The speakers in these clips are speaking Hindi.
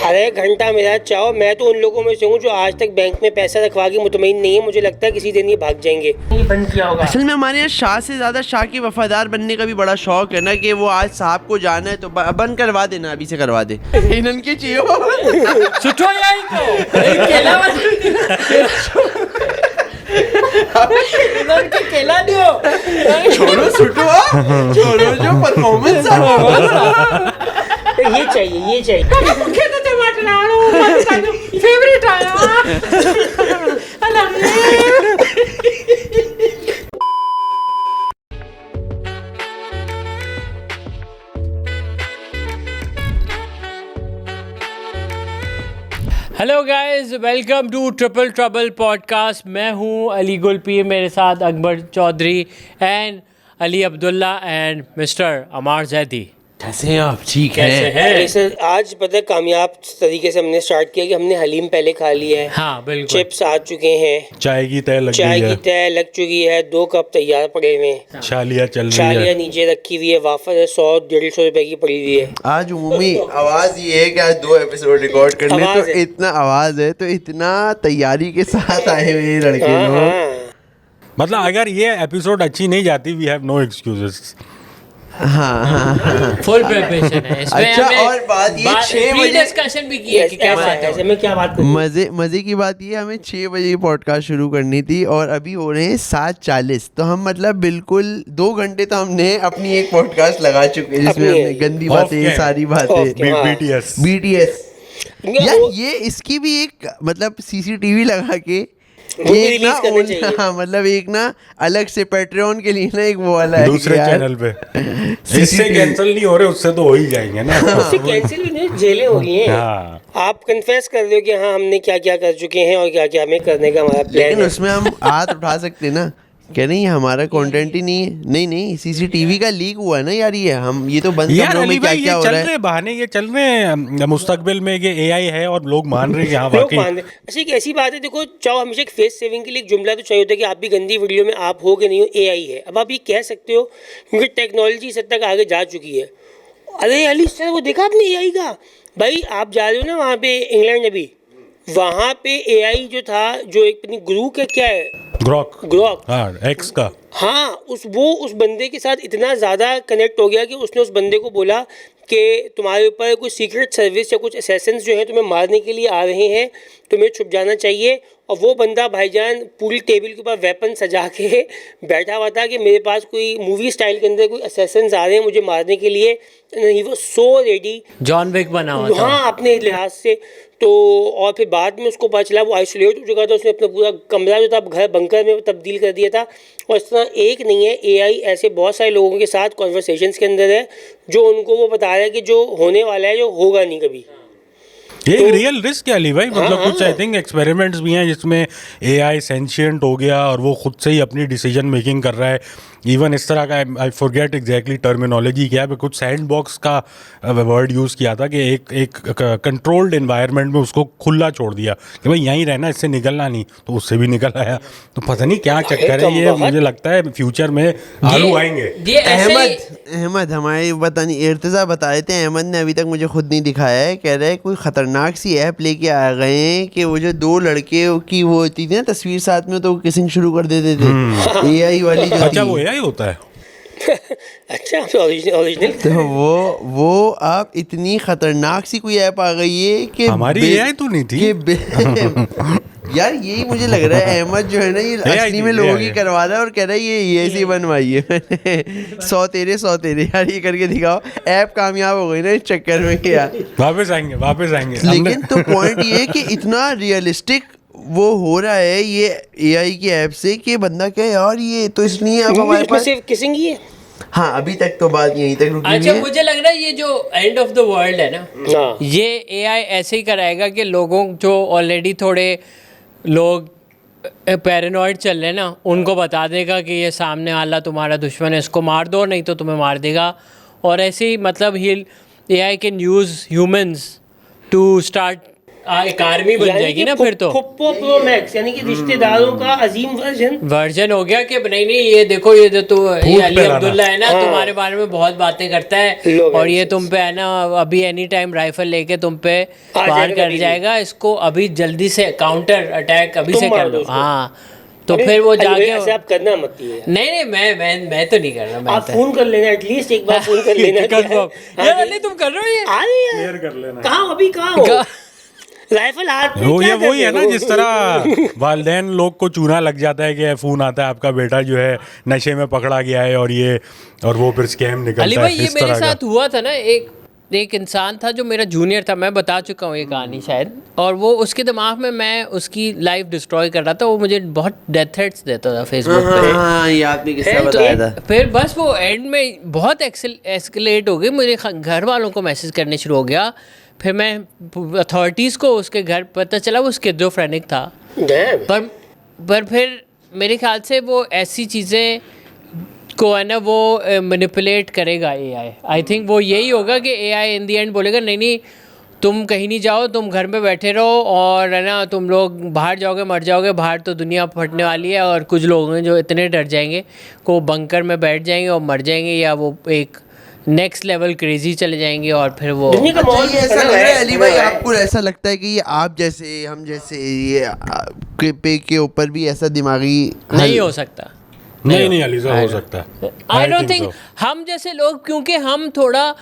अरे घंटा मेरा चाहो, मैं तो उन लोगों में से हूँ जो आज तक बैंक में पैसा रखवा के मुतमईन नहीं है। मुझे लगता है किसी दिन ये भाग जाएंगे। ये बंद किया होगा। असल में हमारे यहाँ शाह से ज़्यादा शाह के वफादार बनने का भी बड़ा शौक है ना, कि वो आज साहब को जाना है तो बंद करवा देना, अभी से करवा दे। इनन के चाहिए सुठो यार केला दियो छोड़ो सुटो, छोड़ो जो परफॉर्मेंस ये चाहिए, ये चाहिए। मुझे तो टमाटर आलू फेवरेट आया। Hello guys, welcome to triple trouble podcast. मैं हूं अली गुलपी, मेरे साथ Akbar Chaudhry and Ali Abdullah and mister Amar Zaidi. कैसे हैं आप? ठीक है सर। आज पता है कामयाब तरीके से हमने स्टार्ट किया कि हमने हलीम पहले खा लिया है। हाँ बिल्कुल। चिप्स आ चुके हैं, चाय की तय लग चुकी है, 2 कप तैयार पड़े हुए हैं, छालिया चल रही छालिया है, नीचे रखी हुई है, वाफर है 100-150 रुपए की पड़ी हुई है। आज उमूमी आवाज ये है कि आज 2 एपिसोड रिकॉर्ड करने, तो इतना आवाज है, तो इतना तैयारी के साथ आए हुए लड़के लोग। मतलब अगर ये एपिसोड अच्छी नहीं जाती, वी हैव नो एक्सक्यूजेस। हाँ फुल प्रिपरेशन है इसमें। अच्छा, और बात ये 6 बजे डिस्कशन भी की है कि क्या बात है। मैं क्या बात करूं? मजे की बात ये, हमें 6 बजे पॉडकास्ट शुरू करनी थी और अभी हो रहे हैं 7:40। तो हम मतलब बिल्कुल 2 घंटे तो हमने अपनी एक पॉडकास्ट लगा चुके हैं जिसमें हमने गंदी बातें, सारी बातें, BTS यार, ये इसकी भी एक मतलब CCTV लगा के एक ना हाँ, मतलब एक ना अलग से पैट्रियन के लिए ना एक वो वाला है दूसरे चैनल पे। इससे कैंसिल नहीं हो रहे, उससे तो हो ही जाएंगे ना। उससे कैंसिल भी नहीं, जेलें हो गई हैं। हाँ। आप कन्फेस कर दो कि हाँ हमने क्या क्या कर चुके हैं और क्या क्या हमें करने का हमारा प्लान है। लेकिन उसमें हम हाथ उठा सकते हैं ना, कह नहीं हमारा कंटेंट ही नहीं है। नहीं CCTV का लीक हुआ है ना यार, ये तो बंद कमरों में क्या क्या हो रहा है। बहाने ये चल रहे हैं मुस्तकबिल में कि AI है और लोग मान रहे हैं कि हाँ वाकई। अच्छा, एक ऐसी बात है, देखो चाहो हमेशा एक फेस सेविंग के लिए एक जुमला तो चाहिए होता है कि आप भी गंदी वीडियो में आप हो कि नहीं हो, AI है। अब आप ये कह सकते हो क्योंकि टेक्नोलॉजी इस हद तक आगे जा चुकी है। अरे अली सर, वो देखा आपने AI का? भाई आप जा रहे हो ना वहाँ पे इंग्लैंड, अभी वहाँ पे AI जो था, जो एक अपनी गुरु का क्या है, ग्रॉक हाँ, X का, हाँ, उस बंदे के साथ इतना ज़्यादा कनेक्ट हो गया कि उसने उस बंदे को बोला कि तुम्हारे ऊपर कोई सीक्रेट सर्विस या कुछ असैसिन्स जो हैं तुम्हें मारने के लिए आ रहे हैं, तुम्हें छुप जाना चाहिए। और वो बंदा भाईजान पूरी टेबल के ऊपर वेपन सजा के बैठा हुआ था कि मेरे पास कोई मूवी स्टाइल के अंदर कोई असैसिन्स आ रहे हैं मुझे मारने के लिए। He was so ready, John Wick बना हुआ था। हाँ, अपने लिहाज से। तो और फिर बाद में उसको पता चला वो आइसोलेट हो चुका था, उसने अपना पूरा कमरा जो था घर बंकर में तब्दील कर दिया था। और इस तरह एक नहीं है, AI ऐसे बहुत सारे लोगों के साथ कॉन्वर्सेशंस के अंदर है जो उनको वो बता रहा है कि जो होने वाला है जो होगा नहीं कभी। ये तो रियल रिस्क है अली भाई, मतलब कुछ आई थिंक एक्सपेरिमेंट्स भी हैं जिसमें AI सेंशिएंट हो गया और वो खुद से ही अपनी डिसीजन मेकिंग कर रहा है। इवन इस तरह का, आई फॉरगेट एग्जैक्टली टर्मिनोलॉजी क्या है, कुछ सैंड बॉक्स का वर्ड यूज़ किया था कि एक कंट्रोल्ड एनवायरनमेंट में उसको खुला छोड़ दिया कि भाई यहीं रहना, इससे निकलना नहीं, तो उससे भी निकल आया। तो पता नहीं क्या चक्कर है ये, मुझे लगता है फ्यूचर में आलू आएंगे। अहमद हमारे पता नहीं इर्तिजा बताए थे, अहमद ने अभी तक मुझे खुद नहीं दिखाया है, कह रहे हैं कोई खतरनाक सी ऐप लेके आ गए हैं कि वो जो 2 लड़के की वो होती थी ना तस्वीर साथ में, तो किसिंग शुरू कर देते थे। AI वाली जो अच्छा, वो AI होता है। अच्छा, ओरिजिनल। तो वो आप इतनी खतरनाक सी कोई ऐप आ गई है कि हमारी AI तो नहीं थी यार यही मुझे लग रहा है अहमद जो है ना ये असली में लोगों की करवा रहा है और कह रहा है ये ऐसी बनवाई है मैंने 100 तेरे यार, ये करके दिखाओ। ऐप कामयाब हो गई ना इस चक्कर में कि यार वापस आएंगे। लेकिन तो पॉइंट ये है कि इतना रियलिस्टिक वो हो रहा है ये AI की ऐप से कि बंदा क्या यार, ये तो इसलिए अब हमारे पास किसिंग ही है। हाँ, अभी तक तो बात यहीं तक रुकी हुई है। अच्छा, मुझे लग रहा है ये जो एंड ऑफ द वर्ल्ड है ना, ये AI ऐसे ही कराएगा कि लोगों जो ऑलरेडी थोड़े लोग पैरानॉइड चल रहे हैं ना, उनको बता देगा कि ये सामने वाला तुम्हारा दुश्मन है, इसको मार दो नहीं तो तुम्हें मार देगा। और ऐसे ही मतलब AI can use humans to start एक आर्मी बन जाएगी ना फिर तो। फुप्पो प्रो मैक्स यानी कि रिश्तेदारों का अजीम वर्जन हो गया कि नहीं ये देखो ये जो तो ये अली अब्दुल्ला है ना हाँ। तुम्हारे बारे में बहुत बातें करता है और ये तुम पे है ना अभी एनी टाइम राइफल लेके तुम पे वार कर जाएगा, इसको अभी जल्दी से काउंटर अटैक अभी से कर दो। हाँ तो फिर वो जाके ऐसे आप करना मत है। नहीं मैं तो नहीं कर रहा। आप फोन कर लेना, एटलीस्ट एक बार फोन कर लेना। यार नहीं तुम कर रहे हो ये क्लियर कर लेना। कहाँ अभी कहाँ हो? राइफल हाथ में वो क्या ये वही है करते ना हो? जिस तरह वालिदैन लोग को चूना लग जाता है कि फोन आता है आपका बेटा जो है नशे में पकड़ा गया है और वो फिर स्कैम निकलता है। अली भाई ये इस मेरे तरह का। साथ हुआ था ना, एक इंसान था जो मेरा जूनियर था, मैं बता चुका हूँ ये कहानी शायद, और वो उसके दिमाग में मैं उसकी लाइफ डिस्ट्रॉय कर रहा था, वो मुझे बहुत डेथ थ्रेट्स देता था फेसबुक पे। हाँ ये आपने किस्सा बताया था। फिर बस वो एंड में बहुत एस्केलेट हो गई, मुझे घर वालों को मैसेज करने शुरू हो गया, फिर मैं अथॉरिटीज़ को उसके घर पता चला वो स्किज़ोफ्रेनिक था। पर फिर मेरे ख्याल से वो ऐसी चीज़ें को है ना वो मैनिपुलेट करेगा एआई। आई थिंक वो यही होगा कि एआई इन दी एंड बोलेगा नहीं तुम कहीं नहीं जाओ, तुम घर में बैठे रहो और है ना तुम लोग बाहर जाओगे मर जाओगे, बाहर तो दुनिया फटने वाली है। और कुछ लोग हैं जो इतने डर जाएंगे कि वो बंकर में बैठ जाएंगे और मर जाएंगे, या वो एक नेक्स्ट लेवल क्रेजी चले जाएंगे और फिर वो अच्छा, ये ऐसा लग रहा है अली भाई, आपको ऐसा लगता है कि ये आप जैसे हम जैसे ये पे के ऊपर भी ऐसा दिमागी नहीं हो सकता? नहीं अली साहब हो सकता है। आई डोंट थिंक हम जैसे लोग, क्योंकि हम थोड़ा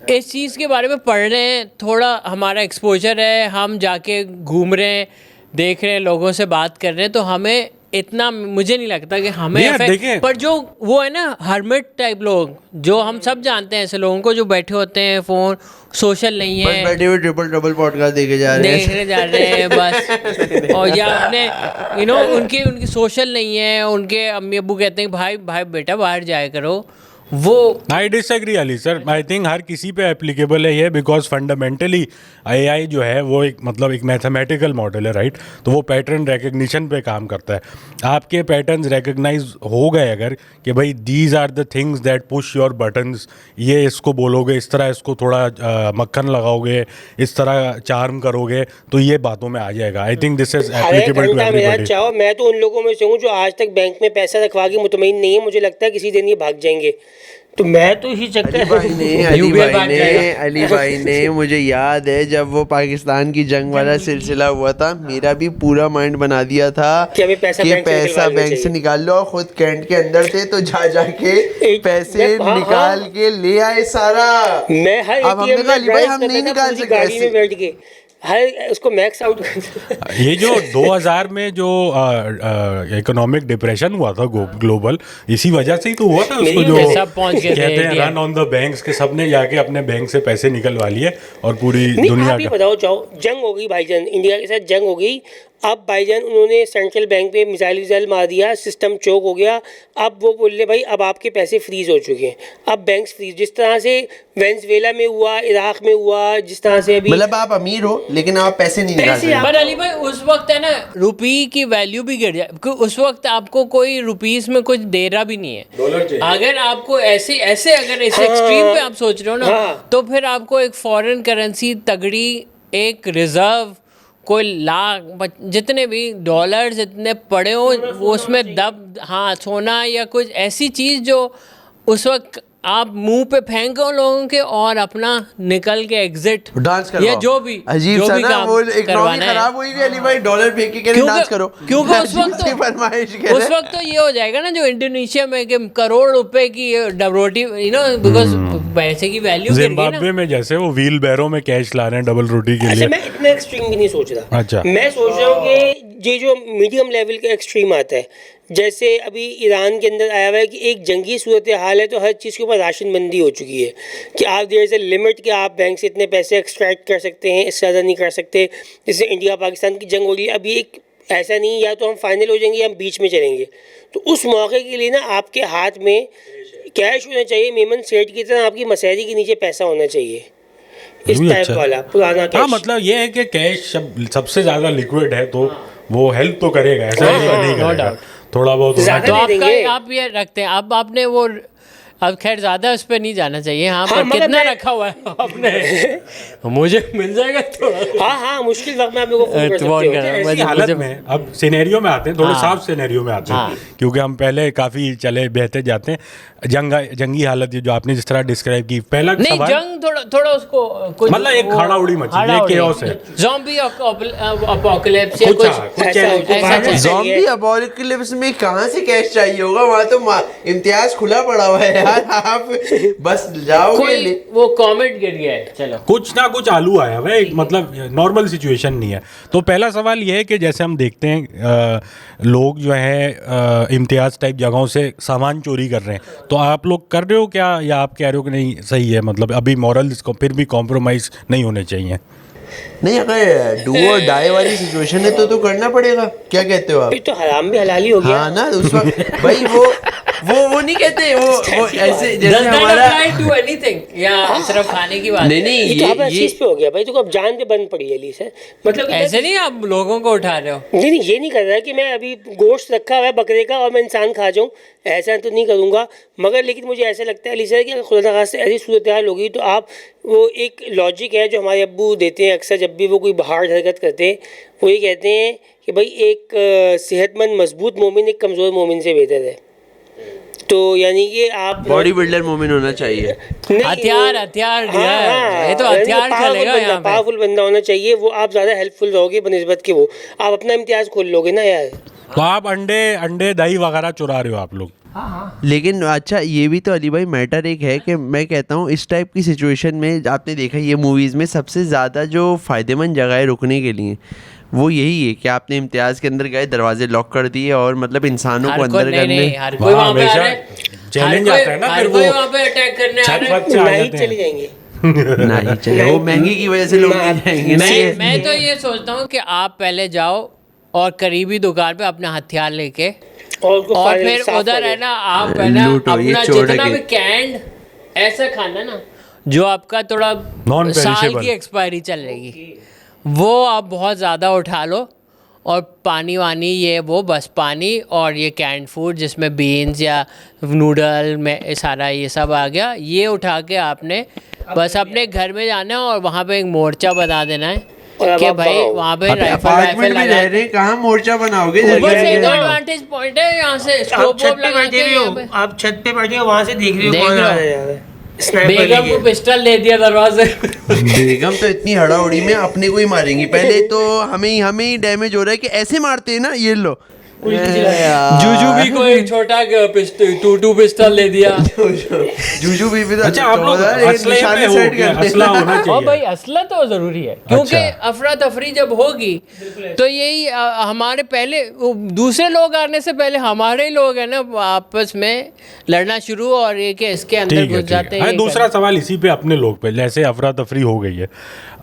इस चीज़ के बारे में पढ़ रहे हैं, थोड़ा हमारा एक्सपोजर है, हम जाके घूम रहे हैं, देख रहे हैं, लोगों से बात कर रहे हैं, तो हमें इतना मुझे नहीं लगता कि हमें पर जो वो है ना हर्मिट टाइप लोग, जो हम सब जानते हैं ऐसे लोगों को जो बैठे होते हैं फोन, सोशल नहीं है, बस बैठे हुए ट्रिपल डबल पॉडकास्ट देखे जा रहे हैं बस और या अपने उनकी सोशल नहीं है, उनके अम्मी अब्बू कहते हैं भाई बेटा बाहर जाया करो, वो I disagree Ali sir. I think हर किसी पे एप्लीकेबल है ये, बिकॉज फंडामेंटली एआई जो है वो एक मैथमेटिकल मॉडल है, राइट? तो वो पैटर्न रिकग्निशन पे काम करता है। आपके पैटर्न्स रिकग्नाइज हो गए अगर कि भाई these are the things that push your buttons, ये इसको बोलोगे, इस तरह इसको थोड़ा मक्खन लगाओगे, इस तरह चार्म करोगे, तो ये बातों में आ जाएगा। I think this is applicable to everybody. मैं तो उन लोगों में से हूँ जो आज तक बैंक में पैसा रखवा के मुतमईन नहीं है, मुझे लगता है किसी दिन ये भाग जाएंगे, तो मैं तो इसी चक्कर अली भाई ने मुझे याद है जब वो पाकिस्तान की जंग वाला सिलसिला हुआ था, मेरा भी पूरा माइंड बना दिया था कि पैसा बैंक से निकाल लो, और खुद कैंट के अंदर थे तो जाके पैसे निकाल के ले आए सारा। मैं हर अब हमने कहा अली भाई हम नहीं निकाल सकते गाड़ी में बैठ के हर उसको मैक्स आउट ये जो 2000 में जो इकोनॉमिक डिप्रेशन हुआ था ग्लोबल, इसी वजह से ही तो हुआ था। उसको जो कहते हैं रन ऑन द बैंक्स के, सबने जाके अपने बैंक से पैसे निकलवा लिए और पूरी दुनिया आप ही बताओ, जाओ जंग हो गई भाईजान, इंडिया के साथ जंग हो गई, अब भाईजान उन्होंने सेंट्रल बैंक पे मिसाइल मार दिया, सिस्टम चोक हो गया, अब वो बोल रहे भाई अब आपके पैसे फ्रीज हो चुके हैं, अब बैंक्स फ्रीज, जिस तरह से वेनेजुएला में हुआ, इराक में हुआ, जिस तरह से अभी, मतलब आप अमीर हो लेकिन आप पैसे नहीं निकाल सकते। पर अली भाई उस वक्त है ना रुपी की वैल्यू भी गिर जाए, उस वक्त आपको कोई रुपीस में कुछ दे रहा भी नहीं है। अगर आपको ऐसे अगर इस एक्सट्रीम पे आप सोच रहे हो ना, तो फिर आपको एक फॉरेन करेंसी तगड़ी, एक रिजर्व, कोई लाख जितने भी डॉलर्स इतने पड़े हो वो उसमें सोना या कुछ ऐसी चीज़ जो उस वक्त आप मुंह पे फेंको लोगों के और अपना निकल के एग्जिट डांस करो, या जो भी अजीब जो सा भी ना वो इकोनॉमी खराब हुई अली भाई, डॉलर फेंक के डांस करो, क्योंकि उस वक्त तो ये हो जाएगा ना जो इंडोनेशिया में कि करोड़ रुपए की रोटी बिकॉज पैसे की वैल्यू जिम्बाब्वे में जैसे वो व्हील बैरो में कैश ला रहे हैं डबल रोटी के लिए। मैं इतना एक्सट्रीम भी नहीं सोच रहा। अच्छा, मैं सोच रहा हूँ कि ये जो मीडियम लेवल का एक्सट्रीम आता है, जैसे अभी ईरान के अंदर आया हुआ है कि एक जंगी सूरत हाल है, तो हर चीज़ के ऊपर राशन बंदी हो चुकी है कि आप देयर से लिमिट कि आप बैंक से इतने पैसे एक्सट्रैक्ट कर सकते हैं, इससे ज़्यादा नहीं कर सकते। जैसे इंडिया पाकिस्तान की जंग हो रही है, अभी एक ऐसा नहीं या तो हम फाइनल हो जाएंगे या हम बीच में चलेंगे, तो उस मौके के लिए ना आपके हाथ में कैश होना चाहिए, मेमन सेठ की तरह आपकी मसहरी के नीचे पैसा होना चाहिए, इस टाइप वाला पुराना कैश। हाँ, मतलब ये है कि कैश सबसे ज़्यादा लिक्विड है तो वो हेल्प तो करेगा, ऐसा नहीं करेगा, थोड़ा बहुत तो आप ये रखते हैं। अब आपने वो अब खैर ज़्यादा उस पर नहीं जाना चाहिए। हाँ, हाँ, पर मगर कितना मैं- रखा हुआ है आपने? मुझे मिल जाएगा थोड़ा। हाँ, मुश्किल वक्त में आप लोगों को फोन कर तो फोन सकते हो। करा। ऐसी मुझे- हालत मुझे- में अब सिनेरियो में आते हैं, थोड़े हाँ। साफ सिनेरियो में आते हैं, हाँ। क्योंकि हम पहले काफी चले बहते जाते हैं। जंगी हालत, ये जो आपने जिस तरह डिस्क्राइब की, पहला नहीं, सवाल जंग थोड़ा उसको कुछ मतलब एक हड़ाउड़ी मची, ये chaos है। ज़ॉम्बी अपोकैलिप्स या कुछ कुछ कुछ ऐसा चैलेंज- हो- ऐसा बाहर कुछ। से- ज़ॉम्बी अपोकैलिप्स में कहाँ से कैश चाहिए होगा? वहाँ तो इम्तियाज खुला पड़ा हुआ है यार, आप बस जाओगे कोई वो कॉमेट गिर गया है, चलो। कुछ ना कुछ आलू आया हुआ है, मतलब नॉर्मल सिचुएशन नहीं है। तो पहला सवाल ये है कि जैसे हम देखते हैं लोग जो है इम्तियाज टाइप जगहों से सामान चोरी कर रहे हैं, तो आप लोग कर रहे हो क्या, या आप कह रहे हो कि नहीं सही है, मतलब अभी मॉरल्स को फिर भी कॉम्प्रोमाइज़ नहीं होने चाहिए? नहीं, अगर डू और डाई वाली सिचुएशन है तो करना पड़ेगा। क्या कहते हो आप? फिर तो हराम भी हलाल ही हो गया। हाँ ना, उस वक्त भाई वो नहीं कहते, वो ऐसे जैसे Does that हमारा apply to anything? या सिर्फ खाने की बात नहीं है? नहीं ये तो आप ये चीज पे हो गया भाई, तो अब जान पे बंद पड़ी है ली से, मतलब कि ऐसे नहीं आप लोगों को उठा रहे हो। नहीं, ये नहीं कर रहा है कि मैं अभी गोश्त रखा हुआ है बकरे का और मैं इंसान खा जाऊं, ऐसा तो नहीं करूंगा। मगर लेकिन मुझे ऐसा लगता है अली सर कि अगर खुदा न खास्ता ऐसी सूरत हाल होगी तो आप वो एक लॉजिक है जो हमारे अब्बू देते हैं अक्सर, जब भी वो कोई बाहर हरकत करते हैं वो ये कहते हैं कि भाई एक सेहतमंद मजबूत मोमिन एक कमज़ोर मोमिन से बेहतर है। तो यानी कि आप बॉडी बिल्डर मोमिन होना चाहिए। नहीं, हथियार दिया है, ये तो यानी हथियार चलेगा यहाँ पे। पावरफुल बंदा होना चाहिए, वो आप ज़्यादा हेल्पफुल रहोगे बनिस्बत के वो आप अपना इम्तियाज़ खोल लोगे ना यार। तो आप अंडे दही वगैरह चुरा रहे हो आप लोग? लेकिन अच्छा, ये भी तो अली भाई मैटर एक है कि मैं कहता हूँ इस टाइप की सिचुएशन में आपने देखा ये मूवीज़ में सबसे ज़्यादा जो फ़ायदेमंद जगह है रुकने के लिए वो यही है कि आपने इम्तियाज़ के अंदर गए, दरवाजे लॉक कर दिए और मतलब इंसानों को अंदर करने। हर कोई वहाँ पे आ हमेशा रहा है, challenge हर आता है ना, कोई- फिर हर कोई वो वहाँ पे अटैक करने आ छत रहा है। वत से आ नहीं जाते चले हैं। जाएंगे। नहीं चले, वो महंगी की वजह से लोग नहीं जाएंगे ना ये। मैं तो ये सोचता हूँ कि आप पहले जाओ और करीबी दुकान पे अपना हथियार लेके और उसको और फाइनल फिर साफ उधर करो। है ना, आप है ना लूटो, ये अपना चोर जितना के। भी कैंड ऐसा खाना ना जो आपका थोड़ा साल Non-perishable। की एक्सपायरी चलेगी, वो आप बहुत ज़्यादा उठा लो। और पानी वानी ये वो बस पानी और ये कैंड फूड जिसमें बीन्स या नूडल में सारा ये सब आ गया, ये उठा के आपने बस अपने घर में जाना है और वहाँ पे एक मोर्चा बना देना है और अब कि आप भाई बनाओ। वहाँ पे राइफल अपार्टमेंट में लगा रह रहे हैं, कहाँ मोर्चा बनाओगे? ऊपर से एक जगह एडवांटेज पॉइंट है, यहाँ से आप स्कोप छत पे लगा बैठे के हुए यहाँ हो, पे आप छत पे बैठे हो, वहाँ से देख रहे हो देख कौन रहे आ हो। रहा है यार। स्नाइपर बेगम लेके। को पिस्टल दे दिया दरवाजे। बेगम तो इतनी हड़ाउड़ी में अपने को ही मारेंगी। पहले तो हमें ही डैमेज हो रहा है कि ऐसे मारते हैं ना ये लो। जूजू को एक छोटा टू पिस्टल दे दिया। जूजू भी तो अच्छा, आप लोग एक असले निशाने पे हो सेट गया, करते हैं। असला होना और भाई चाहिए। असला तो जरूरी है, क्योंकि अच्छा। अफरा तफरी जब होगी तो यही हमारे पहले दूसरे लोग आने से पहले हमारे ही लोग है ना आपस में लड़ना शुरू, और ये कि इसके अंदर ठीक है, घुस ठीक जाते है। हैं। हाँ, ये दूसरा सवाल इसी पे अपने लोग पे, जैसे अफरा तफरी हो गई है,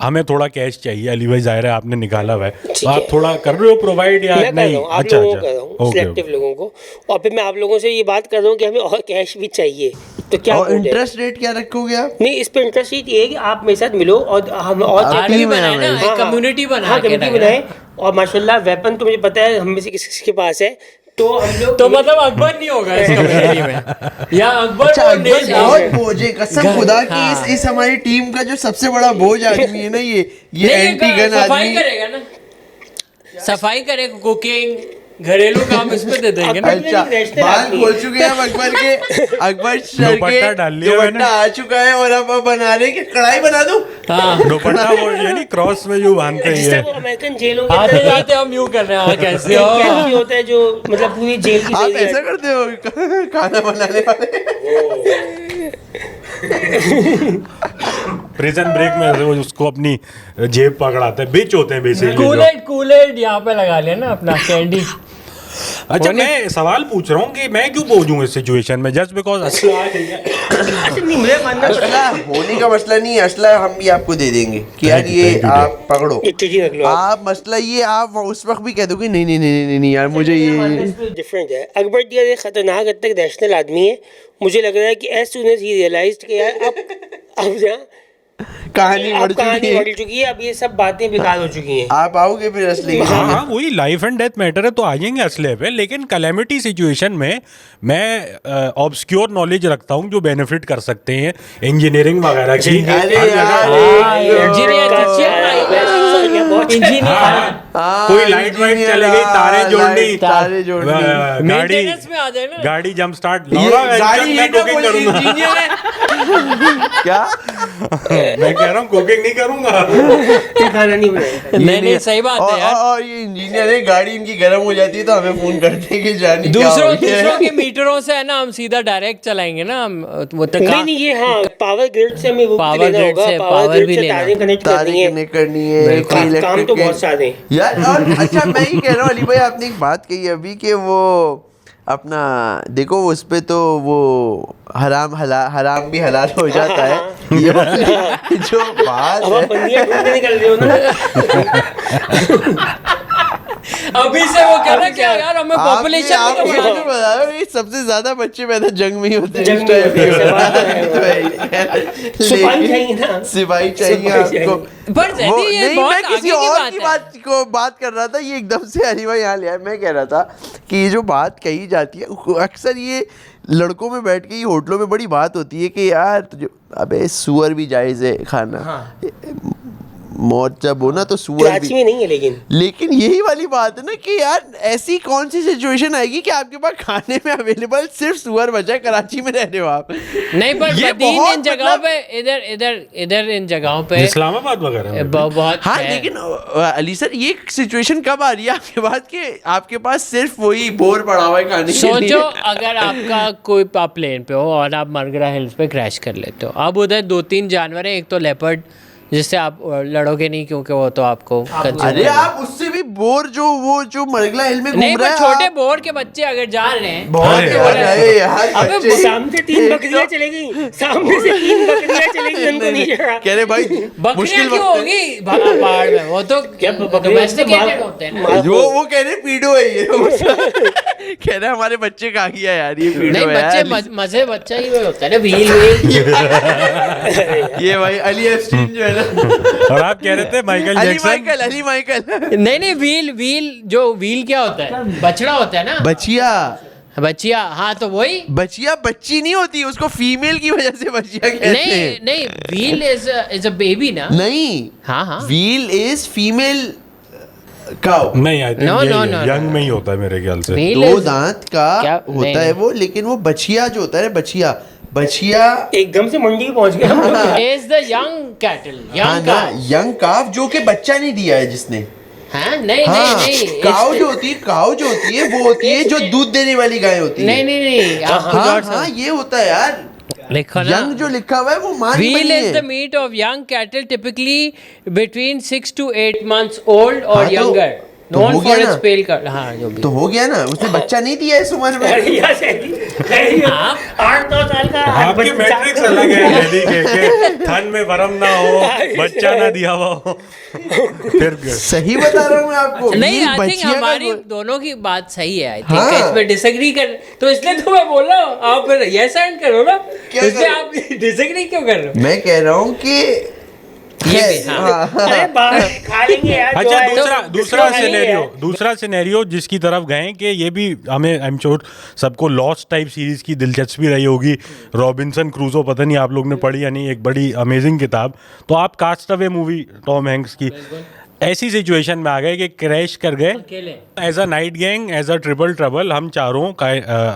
हमें थोड़ा कैश चाहिए, अली भाई जाहिर है आपने निकाला हुआ है, तो आप थोड़ा कर रहे हो प्रोवाइड या मैं कर नहीं? रहा हूँ, आप अच्छा लोगों को अच्छा, कर रहा हूँ, ओके सिलेक्टिव लोगों को। और फिर मैं आप लोगों से ये बात कर रहा हूँ कि हमें और कैश भी चाहिए, तो क्या और मोड है? इंटरेस्ट रेट क्या रखोगे आप? नहीं, इस पे इंटरेस्ट ये है कि आप मेरे साथ मिलो और हम और आप आर्मी टीम है बनाए ना, हमारी। एक कम्युनिटी बना हाँ, के कम्युनिटी रखना। बनाए। और माशाल्लाह वेपन तो मुझे पता है हम में से किसके पास है, तो हम लोग तो मतलब अकबर नहीं होगा इस कम्युनिटी में, या अकबर अच्छा, वो अकबर नहीं- बहुत बोझ है, कसम खुदा की हाँ। इस हमारी टीम का जो सबसे बड़ा बोझ आदमी है ना ये नहीं, एंटी गन सफाई आदमी। करेगा ना, सफाई करेगा, कुकिंग घरेलू काम इस पे दे देंगे ना। अच्छा, नेशनल बाल आदमी खोल है। चुके हैं हम अकबर के। अकबर सर दुपट्टा के डाल लिया दुपट्टा मैंने। आ चुका है और अब बना रहे कि कढ़ाई बना दूं। हाँ, दुपट्टा वो ये नहीं क्रॉस में जो बांधते हैं जिससे ये। वो अमेरिकन जेलों के आते अंदर जाते हम यूं कर रहे हैं, हाँ, कैसे एक हो? कैदी होता है जो मतलब पूरी जेल की आप सैलरी ऐसा करते हो खाना बनाने वाले? प्रिजन ब्रेक में ऐसे वो उसको अपनी जेब पकड़ाते हैं, बिच होते हैं बेसिकली। कूलेड यहाँ पे लगा लिया ना अपना कैंडी। अच्छा, मैं सवाल पूछ रहा हूँ कि मैं क्यों पहुंचूं इस सिचुएशन में, जस्ट बिकॉज असला नहीं है। अच्छा, नहीं मुझे मानना पड़ता असला होने का मसला नहीं है, असला हम भी आपको दे देंगे कि यार Thank you, ये thank you, आप पकड़ो। है चिट्ठी रख लो आप। आप मसला ये आप उस वक्त भी कह दोगे नहीं नहीं नहीं नहीं नहीं यार मुझे ये डिफरेंट है। अकबर डियर एक खतरनाक हद तक रैशनल आदमी है। मुझे लग रहा है कि as soon as he realized कि यार अब ना कहानी अब बढ़ कहानी चुकी है। बढ़ चुकी है, अब ये सब बातें बेकार हो चुकी हैं। आप आओगे फिर असली हाँ हाँ वही लाइफ एंड डेथ मैटर है तो आ जाएंगे असले पे, लेकिन कैलेमिटी सिचुएशन में मैं ऑब्सक्योर नॉलेज रखता हूँ जो बेनिफिट कर सकते हैं इंजीनियरिंग वगैरह की। अरे हर जगह- यार कोई लाइट वाइट चले गई, तारे जोड़नी, तारे जोड़नी। गाड़ी मेंटेनेंस में आ जाए ना। गाड़ी जंप स्टार्ट, गाड़ी मैं कुकिंग करूंगा। इंजीनियर है क्या? मैं कह रहा हूँ कुकिंग नहीं करूंगा। खाना नहीं बनाएगा। नहीं सही बात है यार। और ये इंजीनियर है, गाड़ी इनकी गर्म हो जाती है तो हमें फोन करते हैं कि जानी क्या हो दूसरों गया है। दूसरों के मीटरों से है ना हम सीधा डायरेक्ट चलाएंगे ना हम, वो तो नहीं नहीं, ये हाँ पावर ग्रिड से हमें वो भी Power लेना grid होगा, से पावर power ग्रिड भी से लेना। तारें कनेक्ट तारे करनी है। कनेक्ट करनी है, बिल्कुल। कोई काम electric तो के- बहुत सारे हैं। यार और अच्छा मैं ही कह रहा हूँ अली भाई, आपने एक बात कही अभी कि वो अपना देखो उस पे तो वो हराम भी हलाल हो जाता है। ये वाली जो बात अब आप है, बंदियां ढूंढने निकल रहे हो ना। अभी से वो कह रहा है क्या यार हमें आपने पॉपुलेशन आप भी तो ये बढ़ानी तो बताया कि सबसे ज्यादा बच्चे पैदा जंग में ही होते हैं। जंग में होते हैं, सवाल तो है। सिपाही लेकिन- चाहिए ना। सिपाही चाहिए सिपाही आपको। पर जैदी वो ये नहीं, बहुत मैं किसी आगे की और बात की है। बात कर रहा था, ये एकदम से हरी भाई यहाँ ले आए। मैं कह रहा था कि ये जो बात कही जाती है अक्सर ये लड़कों में बैठ के ये होटलों में बड़ी बात होती है कि यार तुझे अबे सुअर भी जायज़ है खाना, मौत जब हो ना तो सुअर कराची भी। में नहीं है लेकिन यही वाली बात है ना कि यार ऐसी कौन सी सिचुएशन आएगी कि आपके पास खाने में अवेलेबल सिर्फ सुअर बचा है, कराची में रह रहे हो आप। नहीं पर ये मदीन बहुत इन जगहों मतलब- पे इधर इन जगहों पे इस्लामाबाद वगैरह में भी। बहुत हाँ है। लेकिन अली सर ये सिचुएशन कब आ रही है आपके पास कि आपके पास सिर्फ वही बोर पड़ा हुआ है खाने के लिए? सोचो अगर आपका कोई आप प्लेन पे हो और आप मरगरा हिल्स पे क्रैश कर लेते हो, अब उधर 2-3 जानवर हैं, एक तो लेपर्ड जिससे आप लड़ोगे नहीं क्योंकि वो तो आपको consume अरे करेगा। आप उससे भी बोर जो मरगला हिल में नहीं घूम रहा पर है छोटे आप- बोर के बच्चे अगर जा रहे हैं बहुत अरे यार, यार। अरे यार अबे बच्चे- सामने से 3 बकरियां चले गई, सामने से 3 बकरियां चलेगी, उनको नहीं चढ़ा। कह रहे भाई बकरियां मुश्किल क्यों वक्त है। होगी पहाड़ में? वो तो डोमेस्टिकेटेड होते हैं ना। वो कह रहे पीडो है ये कह रहे हमारे बच्चे कहाँ गया यार, ये नहीं पीडो है बच्चे यार। मजे बच्चा ही वो होता है ना, व्हील ये भाई अली एप्स्टीन जो है ना, और आप कह रहे थे माइकल जैक्सन। अली माइकल नहीं व्हील जो व्हील क्या होता है? बछड़ा होता है ना, बचिया बच्चिया। हाँ तो वही बचिया बच्ची नहीं होती, उसको फीमेल की वजह से बचिया कहते हैं। नहीं व्हील इज अ बेबी ना। नहीं हाँ व्हील इज फीमेल काउ। नहीं आई No, no, no, young no. में ही होता है मेरे ख्याल से। व्हील दो is- दांत का क्या? होता नहीं, है नहीं। वो, लेकिन वो बछिया जो होता है ना, बछिया एकदम से मंडी में पहुंच गए हम लोग। is the young cattle, हाँ young ना, cow। यंग काफ जो कि बच्चा नहीं दिया है जिसने। हाँ नहीं हाँ नहीं काउ जो होती है, काउ जो होती है वो होती है जो दूध देने वाली गाय होती है। नहीं आप कुछ हाँ और हाँ ये होता है यार, लिखो ना। यंग जो लिखा हुआ है वो मां की Veal बनी is है। the meat of young cattle typically between 6 to 8 months old or हाँ, तो- younger. तो Known हो for गया its ना। pale color। हाँ जो भी। तो हो गया ना, उसने बच्चा नहीं दिया इस उम्र में। अरे यार सही, आप 8-9 साल का आपके बच्चा- मैट्रिक्स अलग है यदि के थन में भरम ना हो, बच्चा ना दिया हुआ हो, फिर सही बता रहा हूँ मैं आपको। नहीं ये आई थिंक बचिया का हमारी गो- दोनों की बात सही है। आई हाँ। थिंक इसमें डिसएग्री कर, तो इसलिए तो मैं बोल रहा हूँ आप फिर यस एंड करो ना। क्या इसलिए करूं? आप डिसएग्री क्यों कर रहे हो? मैं कह रहा हूँ कि ये भी, yes, हाँ। हाँ। अरे बाहर खा लेंगे यार। जो अच्छा है, दूसरा खा लेंगे यार। दूसरा सिनेरियो जिसकी तरफ गए कि ये भी हमें आई एम श्योर सबको लॉस्ट टाइप सीरीज की दिलचस्पी रही होगी। रॉबिन्सन क्रूजो, पता नहीं आप लोग ने पढ़ी या नहीं, एक बड़ी अमेजिंग किताब। तो आप कास्टअवे मूवी टॉम हैंक्स की, ऐसी सिचुएशन में आ गए कि क्रैश कर गए अकेले as a night gang, as a triple trouble, हम चारों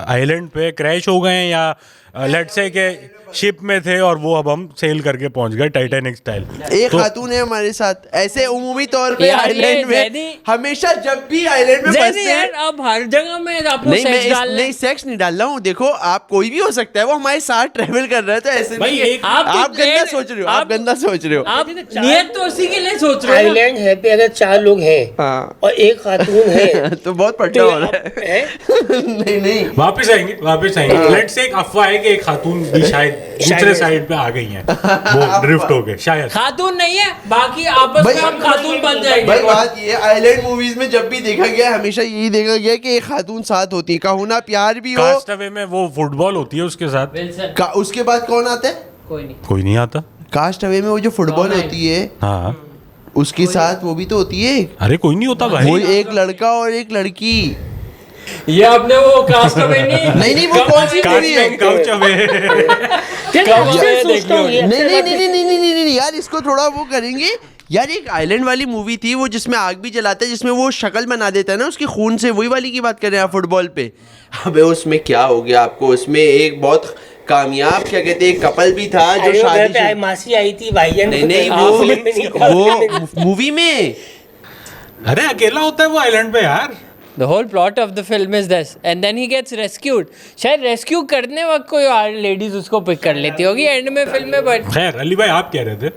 आइलैंड पे क्रैश हो गए, या लेट्स से के शिप में थे और वो अब हम सेल करके पहुंच गए टाइटैनिक स्टाइल। एक तो- खातून है हमारे साथ ऐसे उमूमी तौर पे यार, ये आइलैंड में, जैनी- हमेशा जब भी आइलैंड में जैसे फंसते यार हैं। अब हर जगह में आपको नहीं मैं सेक्स डाल नहीं सेक्स नहीं डाल रहा हूँ, देखो आप कोई भी हो सकता है, वो हमारे साथ ट्रेवल कर रहा है तो ऐसे भाई, नहीं है। एक- आप गंदा सोच रहे हो, आप गंदा सोच रहे हो। आप नियत तो उसी के लिए सोच रहे हो ना। आइलैंड है पे अगर 4 लोग हैं हाँ और एक खातून है तो बहुत पट्टा तो हो रहा आप- है। है नहीं वापस आएंगे। लेट्स से एक अफवाह है कि एक खातून भी शायद दूसरे साइड पे आ गई हैं, वो ड्रिफ्ट हो गए शायद। खातून नहीं है, बाकी आपस भाई- में हम खातून बन जाएंगे। भाई बात ये आइलैंड मूवीज में जब भी देखा गया है, हमेशा यही देखा गया है कि एक खातून साथ होती है, कहूना प्यार भी हो। कास्टअवे में वो फुटबॉल होती है उसके साथ, विल्सन उसके बाद कौन आता है? कोई नहीं। कोई नहीं आता। कास्ट अवे में वो जो फुटबॉल होती है हाँ उसके साथ वो भी तो होती है, अरे कोई नहीं होता वो भाई। एक लड़का और एक लड़की। ये आपने वो कास्ट अवे नहीं वो कौन सी मूवी है? Cast away. नहीं यार, इसको थोड़ा वो करेंगे यार। एक आइलैंड वाली मूवी थी वो जिसमें आग भी जलाता है, जिसमें वो शक्ल बना देता है ना उसके खून से, वही वाली की बात कर रहे हैं आप फुटबॉल पे। अबे उसमें क्या हो गया आपको, उसमें एक बहुत कामयाब क्या कहते हैं कपल भी था जो शादी मासी आई थी भाईजान। नहीं वो मूवी में अरे अकेला होता है वो आइलैंड पे यार। The whole plot of the film is this, and then he gets rescued. शायद रेस्क्यू करने वक्त कोई और लेडीज उसको पिक कर लेती होगी एंड में फिल्म में, बट खैर अली भाई आप कह रहे थे।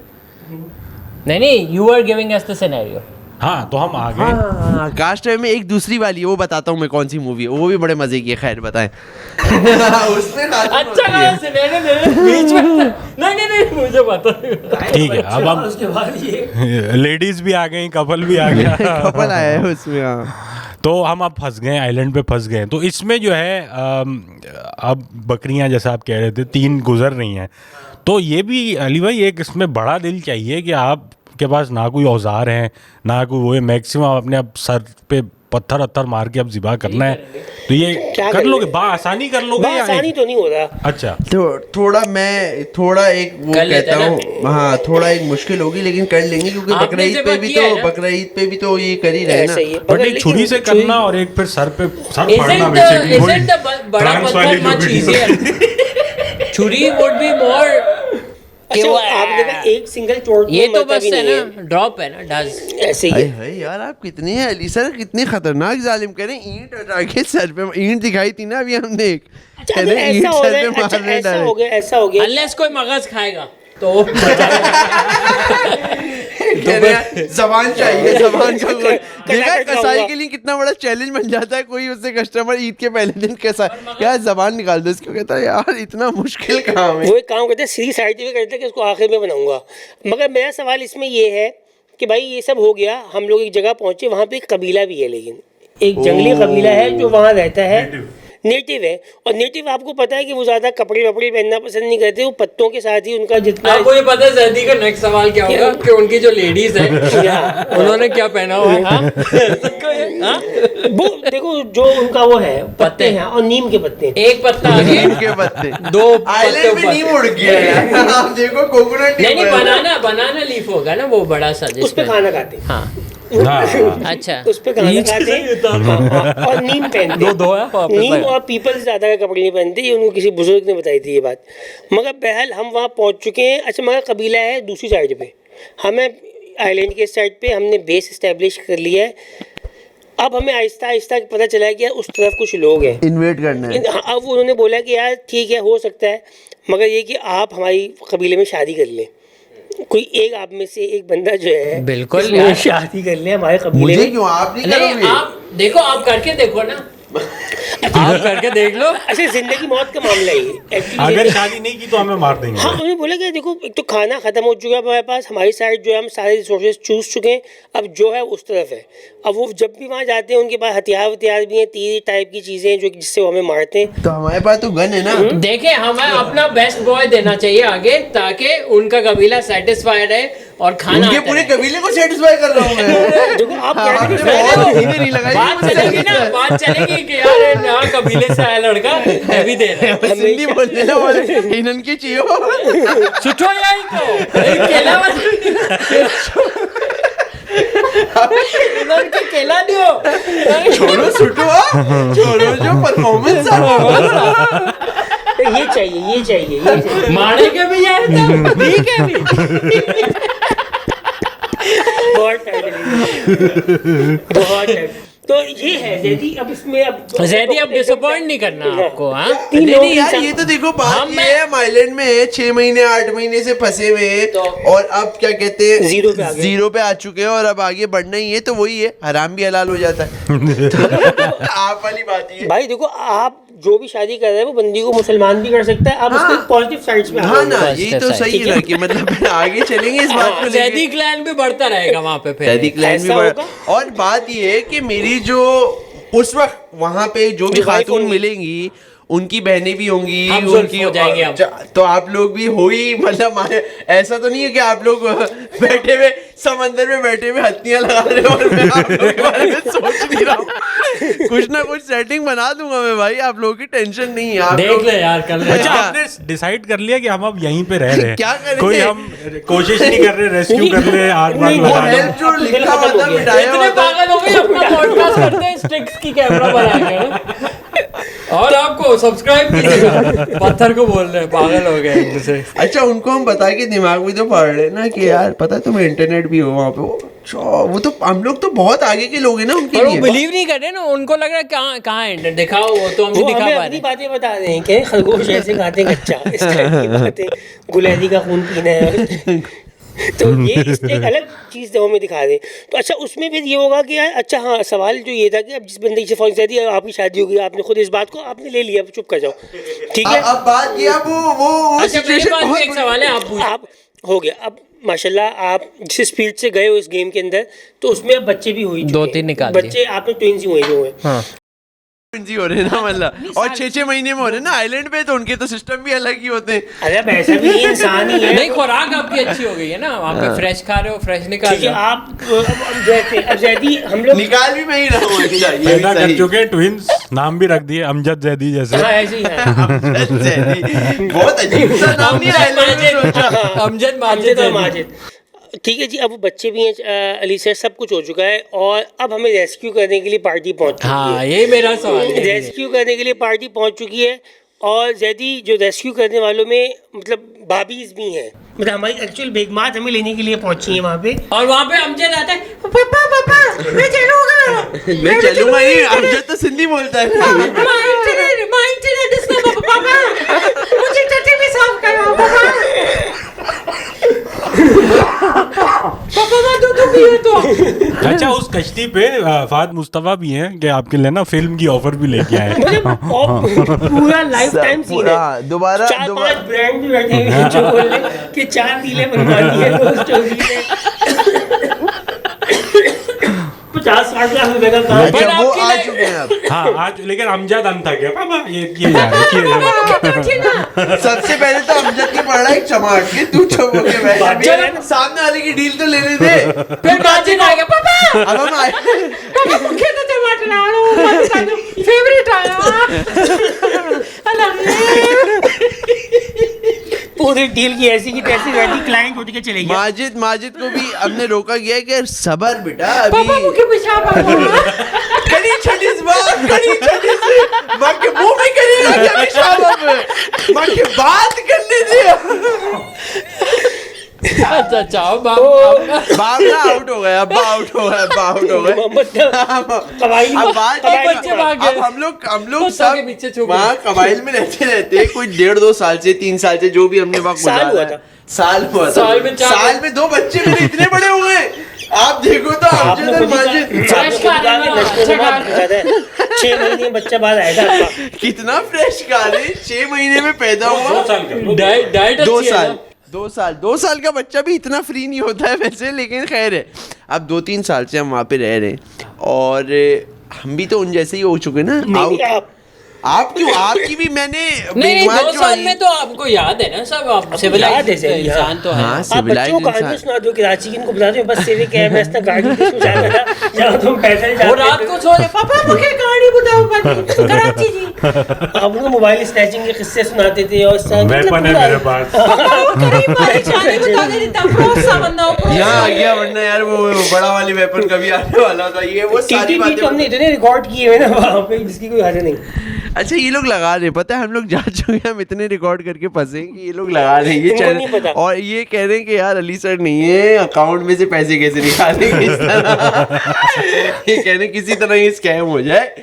नहीं, you were giving us the scenario. हाँ तो हम आ गए। हाँ, कास्ट अवे में एक दूसरी वाली है, वो बताता हूँ मैं कौन सी मूवी है, वो भी बड़े मजे की है। खैर बताएं। उसमें अच्छा कहा scenario दे बीच में। नहीं मुझे पता नहीं। ठीक है, अब हम उसके बाद ये लेडीज भी आ गई, कपल भी आ गया। कपल आया है उसमें। हाँ तो हम अब फंस गए, आइलैंड पे फंस गए। तो इसमें जो है अब बकरियां जैसा आप कह रहे थे 3 गुजर रही हैं। तो ये भी अली भाई एक इसमें बड़ा दिल चाहिए कि आपके पास ना कोई औजार है ना कोई वो है, मैक्सिमम अपने अब सर पे पत्थर अत्थर मार के अब ज़िबा करना है। तो ये कर लोगे, आसानी कर लोगे या आसानी तो नहीं हो रहा। अच्छा तो थोड़ा एक वो कहता हूँ, हाँ थोड़ा एक मुश्किल होगी लेकिन कर लेंगे, क्योंकि बकरीद पे भी तो ये कर ही रहे ना। बट एक छुरी से करना और एक फिर सर फाड़ना बेसिकली। छुरी वुड बी मोर। अच्छा आपने कहा एक सिंगल चोट ये तो बस है ना, ड्रॉप है ना, डज ऐसे ही है। हाय यार आप कितने हैं अली सर, कितने खतरनाक जालिम करें। ईंट हटा के सर पे ईंट दिखाई थी ना अभी हमने एक, अच्छा ऐसा हो गया, अच्छा ऐसा हो गया अनलेस कोई मगज खाएगा तो जबान चाहिए, जबान का देखा है कसाई के लिए कितना बड़ा चैलेंज बन जाता है। कोई उससे कस्टमर ईद के पहले दिन कैसा यार जबान निकाल दो इसको, कहता है यार इतना मुश्किल काम है। वो एक काम करते हैं सीधी साइड पे करते हैं कि उसको आखिर में बनाऊंगा। मगर मेरा सवाल इसमें ये है कि भाई ये सब हो गया, हम लोग एक जगह पहुंचे, वहाँ पे एक कबीला भी है, लेकिन एक जंगली कबीला है जो वहाँ रहता है, नेटिव है। और नेटिव आपको पता है कि वो ज़्यादा कपड़े वपड़े पहनना पसंद नहीं करते, वो पत्तों के साथ ही उनका जितना। आपको ये पता है जैदी का नेक्स्ट सवाल क्या होगा कि उनकी जो लेडीज है उन्होंने क्या पहना हुआ है? वो देखो जो उनका वो है पत्ते हैं और नीम के पत्ते, एक पत्ता आगे, नीम के पत्ते, 2 आइलैंड में नीम उड़ गया है। आप देखो कोकोनट नहीं बनाना लीफ होगा ना वो बड़ा सा, उस पे खाना खाते हैं। हाँ अच्छा, उस पे खाना खाते हैं और नीम पहनते हैं। दो है नीम और पीपल से ज़्यादा का कपड़े नहीं पहनते, ये उनको किसी बुजुर्ग ने बताई थी ये बात। मगर बहरहाल हम वहाँ पहुँच चुके हैं। अच्छा मगर कबीला है दूसरी साइड पे, हमें आइलैंड के साइड पे हमने बेस इस्टेब्लिश कर लिया है। अब हमें आहिस्ता आहिस्ता पता चला कि यार उस तरफ कुछ लोग हैं, इन्वेट करना है। अब उन्होंने बोला कि यार ठीक है हो सकता है, मगर ये कि आप हमारी कबीले में शादी कर लें। कोई एक आप में से एक बंदा जो है बिल्कुल यार शादी कर ले हमारे कबीले मुझे में। क्यों आप नहीं नहीं, करोगे? आप देखो, आप करके देखो ना, आप करके देख लो। अच्छा जिंदगी मौत का मामला है ये। अगर शादी नहीं की तो हमें मार देंगे। हाँ उन्होंने बोला कि देखो एक तो खाना खत्म हो चुका है हमारे पास, हमारी साइड जो है हम सारे रिसोर्सेज चूस चुके हैं, अब जो है उस तरफ है। अब वो जब भी वहाँ जाते हैं उनके पास हथियार भी हैं, तीर टाइप की चीज़ें जो जिससे वो हमें मारते हैं। तो हमारे पास तो गन है ना। देखें हमें अपना बेस्ट बॉय देना चाहिए आगे, ताकि उनका कबीला सेटिस्फाई रहे और खाना उनके पूरे कबीले को सेटिस्फाई कर रहा हूँ मैं। देखो आप आपने बहुत धीरे नहीं लगाई। बात चलेगी ना, बात चलेगी कि यार यहाँ कबीले से आया लड़का हैवी दे रहा है, हिंदी बोलने ना वाले इनन की चाहिए सुठो यही को केला के केला दियो, छोड़ो सुटो, छोड़ो जो परफॉर्मेंस ये चाहिए मारे के भी यार ठीक है भी बहुत टाइम। तो ये है जैदी। अब इसमें अब डिसअपॉइंट नहीं करना आपको। हाँ नहीं यार ये तो देखो बात ये है, हम आइलैंड में 6 महीने 8 महीने से फंसे हुए हैं और अब क्या कहते हैं जीरो पे आ चुके हैं और अब आगे बढ़ना ही है। तो वही है, हराम भी हलाल हो जाता है। तो आप वाली बात ही है भाई। देखो आप जो भी शादी कर रहे हैं वो बंदी को मुसलमान भी कर सकता है। आप उसके पॉजिटिव साइड्स में हाँ ना, यही तो सही है कि मतलब आगे चलेंगे इस बात को। जैदी क्लैन भी बढ़ता रहेगा वहाँ पे, जैदी क्लैन भी बढ़। और बात ये है कि मेरी जो उस वक्त वहाँ पे जो भी खातून मिलेंगी उनकी बहनें भी होंगी, हम जुल्फ उनकी हो जाएंगे हम। तो आप लोग भी हो ही, मतलब ऐसा तो नहीं है कि आप लोग बैठे हुए समंदर में बैठे हुए हत्तियां लगा रहे हो और मैं आप लोगों के बारे में सोच नहीं रहा हूँ। कुछ ना कुछ सेटिंग बना दूंगा मैं भाई, आप लोगों की टेंशन नहीं है। आप देख लोग ले यार, कर ले अच्छा, यार। आपने डिसाइड कर लिया कि हम अब यहीं पे रह रहे हैं? क्या करेंगे? कोई हम कोशिश नहीं कर रहे रेस्क्यू कर ले, आग वाग नहीं, वो लगा हेल्प ले? जो लिखा हुआ था मिटाया इतने हुआ था। पागल हो गए, अपना पॉडकास्ट करते हैं स्टिक्स की कैमरा बना के। और आपको सब्सक्राइब कीजिएगा। पत्थर को बोल रहे हैं, पागल हो गए एक दूसरे। अच्छा, उनको हम बता के दिमाग में तो पढ़ रहे ना कि यार पता है तुम्हें इंटरनेट भी हो वहाँ पे। वो तो हम लोग तो बहुत आगे के लोग हैं ना उनके और वो लिए। बिलीव नहीं कर रहे ना, उनको लग रहा है कहाँ कहाँ इंटरनेट दिखाओ, वो तो हमसे वो दिखा हमें पा अपनी रहे। बातें बता रहे हैं कि खरगोश ऐसे खाते हैं कच्चा, इस टाइप की बातें, गुलहरी का खून पीना है। तो ये एक अलग चीज़ वो हमें दिखा रहे हैं। तो अच्छा, उसमें फिर ये होगा कि यार अच्छा हाँ, सवाल जो ये था कि अब जिस बंदे से फोन कर आपकी शादी होगी, आपने खुद इस बात को आपने ले लिया, चुप कर जाओ, ठीक है। अब बात ये, अब वो अच्छा, मेरे situation पास बहुत भी एक सवाल है, आप पूछ। आप हो गया अब माशाल्लाह, आप जिस स्पीड से गए हो इस गेम के अंदर, तो उसमें अब बच्चे भी हो ही चुके दो हैं। तीन निकाल दिए। बच्चे आपने ट्विंस ही हुए जो हुए। हाँ। जी हो रहे हैं ना, मतलब और 6-6 महीने में हो रहे हैं ना आइलैंड पे, तो उनके तो सिस्टम भी अलग ही होते हैं। अरे अब ऐसा भी नहीं, इंसान ही है। नहीं, खुराक आपकी अच्छी हो गई है ना, वहाँ पे फ्रेश खा रहे हो, फ्रेश निकाल ठीक है, रहे हो। आप अब जैसे अब जैदी हम लोग निकाल भी मैं ही रहा हूँ, अच्छा, ये भी पैदा कर सही। चुके हैं, ट्विंस, नाम भी रख दिए अमजद जैदी जैसे। हाँ ऐसे ही है। बहुत अजीब सा नाम नहीं आया मैंने सोचा। अमजद माजिद और माजिद। माजिद, ठीक है जी। अब वो बच्चे भी हैं, अली सर, सब कुछ हो चुका है, और अब हमें रेस्क्यू करने के लिए पार्टी पहुंच चुकी हाँ, है। यही मेरा सवाल है। रेस्क्यू करने के लिए पार्टी पहुंच चुकी है, और जैदी जो रेस्क्यू करने वालों में मतलब भाभीज भी हैं, मतलब हमारी एक्चुअल बेगमात हमें लेने के लिए पहुंची है वहाँ पे। और वहाँ पे अमजद आता है, पापा पापा मैं चलूंगा। मैं चलूंगा नहीं, अमजद तो सिंधी बोलता है। माय इंटरनेट इज नो पापा, मुझे टट्टी भी साफ करो पापा। पापा मैं दूध पियो तो। अच्छा, उस कश्ती पे फाद मुस्तफा भी हैं कि आपके लिए ना फिल्म की ऑफर भी लेके आए। मतलब पूरा लाइफ टाइम सीन है। हाँ, दोबारा 4-5 ब्रांड भी बैठे हुए हैं जो बोल रहे हैं कि 4 रीलें बनवानी है तो स्टोरी में 50-60 लाख रुपए का काम। अच्छा, वो आपकी आ लाइफ- चुके हैं अब। हाँ आज, लेकिन अमजद अंत था क्या पापा, ये किए जा रहे, किए जा रहे। सबसे पहले तो अमजद की पड़ रहा है चमाट के, तू चुप होके बैठ। बादशाह अभी सामने वाले की डील तो लेने दे। फिर माजिद आएगा, पापा अब हम आए। पापा मुझे तो टमाटर आ रहा हूँ, फेवरेट आया। पूरी डील की ऐसी की तैसी रहती, क्लाइंट उठ के चले गया। माजिद को भी हमने रोका गया है कि सबर बेटा, अभी पापा मुझे पेशाब आ रहा है। कड़ी छठीस बार, कड़ी छठीस माँ के मुंह में करेगा क्या पेशाब अब? माँ के बात करने दे। अच्छा अच्छा, बाप ना आउट हो गया, अब्बा आउट हो गया, अब्बा आउट हो गए। मोहम्मद कबाइल अब बात अब बच्चे भाग गए। अब हम लोग कुत्तों के सब पीछे छुप वहाँ कबाइल में रहते कोई 1.5-2 साल से 3 साल से, जो भी हमने वक्त साल गुजारा हुआ है। था। साल हुआ था। साल में 4 साल में 2 बच्चे मेरे इतने बड़े हो गए। आप देखो तो अमजद और माजिद फ्रेश खा रहे हैं ना, अच्छा खा रहे हैं। 6 महीने में बच्चा बाहर आएगा आपका। कितना फ्रेश खा रहे, 6 महीने में पैदा हुआ। 2 साल का। डाइट 2 अच्छी है साल ना। 2 साल का बच्चा भी इतना फ्री नहीं होता है वैसे, लेकिन खैर है। अब 2-3 साल से हम वहाँ पे रह रहे हैं, और हम भी तो उन जैसे ही हो चुके ना। नहीं, आप क्यों, आपकी भी मैंने नहीं बेगमात 2 जो साल आई- में तो आपको याद है ना सब, आप याद है सिविलाइज सही, इंसान तो है। हाँ, आप civilized बच्चों को कहानी इंसान। सुना दो कि रांची किनको बुला दो, बस सेवे क्या है, मैं इतना गाड़ी में जा रहा था जहाँ तुम पैदल वो जाते रात थे। को सो रहे, पापा मुझे गाड़ी बताओ कराची जी। आप उनको मोबाइल स्नैचिंग के किस्से सुनाते थे, और इस तरह के वेपन है मेरे पास। यहाँ आ गया, वरना यार वो बड़ा वाली वेपन कभी आने वाला था। ये वो सारी टीटी बातें तो हमने इतने रिकॉर्ड किए हुए ना वहाँ पे, जिसकी कोई हद नहीं। अच्छा, ये लोग लगा रहे, पता है हम लोग जा चुके हैं, हम इतने रिकॉर्ड करके फंसे कि ये लोग लगा रहे हैं ये इनको नहीं पता। चैनल, और ये कह रहे हैं कि यार अली सर नहीं है, अकाउंट में से पैसे कैसे निकालेंगे इस तरह। ये कह रहे हैं किसी तरह ये स्कैम हो जाए।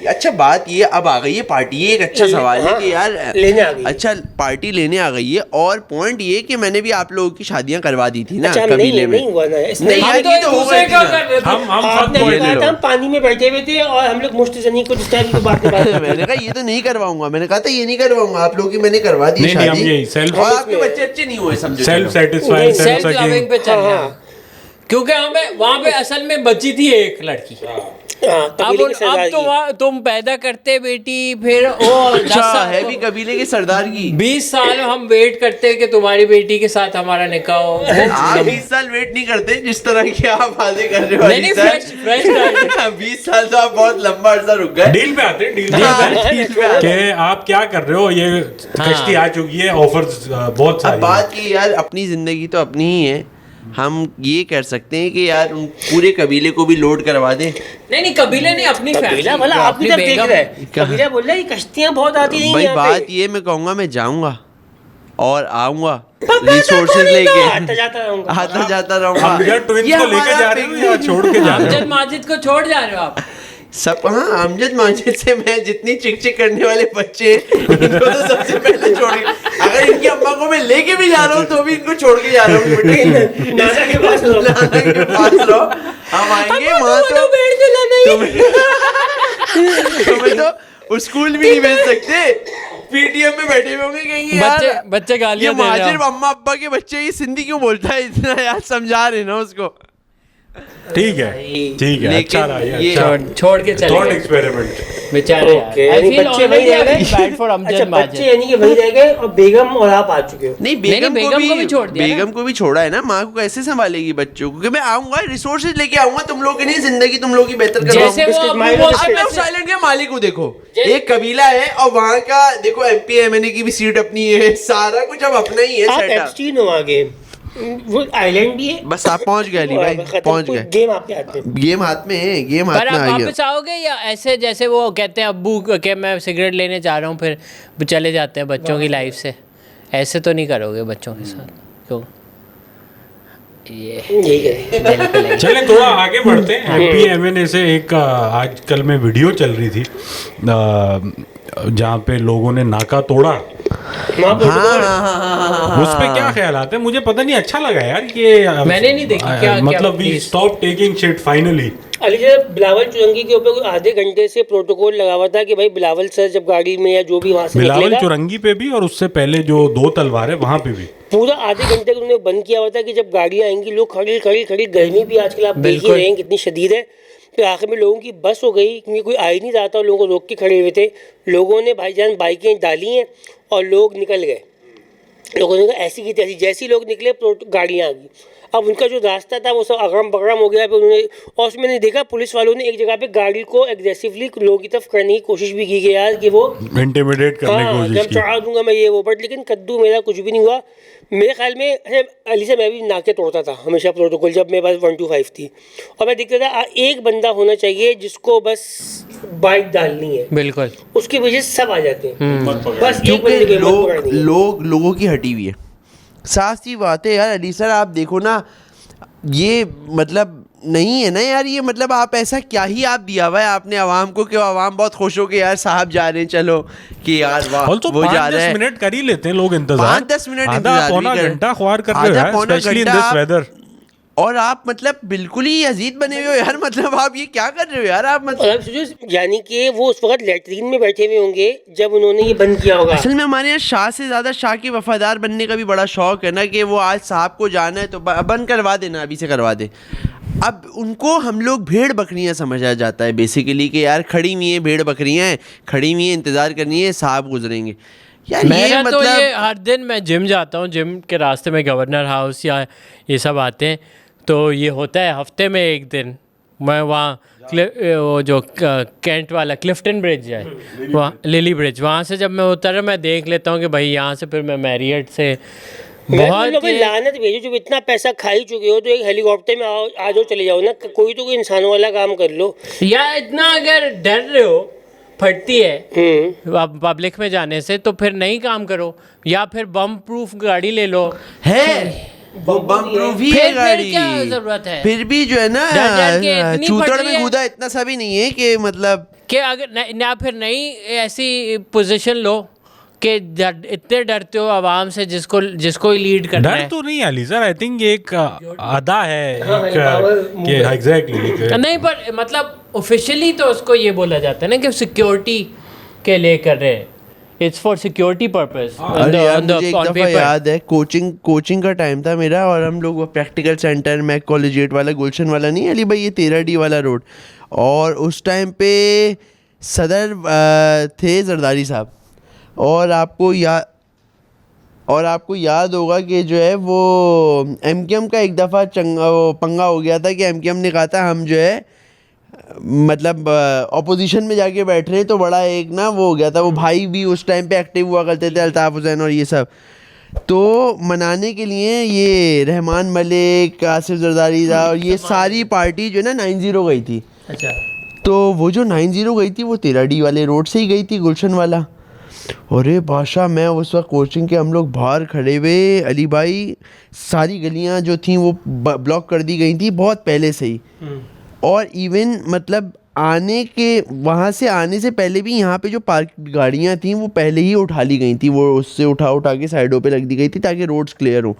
अच्छा, बात ये अब आ गई है पार्टी, ये एक अच्छा सवाल है कि यार लेने आ गई। अच्छा, पार्टी लेने आ गई है, और पॉइंट ये कि मैंने भी आप लोगों की शादियां करवा दी थी ना अच्छा, कबीले में। नहीं हुआ ना इसमें। नहीं, यार, हम तो ये एक तो हो दूसरे गई थी का ना। कर रहे थे। हम आपने सब अभी ले कहा लो। था हम पानी में बैठे हुए थे और हम लोग मुश्तजनी कुछ टाइम की बात मैंने कहा ये तो नहीं करवाऊंगा, मैंने कहा था ये नहीं करवाऊंगा, आप लोगों की मैंने करवा दी नहीं, नहीं, हम शादी, यही self- और आपके बच्चे अच्छे नहीं हुए, समझो। सेल्फ चलो। सेटिस्फाइड, नहीं, सेल्फ लविंग पे चल रहा है। क्योंकि हमें वहाँ पे असल में बची थी एक लड़की, तुम पैदा करते बेटी, फिर वो 10 अच्छा साल है भी कबीले के सरदार की 20 साल हम वेट करते हैं कि तुम्हारी बेटी के साथ हमारा निकाह हो। आप 20 साल वेट नहीं करते जिस तरह की आप वादे कर रहे हो। नहीं, fresh 20 साल तो आप बहुत लंबा अर्सा रुक गए। डील पे आते हैं, डील पे आते हैं कि आप क्या कर रहे हो, ये कश्ती आ चुकी है, ऑफर्स बहुत अब सारी बात की यार, अपनी जिंदगी तो अपनी ही है, हम ये कर सकते हैं कि यार उन पूरे कबीले को भी लोड करवा दें। नहीं कबीले नहीं, अपनी कबीला वाला आपकी तरफ देख रहा है, कबीला बोल रहा है कश्तियां बहुत आती नहीं भाई यहाँ पे। बात ये मैं कहूँगा, मैं जाऊँगा और आऊँगा रिसोर्सेज लेके, आता जाता रहूंगा। आता जाता रहूँगा। आप यार ट्विंस ये को लेके हमारा जा रहे हो या छोड़ के जा रहे अमजद हो? माजिद को छोड़ जा रहे हो आप? सब हाँ, अमजद माजिद से मैं जितनी चिक चिक करने वाले बच्चे इनको तो सबसे पहले छोड़, अगर इनकी अम्मा को मैं लेके भी जा रहा हूँ तो भी इनको छोड़ के जा रहा हूँ। बेटे नाना के पास रहो। नाना के पास रहो, हम आएंगे वहाँ तो तुम्हें तो स्कूल भी नहीं भेज सकते, पीटीएम में बैठे हुए होंगे, कहेंगे यार बच्चे ये गालियां दे रहे महाजिर हो। अम्मा अब्बा के बच्चे ये सिंधी क्यों बोलता है इतना, यार समझा रहे ना उसको। ठीक है, ठीक है, लेकिन अच्छा रहा ये, ये- अच्छा छोड़ के चले थॉट गए एक्सपेरिमेंट। बेचारे ओके, यार। I यानी feel बच्चे already वहीं रह very गए। bad for अच्छा अमजद बच्चे माजिद। यानी कि वहीं रह गए और बेगम और आप आ चुके हो। नहीं बेगम बेगम को भी छोड़ दिया ना। बेगम को भी छोड़ा है ना, माँ को कैसे संभालेगी बच्चों को, कि मैं आऊंगा रिसोर्सेज लेके आऊंगा, तुम लोग की नहीं जिंदगी तुम लोग की बेहतर जैसे करवाऊंगा। वो बिस्किट अबू माइलो बोलते बिस्किट। अब वैसे- साइलेंट के मालिक को देखो, एक कबीला है और वहाँ का देखो एमपी एमएनए की भी सीट अपनी है, सारा कुछ अब अपना ही है आप सेटअप। एप्स्टीन हो आगे, वो आइलैंड भी है। बस आप पहुंच गए अली भाई, पहुंच गए। गेम आपके हाथ में। गेम हाथ में है, गेम पर हाथ में आप आ गया। वापस आओगे या ऐसे जैसे वो कहते हैं अब्बू के मैं सिगरेट लेने जा रहा हूँ फिर चले जाते हैं बच्चों की लाइफ से, ऐसे तो नहीं करोगे बच्चों के साथ? क्यों? ये दिल पे लगी। चले थोड़ा आगे बढ़ते हैं। एमपीएमएनए से एक आजकल में वीडियो चल रही थी जहाँ पे लोगों ने नाका तोड़ा, वहाँ हाँ हाँ हाँ हाँ उस पे क्या ख्याल आते हैं? मुझे पता नहीं, अच्छा लगा यार ये मैंने नहीं देखी, क्या मतलब we please? Stop taking shit finally. Ali जब बिलावल चुरंगी के ऊपर आधे घंटे से प्रोटोकॉल लगा हुआ था कि भाई बिलावल सर जब गाड़ी में या जो भी वहाँ से बिलावल निकलेगा, चुरंगी पे भी और उससे पहले जो 2 तलवार है वहाँ पे भी पूरा आधे घंटे को उन्होंने बंद किया हुआ था कि जब गाड़ियाँ आएंगी लोग खड़ी खड़ी खड़ी, गर्मी भी आजकल आप देख ही बिल्कुल। रहे हैं कितनी शदीद है। फिर आखिर में लोगों की बस हो गई क्योंकि कोई आ ही नहीं रहा था और लोगों को रोक के खड़े हुए थे। लोगों ने भाईजान बाइकें डाली हैं और लोग निकल गए। लोगों ने कहा ऐसी की तैसी, जैसे ही लोग निकले गाड़ियाँ आ गई। अब उनका जो रास्ता था वो सब अगरम बगरम हो गया। फिर उन्होंने और उसमें नहीं देखा, पुलिस वालों ने एक जगह पे गाड़ी को एग्रेसिवली लोगों की तरफ करने की कोशिश भी की कि यार कि वो इंटिमिडेट करने की कोशिश जब की। चढ़ा दूंगा मैं ये वो, बट लेकिन कद्दू मेरा कुछ भी नहीं हुआ। मेरे ख्याल में अली से मैं भी नाके तोड़ता था हमेशा प्रोटोकॉल जब मेरे पास 125 थी, और मैं देखता था एक बंदा होना चाहिए जिसको बस बाइक डालनी है, बिल्कुल उसकी वजह से सब आ जाते हैं। बस एक क्योंकि बंदे को हिम्मत पकड़नी है। लोगों की हटी हुई है। साफ सी बात है यार अली सर, आप देखो ना, ये मतलब नहीं है ना यार, ये मतलब आप ऐसा क्या ही आप दिया हुआ है आपने आवाम को कि आवाम बहुत खुश हो के यार साहब जा रहे हैं, चलो कि यार वाह ऑल्सो वो जा रहे 5-10 हैं। मिनट कर ही लेते हैं लोग इंतजार, 5-10 मिनट आधा इंतजार भी पौना कर- घंटा ख्वार कर रहे हो आधा यार, पौना स्पेशली इन घंटा दिस आप- वेदर। और आप मतलब बिल्कुल ही अजीज बने हुए हो यार, मतलब आप ये क्या कर रहे हो यार आप और मतलब। अब सोचो यानी कि वो उस वक्त लेटरीन में बैठे हुए होंगे जब उन्होंने ये बंद किया होगा। असल में हमारे यहाँ शाह से ज़्यादा शाह के वफादार बनने का भी बड़ा शौक है ना, कि वो आज साहब को जाना है तो बंद करवा देना, अभी से करवा दे। अब उनको हम लोग भेड़ बकरियां समझा जाता है बेसिकली, कि यार खड़ी हुई हैं भेड़ बकरियां हैं, खड़ी हुई हैं इंतज़ार करनी है साहब गुजरेंगे यार। मेरा ये तो मतलब ये हर दिन मैं जिम जाता हूँ, जिम के रास्ते में गवर्नर हाउस या ये सब आते हैं, तो ये होता है हफ्ते में एक दिन मैं वहाँ वो जो कैंट वाला क्लिफ्टन ब्रिज है वहाँ, लिली ब्रिज, वहाँ से जब मैं उतरा मैं देख लेता हूँ कि भाई यहाँ से फिर मैं मैरियट से बहुत लानत भेजो, जब इतना पैसा खा ही चुके हो तो एक हेलीकॉप्टर में आ जाओ, चले जाओ ना, कोई तो कोई इंसानों वाला काम कर लो। या इतना अगर डर रहे हो फटती है पब्लिक में जाने से तो फिर नहीं काम करो, या फिर बम प्रूफ गाड़ी ले लो। है वो बम प्रूफ ही है फिर गाड़ी, क्या जरूरत है? फिर भी जो है ना डर डर के इतनी चूतड़ फट रही में है कूदा इतना सा भी नहीं है कि मतलब कि अगर ना फिर नहीं ऐसी पोजीशन लो कि इतने डरते हो आवाम से जिसको लीड करना डर है। तो नहीं अली सर, आई थिंक एक अदा है कि नहीं एग्जैक्टली। पर मतलब ऑफिशियली तो उसको ये बोला जाता है ना कि सिक्योरिटी के लिए कर रहे हैं, It's for security purpose. अरे यार मुझे एक दफ़ा याद है, कोचिंग का टाइम था मेरा और हम लोग वो प्रैक्टिकल सेंटर मैक कॉलेजिएट वाला, गुलशन वाला नहीं अली भाई, ये 13D वाला रोड, और उस टाइम पे सदर थे जरदारी साहब, और आपको याद होगा कि जो है वो MKM का एक दफ़ा पंगा हो गया था कि MKM ने कहा था हम जो है मतलब ऑपोजिशन में जाके बैठ रहे, तो बड़ा एक ना वो हो गया था, वो भाई भी उस टाइम पे एक्टिव हुआ करते थे, अल्ताफ़ हुसैन और ये सब, तो मनाने के लिए ये रहमान मलिक, आसिफ जरदारी था और ये सारी पार्टी जो है ना 90 गई थी। अच्छा। तो वो जो 90 गई थी वो 13D वाले रोड से ही गई थी, गुलशन वाला। अरे बादशाह, मैं उस वक्त कोचिंग के हम लोग बाहर खड़े हुए, अली भाई सारी गलियां जो थी वो ब्लॉक कर दी गई थी बहुत पहले से ही, और इवन मतलब वहाँ से आने से पहले भी यहाँ पे जो पार्क गाड़ियाँ थी वो पहले ही उठा ली गई थी, वो उससे उठा के साइडों पे रख दी गई थी ताकि रोड्स क्लियर हो।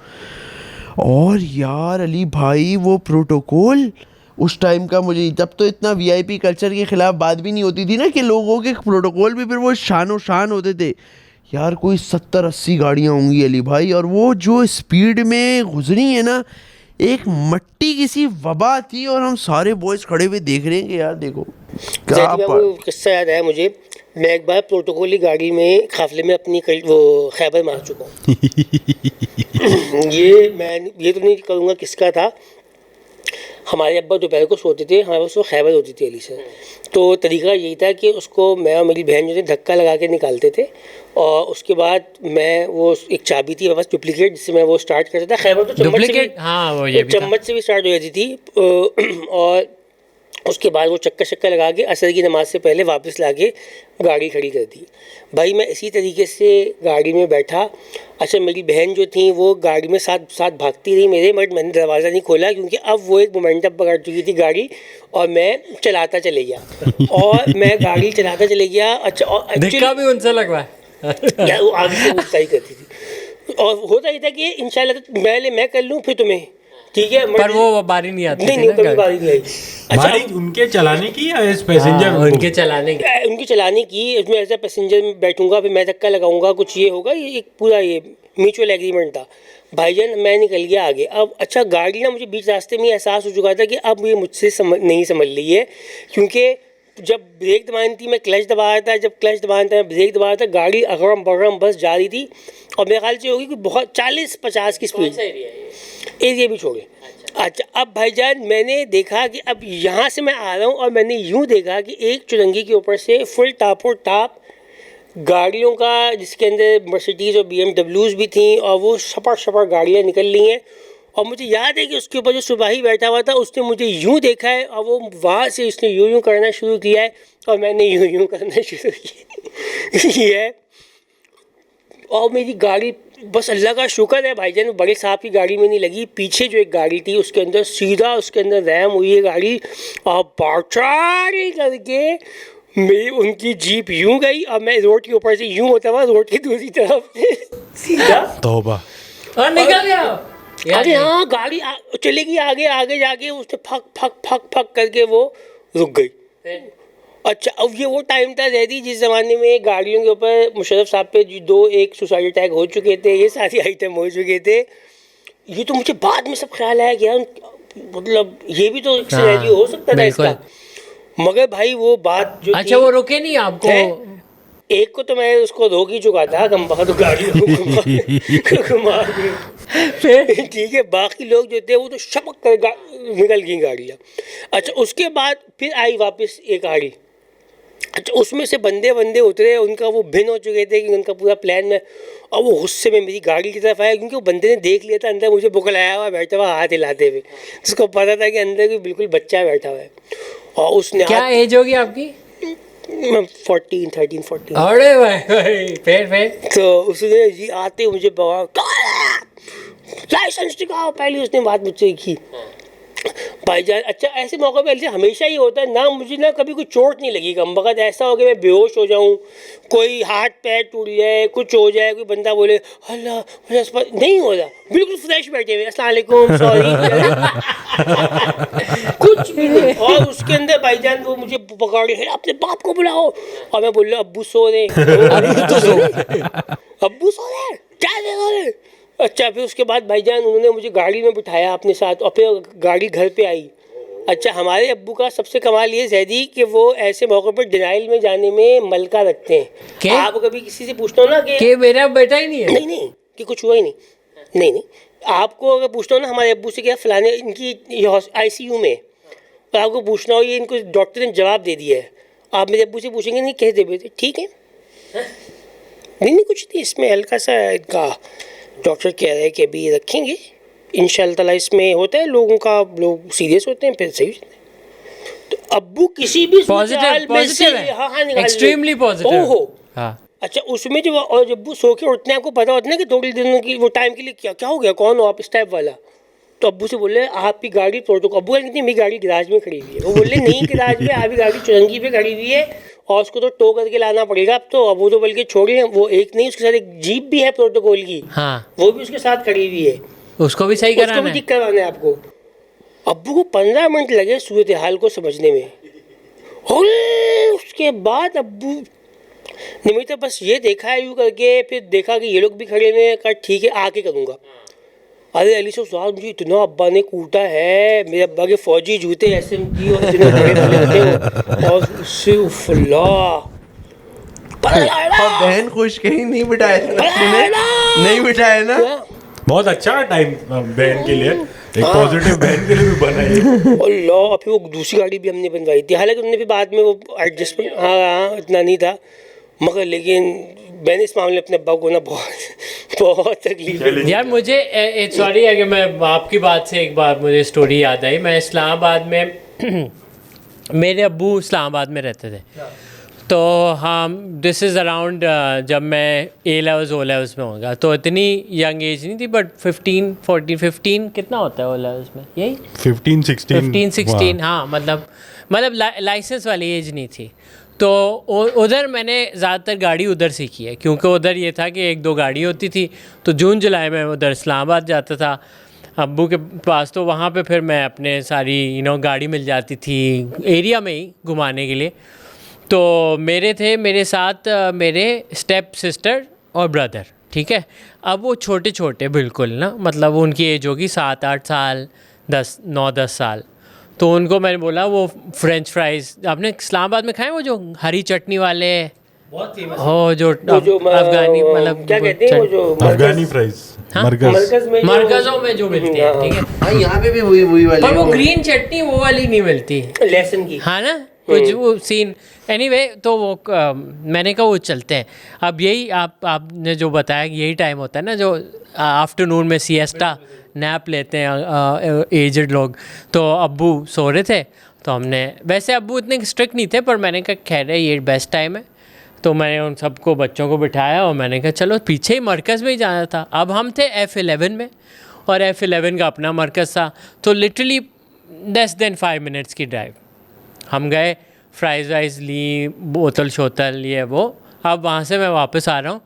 और यार अली भाई वो प्रोटोकॉल उस टाइम का, मुझे तब तो इतना VIP कल्चर के ख़िलाफ़ बात भी नहीं होती थी ना कि लोगों के प्रोटोकॉल भी फिर वो शान होते थे यार, कोई 70-80 गाड़ियाँ होंगी अली भाई, और वो जो स्पीड में गुजरी है ना, एक मट्टी किसी वबा थी और हम सारे बॉयज़ खड़े हुए देख रहे हैं कि यार देखो क्या किस्सा याद आया मुझे। मैं एक बार प्रोटोकॉल गाड़ी में काफिले में अपनी वो खैबर मार चुका हूँ। ये तो नहीं करूँगा किसका था। हमारे अब्बा दोपहर को सोते थे, हमारे पास वो खैबर होती थी अली से, तो तरीका यही था कि उसको मैं और मेरी बहन जो थे धक्का लगा के निकालते थे, और उसके बाद मैं वो एक चाबी थी मेरे पास डुप्लीकेट, जिससे मैं वो स्टार्ट करता था। खैबर तो चम्मच से भी स्टार्ट हो जाती थी, और उसके बाद वो चक्कर लगा के असर की नमाज से पहले वापस ला के गाड़ी खड़ी कर दी। भाई मैं इसी तरीके से गाड़ी में बैठा। अच्छा, मेरी बहन जो थी वो गाड़ी में साथ भागती रही मेरे, बट मैंने दरवाज़ा नहीं खोला क्योंकि अब वो एक मोमेंटम पकड़ चुकी थी गाड़ी, और मैं चलाता चले गया और मैं गाड़ी चलाता चले गया। अच्छा, और धक्का भी उनसे लगवा यार वो आगे से गुस्सा ही करती थी, और होता ही था कि इंशाल्लाह तो पहले मैं कर लूँ फिर तुम्हें, ठीक है, पर वो बारी नहीं आती। नहीं कभी बारी नहीं आई। अच्छा, उनके चलाने की या एज पैसेंजर? उनके चलाने की उसमें एज ए पैसेंजर में बैठूंगा, फिर मैं धक्का लगाऊंगा, कुछ ये होगा, ये एक पूरा ये म्यूचुअल एग्रीमेंट था। भाईजान मैं निकल गया आगे। अब अच्छा, गाड़ी ना मुझे बीच रास्ते में एहसास हो चुका था कि अब ये मुझसे नहीं समझ रही है, क्योंकि जब ब्रेक दबानी थी मैं क्लच दबा रहा था, जब क्लच दबाना था मैं ब्रेक दबा रहा था, गाड़ी अगरम बगरम बस जा रही थी, और मेरे ख्याल से होगी कि बहुत 40-50 की स्पीड। एरिया भी छोड़े। अच्छा, अब भाईजान मैंने देखा कि अब यहाँ से मैं आ रहा हूँ, और मैंने यूँ देखा कि एक चुरंगी के ऊपर से फुल टाप गाड़ियों का, जिसके अंदर मर्सिडीज़ और BMWs भी थी, और वो सपर गाड़ियाँ निकल ली हैं। और मुझे याद है कि उसके ऊपर जो सिपाही बैठा हुआ था उसने मुझे यूँ देखा है, और वो वहाँ से उसने यूँ करना शुरू किया है, और मैंने यूँ करना शुरू किया है, और मेरी गाड़ी बस अल्लाह का शुक्र है भाईजान बड़े साहब की गाड़ी में नहीं लगी। पीछे जो एक गाड़ी थी उसके अंदर सीधा उसके अंदर रैम हुई है गाड़ी, और बाचारी करके मेरी उनकी जीप यूं गई, और मैं रोड के ऊपर से यूं होता हुआ रोड की दूसरी तरफ से सीधा तौबा और निकल गया। अरे हाँ, गाड़ी चलेगी आगे जाके उसने फक करके वो रुक गई। अच्छा, अब ये वो टाइम था जैदी जिस ज़माने में गाड़ियों के ऊपर मुशर्रफ साहब पे एक सुसाइड अटैक हो चुके थे, ये सारी आइटम हो चुके थे। ये तो मुझे बाद में सब ख्याल आया कि यार मतलब ये भी तो एक सिनेरियो हो सकता था इसका, मगर भाई वो बात जो अच्छा वो रुके नहीं आपको? एक को तो मैं उसको रोक ही चुका था, तो गाड़ी घुमा ठीक है, बाकी लोग जो थे वो तो शपक कर निकल गई गाड़ियाँ। अच्छा, उसके बाद फिर आई वापस एक गाड़ी। अच्छा, उसमें से बंदे उतरे, उनका वो भिन्न हो चुके थे कि उनका पूरा प्लान में, और वो गुस्से में मेरी गाड़ी की तरफ आया क्योंकि वो बंदे ने देख लिया था अंदर मुझे बुकलाया हुआ बैठा हुआ हाथ हिलाते हुए, उसको पता था कि अंदर भी बिल्कुल बच्चा बैठा हुआ है। और उसने क्या एज होगी आपकी? 13-14। अरे भाई फिर तो उसने जी आते मुझे लाइसेंस दिखाओ, पहले उसने बात मुझसे की भाईजान। अच्छा, ऐसे मौके पे ऐसे हमेशा ही होता है ना, मुझे ना कभी कोई चोट नहीं लगी कम वक्त, ऐसा हो कि मैं बेहोश हो जाऊं, कोई हाथ पैर टूट जाए, कुछ हो जाए, कोई बंदा बोले अल्लाह मुझे नहीं हो रहा, बिल्कुल फ्रेश बैठे हुए अस्सलाम वालेकुम सॉरी कुछ भी नहीं। और उसके अंदर भाईजान वो मुझे पकड़ के अपने बाप को बुलाओ, और मैं बोल रहा अब्बू सो रहे, अब्बू सो रहे, क्या सो रहे। अच्छा, फिर उसके बाद भाईजान उन्होंने मुझे गाड़ी में बिठाया अपने साथ, और फिर गाड़ी घर पे आई। अच्छा, हमारे अब्बू का सबसे कमाल ये जैदी कि वो ऐसे मौके पर डिनाइल में जाने में मलका रखते हैं। आप कभी किसी से पूछते हो ना कि मेरा बेटा ही नहीं है, नहीं कि कुछ हुआ ही नहीं, आपको अगर पूछना हो ना हमारे अब्बू से क्या फलाने इनकी ICU में, और आपको पूछना हो ये इनको डॉक्टर ने जवाब दे दिया है, आप मेरे अब्बू से पूछेंगे नहीं कह दे बेटे ठीक है, नहीं कुछ नहीं, इसमें हल्का सा इनका डॉक्टर कह रहे हैं कि अभी रखेंगे, इंशाल्लाह ताला इसमें होता है लोगों का, लोग सीरियस होते हैं फिर सही होते हैं। तो अब्बू किसी भी पॉजिटिव है, एक्सट्रीमली पॉजिटिव। ओहो, हाँ। अच्छा, उसमें जो और जब वो सो के उठते हैं आपको पता होता है ना कि थोड़ी दिनों की वो टाइम के लिए क्या हो गया, कौन हो आप, इस टाइप वाला। तो अब्बू से बोले आपकी गाड़ी प्रोटोकॉल, अब्बू कहते मेरी गाड़ी गैराज में खड़ी हुई है। वो बोले नहीं गैराज में, आपकी गाड़ी चुरंगी पे खड़ी हुई है और उसको तो टो करके लाना पड़ेगा अब तो। अब वो तो बल्कि छोड़े, वो एक नहीं उसके साथ एक जीप भी है प्रोटोकॉल की, हाँ, वो भी उसके साथ खड़ी हुई है, उसको भी सही कराना है, उसको भी ठीक करवाना है आपको। अब्बू को 15 मिनट लगे सूरत हाल को समझने में। और उसके बाद अब्बू ने मुझे तो बस ये देखा है यूँ करके, फिर देखा कि ये लोग भी खड़े हुए, कहा ठीक है आके करूँगा। अरे अली साहब मुझे इतना अब्बा ने कूटा है, मेरे अब्बा के फौजी जूते ऐसे की और इतने बड़े थे, और बहन खुश कहीं नहीं बिठाया नहीं बिठाया ना। बहुत अच्छा टाइम बहन के लिए, एक पॉजिटिव बहन के लिए भी बना है। अल्लाह, फिर वो दूसरी गाड़ी भी हमने बनवाई थी, हालांकि उन्होंने भी बाद में वो एडजस्टमेंट हाँ इतना नहीं था, मगर लेकिन मैंने इस मामले अपने अब्बा को ना बहुत तकलीफ यार। मुझे सॉरी अगर मैं आपकी बात से एक बार मुझे स्टोरी याद आई। मैं इस्लामाबाद में मेरे अब्बू इस्लामाबाद में रहते थे, तो हम दिस इज़ अराउंड जब मैं A-levels O-levels में होगा, तो इतनी यंग एज नहीं थी, बट 15 कितना होता है O-levels में, यही 15-16 हाँ, मतलब लाइसेंस वाली एज नहीं थी। तो उधर मैंने ज़्यादातर गाड़ी उधर सीखी है, क्योंकि उधर ये था कि 1-2 गाड़ी होती थी, तो जून जुलाई में उधर इस्लामाबाद जाता था अब्बू के पास, तो वहाँ पे फिर मैं अपने सारी गाड़ी मिल जाती थी एरिया में ही घुमाने के लिए। तो मेरे साथ मेरे स्टेप सिस्टर और ब्रदर, ठीक है। अब वो छोटे छोटे बिल्कुल ना, मतलब उनकी एज होगी 7-8 साल, 9-10 साल। तो उनको मैंने बोला वो फ्रेंच फ्राइज़ आपने इस्लामाबाद में खाए, वो जो हरी चटनी वाले बहुत फेमस हो, जो अफगानी, मतलब क्या कहते हैं वो जो अफगानी फ्राइज, मरकज़ों में जो मिलती है, ठीक है। हाँ, यहाँ पे भी वही वाली, पर वो ग्रीन चटनी वो वाली नहीं मिलती, लहसुन की, हाँ ना, कुछ वो सीन एनीवे। तो वो मैंने कहा वो चलते हैं। अब यही आपने जो बताया यही टाइम होता है ना, जो आफ्टरनून में सिएस्टा नैप लेते हैं एजड लोग। तो अब्बू सो रहे थे, तो हमने, वैसे अब्बू इतने स्ट्रिक्ट नहीं थे, पर मैंने कहा खैर है ये बेस्ट टाइम है, तो मैंने उन सबको बच्चों को बिठाया और मैंने कहा चलो, पीछे ही मरकज़ में ही जाना था। अब हम थे F11 में, और F11 का अपना मरकज़ था, तो लिटरली लेस देन 5 मिनट्स की ड्राइव। हम गए, फ्राइज़ वाइज ली, बोतल शोतल ये वो। अब वहाँ से मैं वापस आ रहा हूँ,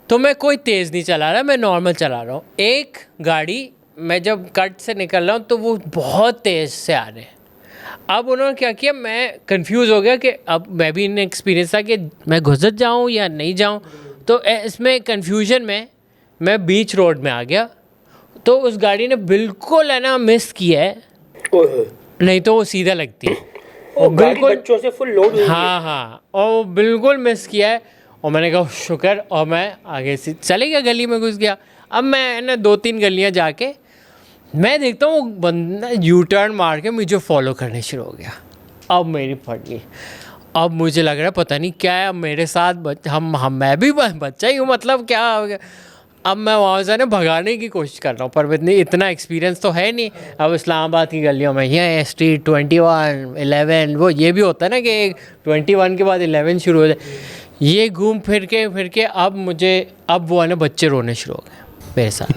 तो मैं कोई तेज़ नहीं चला रहा, मैं नॉर्मल चला रहा हूँ। एक गाड़ी मैं जब कट से निकल रहा हूँ तो वो बहुत तेज़ से आ रहे हैं। अब उन्होंने क्या किया, मैं कंफ्यूज हो गया कि अब मैं भी इन एक्सपीरियंस था कि मैं गुजर जाऊँ या नहीं जाऊँ। तो इसमें कन्फ्यूजन में मैं बीच रोड में आ गया, तो उस गाड़ी ने बिल्कुल है ना मिस किया है, नहीं तो वो सीधा लगती है। बिल्कुल बच्चों से फुल लोड, हाँ, और वो बिल्कुल मिस किया है। और मैंने कहा शुक्र, और मैं आगे से चले गया, गली में घुस गया। अब मैं ना 2-3 गलियाँ जाके मैं देखता हूँ वो बंदा यू टर्न मार के मुझे फॉलो करने शुरू हो गया। अब मेरी फट गई। अब मुझे लग रहा है पता नहीं क्या है अब मेरे साथ, मैं भी बच्चा ही हूँ, मतलब क्या हो गया। अब मैं वहाँ से ना भगाने की कोशिश कर रहा हूँ, पर इतना एक्सपीरियंस तो है नहीं। अब इस्लामाबाद की गलियों में ये स्ट्रीट 21, 11 वो ये भी होता है ना कि 21 के बाद 11 शुरू हो जाए, ये घूम फिर के अब वो है ना बच्चे रोने शुरू हो गए मेरे साथ।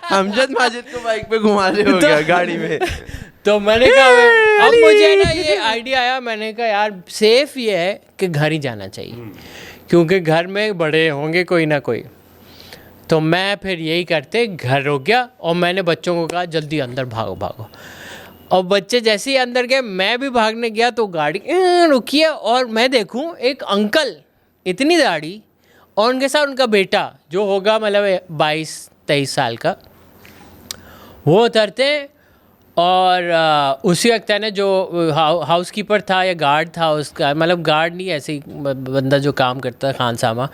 हमजद माजिद को बाइक पे घुमा रहे हो क्या गाड़ी में। तो मैंने कहा अब मुझे ना ये आइडिया आया, मैंने कहा यार सेफ ये है कि घर ही जाना चाहिए, क्योंकि घर में बड़े होंगे कोई ना कोई। तो मैं फिर यही करते घर रुक गया और मैंने बच्चों को कहा जल्दी अंदर भागो भागो, और बच्चे जैसे ही अंदर गए मैं भी भागने गया तो गाड़ी रुकी है और मैं देखूं एक अंकल इतनी दाढ़ी और उनके साथ उनका बेटा जो होगा मतलब 22-23 साल का, वो उतरते और उसी वक्त है ना जो हाउस कीपर था या गार्ड था उसका, मतलब गार्ड नहीं ऐसे ही बंदा जो काम करता था खान सामा,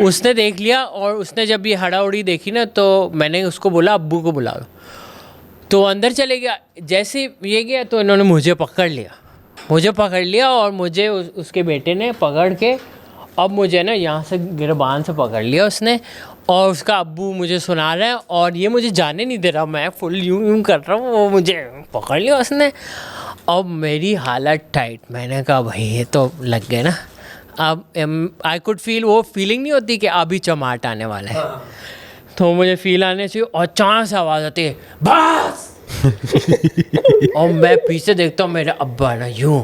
उसने देख लिया और उसने जब ये हड़ाउड़ी देखी ना तो मैंने उसको बोला अब्बू को बुलाओ, तो अंदर चले गया। जैसे ये गया तो इन्होंने मुझे पकड़ लिया और मुझे उसके बेटे ने पकड़ के अब मुझे ना यहाँ से गिरबान से पकड़ लिया उसने, और उसका अब्बू मुझे सुना रहा है और ये मुझे जाने नहीं दे रहा, मैं फुल यूं कर रहा हूँ, वो मुझे पकड़ लिया उसने। अब मेरी हालत टाइट, मैंने कहा भाई ये तो लग गए ना। अब आई कुड फील, वो फीलिंग नहीं होती कि अभी चमाट आने वाला है, तो मुझे फील आने चाहिए और अचानक से आवाज़ आती है बस और मैं पीछे देखता हूँ मेरे अब्बा ना यूं,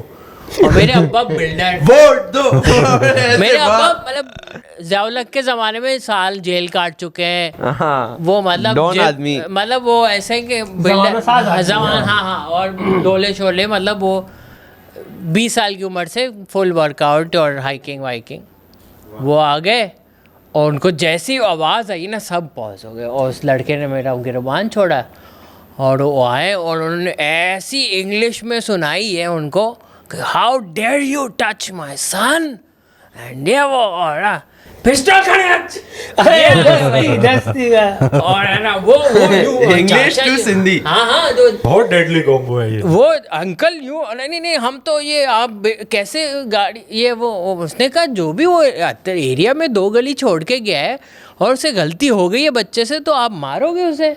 और मेरे अब्बा बिल्डर वोट दो मेरे अब्बा मतलब ज़ियाउल-हक के ज़माने में साल जेल काट चुके हैं। हाँ, वो मतलब डॉन आदमी, मतलब वो ऐसे कि बिल्डर जवान, हाँ, और डोले शोले, मतलब वो 20 साल की उम्र से फुल वर्कआउट और हाइकिंग वाइकिंग, वो आ गए और उनको जैसी आवाज़ आई ना सब पॉज हो गए, और उस लड़के ने मेरा गिरबान छोड़ा और वो आए और उन्होंने ऐसी इंग्लिश में सुनाई है उनको, how dare you touch my son, and ये वो और पिस्टल कनेक्ट और है ना वो इंग्लिश टू सिंधी, हाँ तो बहुत डेडली कॉम्बो है ये। वो अंकल यूँ नहीं हम तो ये आप कैसे गाड़ी ये वो उसने कहा जो भी वो एरिया में 2 गली छोड़ के गया है और उसे गलती हो गई है बच्चे से, तो आप मारोगे उसे,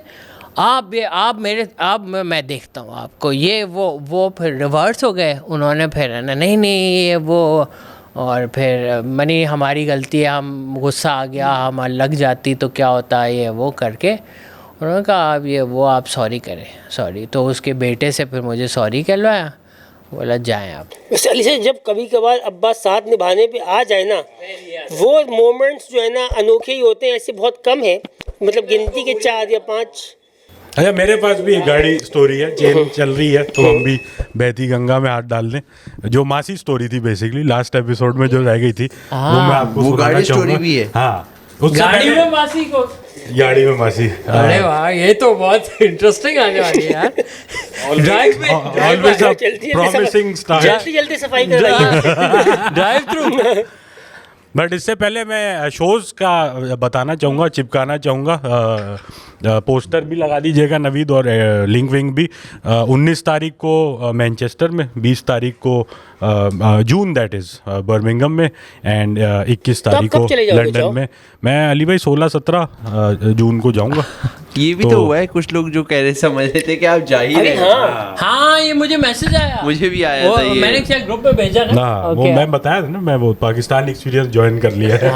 मैं देखता हूँ आपको, ये वो फिर रिवर्स हो गए उन्होंने, फिर ना नहीं ये वो, और फिर मनी हमारी गलती है, हम गुस्सा आ गया, हम लग जाती तो क्या होता है, ये वो करके उन्होंने कहा आप ये वो आप सॉरी करें, सॉरी। तो उसके बेटे से फिर मुझे सॉरी कहलवाया, बोला जाएं आप। वैसे अली से जब कभी कभार अब्बा साथ निभाने पे आ जाए ना, वो मोमेंट्स जो है ना अनोखे ही होते हैं, ऐसे बहुत कम है, मतलब गिनती के 4 या 5। अच्छा, मेरे पास भी एक गाड़ी स्टोरी है, चेन चल रही है तो हम भी बहती गंगा में हाथ डाल दें, जो मासी स्टोरी थी बेसिकली लास्ट एपिसोड में जो रह गई थी, वो मैं आपको सुनाना चाहूंगा। भी है, हाँ, गाड़ी में मासी को, गाड़ी में मासी, अरे वाह ये तो बहुत इंटरेस्टिंग आने वाली है यार। ड्राइव में ऑलवेज अ प्रॉमिसिंग स्टार्ट, जल्दी सफाई कर रही ड्राइव थ्रू। बट इससे पहले मैं शोज़ का बताना चाहूँगा, चिपकाना चाहूँगा, पोस्टर भी लगा दीजिएगा नवीद, और लिंक विंक भी। 19 तारीख को मैनचेस्टर में, 20 तारीख को जून दैट इज़ बर्मिंघम में, एंड 21 तारीख को लंदन में। मैं अली भाई 16-17 जून को जाऊँगा। ये भी तो हुआ है, कुछ लोग जो कह रहे समझ रहे थे कि आप जा ही रहे हैं। हाँ ये मुझे मैसेज आया, मुझे भी आया था ये, मैंने क्या ग्रुप में भेजा ना, वो मैं बताया था ना, मैं वो पाकिस्तान एक्सपीरियंस ज्वाइन कर लिया है।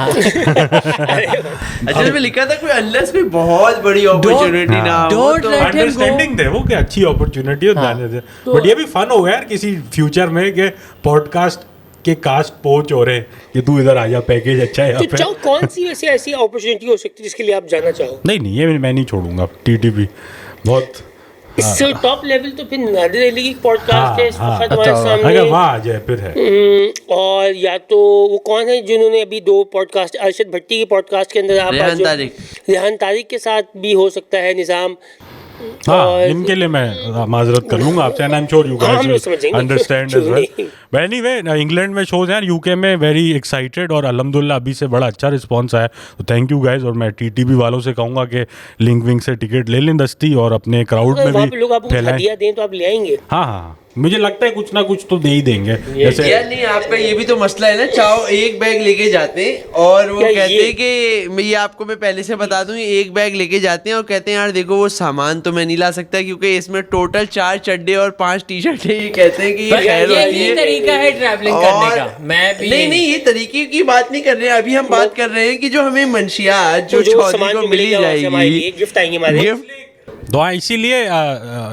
अच्छा में लिखा था कोई अनलेस कोई बहुत बड़ी अपॉर्चुनिटी ना हो तो अंडरस्टैंडिंग थे वो कि अच्छी अपॉर्चुनिटी हो जाने थे, बट ये भी फन हो गया यार किसी फ्यूचर में कि पॉडकास्ट के कास्ट पहुंच हो रहे हैं कि तू इधर आ जा, पैकेज अच्छा है यहाँ पे। तो कौन सी वैसे ऐसी अपॉर्चुनिटी हो सकती है जिसके लिए आप जाना चाहो? नहीं ये मैं नहीं छोड़ूंगा, टीटीपी बहुत इससे टॉप लेवल तो फिर नादिर अली की पॉडकास्ट है इस वक्त हमारे सामने, अगर वहाँ आ जाए फिर है। और या तो वो कौन है जिन्होंने अभी 2 पॉडकास्ट, अरशद भट्टी के पॉडकास्ट के अंदर आप रेहान तारिक के साथ भी हो सकता है निज़ाम। हाँ, इनके लिए मैं माजरत कर लूंगा आपसे, and I am sure you guys will understand as well. But anyway, England में शोज हैं, यूके में वेरी एक्साइटेड, और अल्हम्दुलिल्लाह अभी से बड़ा अच्छा रिस्पांस आया, तो थैंक यू गाइस। और मैं टीटीबी वालों से कहूंगा कि लिंक विंक से टिकट ले लें दस्ती, और अपने क्राउड में भी लोग आपको हदिया दें तो आप ले आएंगे। हाँ, मुझे लगता है कुछ ना कुछ तो दे ही देंगे। जैसे यार नहीं, आपका ये भी तो मसला है ना, चाहो एक बैग लेके जाते हैं और वो कहते हैं कि मैं ये आपको मैं पहले से बता दूं, एक बैग लेके जाते हैं और कहते हैं यार देखो वो सामान तो मैं नहीं ला सकता क्योंकि इसमें टोटल 4 चड्डे और 5 टी-शर्ट है। ये कहते हैं कि ये खैर होती है, तरीका है ट्रैवलिंग करने का। मैं भी नहीं ये तरीके की बात नहीं कर रहे हैं, अभी हम बात कर रहे हैं कि जो हमें मंशियात जो चौधरी को मिली जाएगी, गिफ्ट आएंगे हमारे, तो हाँ, इसीलिए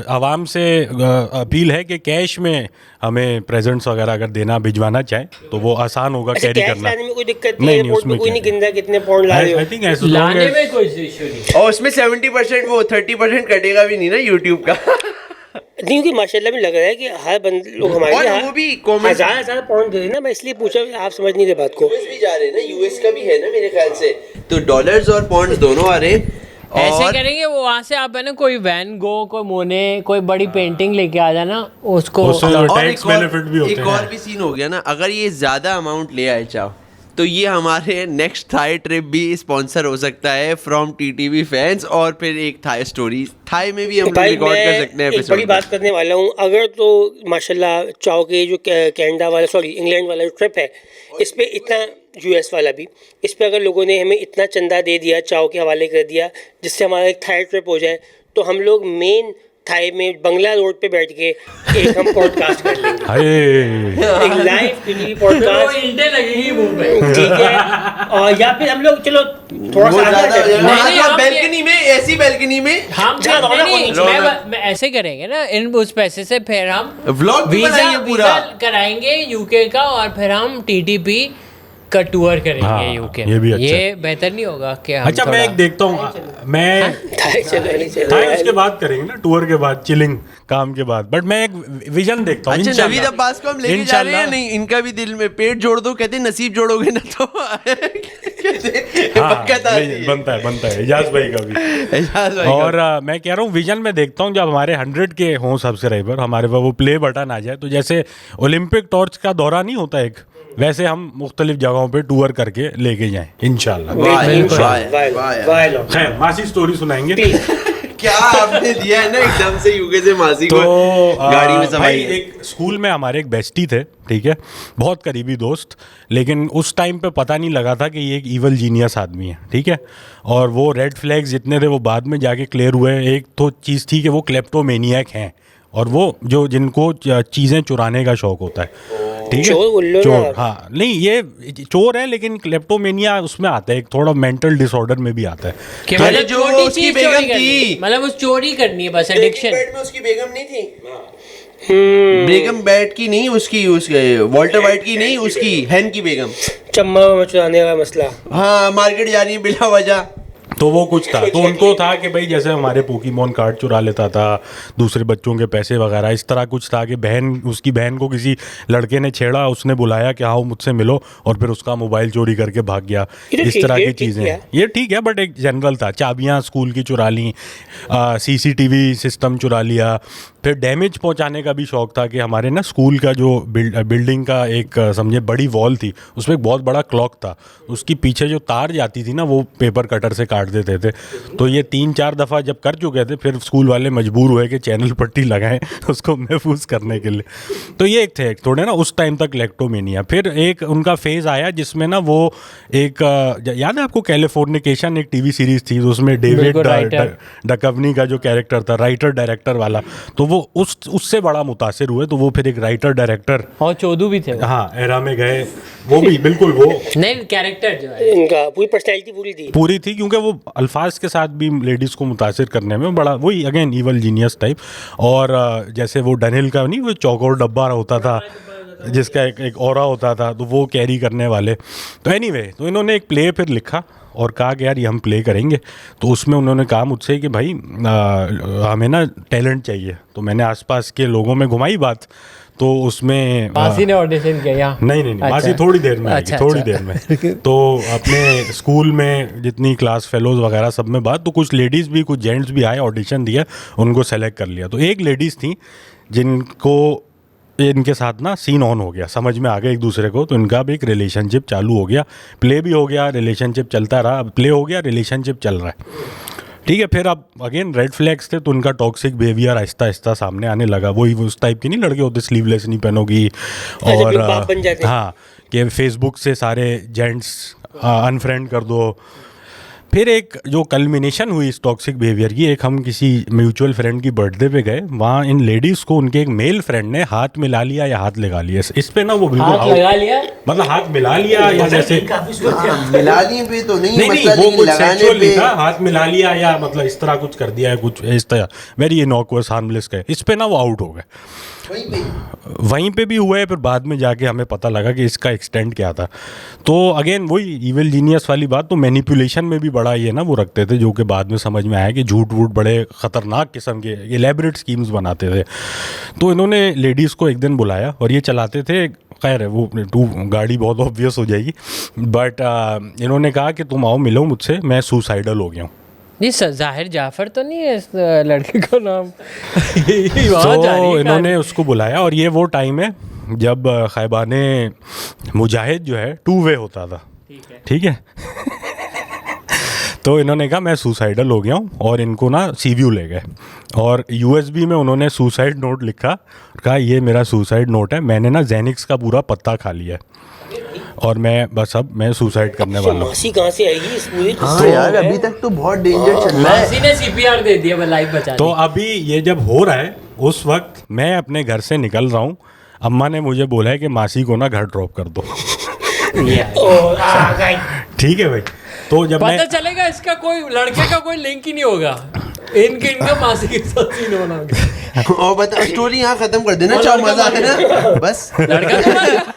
आवाम से अपील है कि कैश में हमें प्रेजेंट्स वगैरह अगर देना भिजवाना चाहे तो वो आसान होगा अच्छा, कैरी कैश करना। लाने में कोई दिक्कत नहीं, नहीं है, नहीं, एयरपोर्ट पे उसमें कोई क्या नहीं है। गिनता कितने पाउंड ला रहे हो। आई थिंक ऐसे लाने में कोई इशू नहीं। और उसमें 70% वो 30% कटेगा भी नहीं ना यूट्यूब का। नहीं, क्योंकि माशाल्लाह में लग रहा है कि हर लोग हमारे और लिए वो भी comment- हजार पाउंड दे रहे हैं ना। मैं इसलिए पूछा, आप समझ नहीं रहे बात को। यूएस भी जा रहे हैं ना, यूएस का भी है ना मेरे ख्याल से, तो डॉलर्स और पॉन्ड्स दोनों आ रहे हैं। ऐसे और करेंगे वो वहाँ से आप है ना कोई वैन गो कोई मोने कोई बड़ी पेंटिंग लेके आ जाना उसको उससे और टैक्स बेनिफिट भी होते एक हैं। और भी सीन हो गया ना, अगर ये ज्यादा अमाउंट ले आए चाहो तो ये हमारे नेक्स्ट थाई ट्रिप भी स्पॉन्सर हो सकता है फ्रॉम टीटीवी फैंस, और फिर एक थाई स्टोरी थाई में भी हम लोग भाई रिकॉर्ड कर मैं सकते हैं एक बड़ी एपिसोड। बात करने वाला हूँ। अगर तो माशाल्लाह चाहो के जो कनाडा वाला सॉरी इंग्लैंड वाला जो ट्रिप है, इस पे इतना यूएस वाला भी, इस पे अगर लोगों ने हमें इतना चंदा दे दिया, चाहो के हवाले कर दिया, जिससे हमारा एक थाई ट्रिप हो जाए, तो हम लोग मेन थाई में बंगला रोड पे बैठ के एक हम पॉडकास्ट कर लेंगे, हाय एक लाइव टीवी वो पॉडकास्ट, ईंटें लगेगी मुंह पे। ठीक है। और या फिर हम लोग चलो थोड़ा वो सा आगे ज्यादा चलते हैं। नहीं, हम बैल्कनी में, ऐसी बैल्कनी में हम जहाँ रौनक नहीं, होनी नहीं, चाहिए। मैं ऐसे करेंगे ना इन उस पैसे से फिर हम व्लॉग भी वीजा बनाएंगे पूरा। वीजा कराएंगे यूके का और फिर हम टीटीपी का टूर करेंगे हाँ, यूके। ये भी अच्छा ये है। बेहतर नहीं होगा कि हम अच्छा, मैं थोड़ा- एक देखता हूँ मैं थाई चलो नहीं चलो थाई यार। उसके बाद करेंगे ना, टूर के बाद चिलिंग काम के बाद, बट मैं एक विजन देखता हूँ। अच्छा, इंशाल्लाह। नवीद अब्बास को हम लेके जा रहे हैं या इंशाल्लाह। नहीं? इनका भी दिल में पेट जोड़ दो, कहते हैं नसीब जोड़ोगे ना तो कहते हाँ, बरकत आती है। बनता है एजाज भाई का भी। एजाज भाई का। और मैं कह रहा हूँ विजन में देखता हूँ जब हमारे 100 के हों सब्सक्राइबर, हमारे पास वो प्ले बटन आ जाए, तो जैसे ओलंपिक टॉर्च का दौरा नहीं होता एक, वैसे हम मुख्तलिफ जगहों पे टूर करके लेके जाएं इंशाल्लाह। वाह, बिल्कुल। वाह, वाह, वाह यार। वाह यार। खैर, मासी स्टोरी सुनाएंगे। क्या आपने दिया है ना एकदम से यूके से मासी को तो गाड़ी में भाई, सवाई है। एक स्कूल में हमारे एक बेस्टी थे, ठीक है, बहुत करीबी दोस्त, लेकिन उस टाइम पे पता नहीं लगा था कि ये एक ईवल जीनियस आदमी है, ठीक है। और वो रेड फ्लैग्स जितने थे वो बाद में जाके क्लियर हुए। एक तो चीज़ थी कि वो क्लेप्टोमेनियक हैं, और वो जो जिनको चीज़ें चुराने का शौक होता है, ठीक है। चोर बोल लो ना चोर, आप। हाँ, नहीं ये चोर है, लेकिन क्लेप्टोमेनिया उसमें आता है, एक थोड़ा मेंटल डिसऑर्डर में भी आता है। कि अरे मतलब जो छोटी उसकी चीज बेगम चोरी करनी थी। है। मतलब उस चोरी करनी है बस, एडिक्शन। में उसकी बेगम नहीं थी, बेगम बैट की नहीं, उसकी वॉल्टर वाइट की नहीं, उसकी हैन की बेगम। चम्मा में चुराने का मसला। हाँ, मार्केट जा रही है बिला वजह। तो वो कुछ था, तो उनको था कि भाई जैसे हमारे पोकीमोन कार्ड चुरा लेता था, दूसरे बच्चों के पैसे वगैरह, इस तरह कुछ था कि उसकी बहन को किसी लड़के ने छेड़ा, उसने बुलाया कि आओ मुझसे मिलो, और फिर उसका मोबाइल चोरी करके भाग गया। ये तो इस ठीक तरह है, की ठीक चीज़ें है। हैं। ये ठीक है, बट एक जनरल था, चाबियाँ स्कूल की चुरा ली, सीसीटीवी सिस्टम चुरा लिया। फिर डैमेज पहुंचाने का भी शौक था कि हमारे ना स्कूल का जो बिल्डिंग का एक समझे बड़ी वॉल थी, उसमें एक बहुत बड़ा क्लॉक था, उसकी पीछे जो तार जाती थी ना वो पेपर कटर से काट देते थे। तो ये 3-4 दफ़ा जब कर चुके थे, फिर स्कूल वाले मजबूर हुए कि चैनल पट्टी लगाएं उसको महफूज करने के लिए। तो ये एक थे थोड़े ना उस टाइम तक लेक्टोमेनिया। फिर एक उनका फेज़ आया जिसमें ना वो एक याद है आपको कैलिफोर्निकेशन एक टीवी सीरीज थी, तो उसमें डेविड बिल्कुल, राइटर। डकवनी का जो कैरेक्टर था, राइटर डायरेक्टर वाला, तो वो उससे बड़ा मुतासिर हुए, तो वो फिर एक राइटर डायरेक्टर, और चोदू भी थे वो। हाँ, एरा में गए, वो भी बिल्कुल वो नहीं, कैरेक्टर जो है इनका पूरी पर्सनैलिटी पूरी थी। क्योंकि वो अल्फाज के साथ भी लेडीज़ को मुतासिर करने में बड़ा, वही अगेन ईवल जीनियस टाइप। और जैसे वो डनिल का नहीं, वो चौकोर डब्बा होता था जिसका एक ऑरा होता था, तो वो कैरी करने वाले। तो एनीवे, तो इन्होंने एक प्ले फिर लिखा और कहा कि यार ये हम प्ले करेंगे। तो उसमें उन्होंने कहा मुझसे कि भाई हमें ना टैलेंट चाहिए। तो मैंने आसपास के लोगों में घुमाई बात, तो उसमें मासी ने ऑडिशन किया। नहीं, मासी अच्छा। थोड़ी देर में आएगी, अच्छा, थोड़ी अच्छा। देर में। तो अपने स्कूल में जितनी क्लास फेलोज वगैरह सब में बात, तो कुछ लेडीज़ भी कुछ जेंट्स भी आए, ऑडिशन दिया, उनको सेलेक्ट कर लिया। तो एक लेडीज़ थी जिनको इनके साथ ना सीन ऑन हो गया, समझ में आ गया एक दूसरे को, तो इनका भी एक रिलेशनशिप चालू हो गया। प्ले भी हो गया, रिलेशनशिप चलता रहा, प्ले हो गया, रिलेशनशिप चल रहा है, ठीक है। फिर अब अगेन रेड फ्लैग्स थे, तो उनका टॉक्सिक बिहेवियर आहिस्ता आहिस्ता सामने आने लगा। वही उस टाइप की नहीं लड़के होते, स्लीवलेस नहीं पहनोगी, और फिर बाप बन जाते हैं। हाँ, कि फेसबुक से सारे जेंट्स अनफ्रेंड कर दो। फिर एक जो कल्मिनेशन हुई इस टॉक्सिक बिहेवियर की, एक हम किसी म्यूचुअल फ्रेंड की बर्थडे पे गए, वहाँ इन लेडीज़ को उनके एक मेल फ्रेंड ने हाथ मिला लिया या हाथ लगा लिया, इस पे ना वो बिल्कुल हाथ लगा लिया, मतलब हाथ मिला लिया या जैसे मिलाने पे तो नहीं नहीं मसला, वो लेकिन कुछ लगाने सेक्सुअल पे नहीं था, हाथ मिला लिया या मतलब इस तरह कुछ कर दिया है, कुछ इस तरह वेरी इनॉक्वस हार्मलेस का, इस पे ना वो आउट हो गए। वहीं पे भी हुआ है, फिर बाद में जाके हमें पता लगा कि इसका एक्सटेंट क्या था। तो अगेन वही इविल जीनियस वाली बात, तो मैनिपुलेशन में भी बड़ा ये ना वो रखते थे, जो कि बाद में समझ में आया कि झूठ वूठ बड़े ख़तरनाक किस्म के इलेबरेट स्कीम्स बनाते थे। तो इन्होंने लेडीज़ को एक दिन बुलाया और ये चलाते थे, खैर है वो गाड़ी बहुत ऑब्वियस हो जाएगी, बट इन्होंने कहा कि तुम आओ मिलो मुझसे, मैं सुसाइडल हो गया हूँ। नहीं सर, जाहिर जाफर तो नहीं है इस लड़के का नाम? तो इन्होंने उसको बुलाया और ये वो टाइम है जब खैबाने मुजाहिद जो है 2 वे होता था, ठीक है। तो इन्होंने कहा मैं सुसाइडल हो गया हूँ, और इनको ना सीव्यू ले गए और यूएसबी में उन्होंने सुसाइड नोट लिखा, कहा ये मेरा सुसाइड नोट है, मैंने ना जेनिक्स का पूरा पत्ता खा लिया है और मैं बस अब मैं सुसाइड करने वाला हूँ। मासी कहाँ से आएगी इस पूरी? हाँ यार, अभी तक तो बहुत डेंजर चल रहा है। मासी ने सीपीआर दे दिया, लाइफ बचा दी। तो अभी ये जब हो रहा है उस वक्त मैं अपने घर से निकल रहा हूँ, अम्मा ने मुझे बोला है कि मासी को ना घर ड्रॉप कर दो। ठीक है भाई, तो जब पता मैं चलेगा इसका कोई लड़के का कोई लिंक ही नहीं होगा, इनका मासी के साथ सीन होना होगा। और बता, स्टोरी यहाँ खत्म कर देना, चाहो मजा है ना, बस लड़का तुम्हारा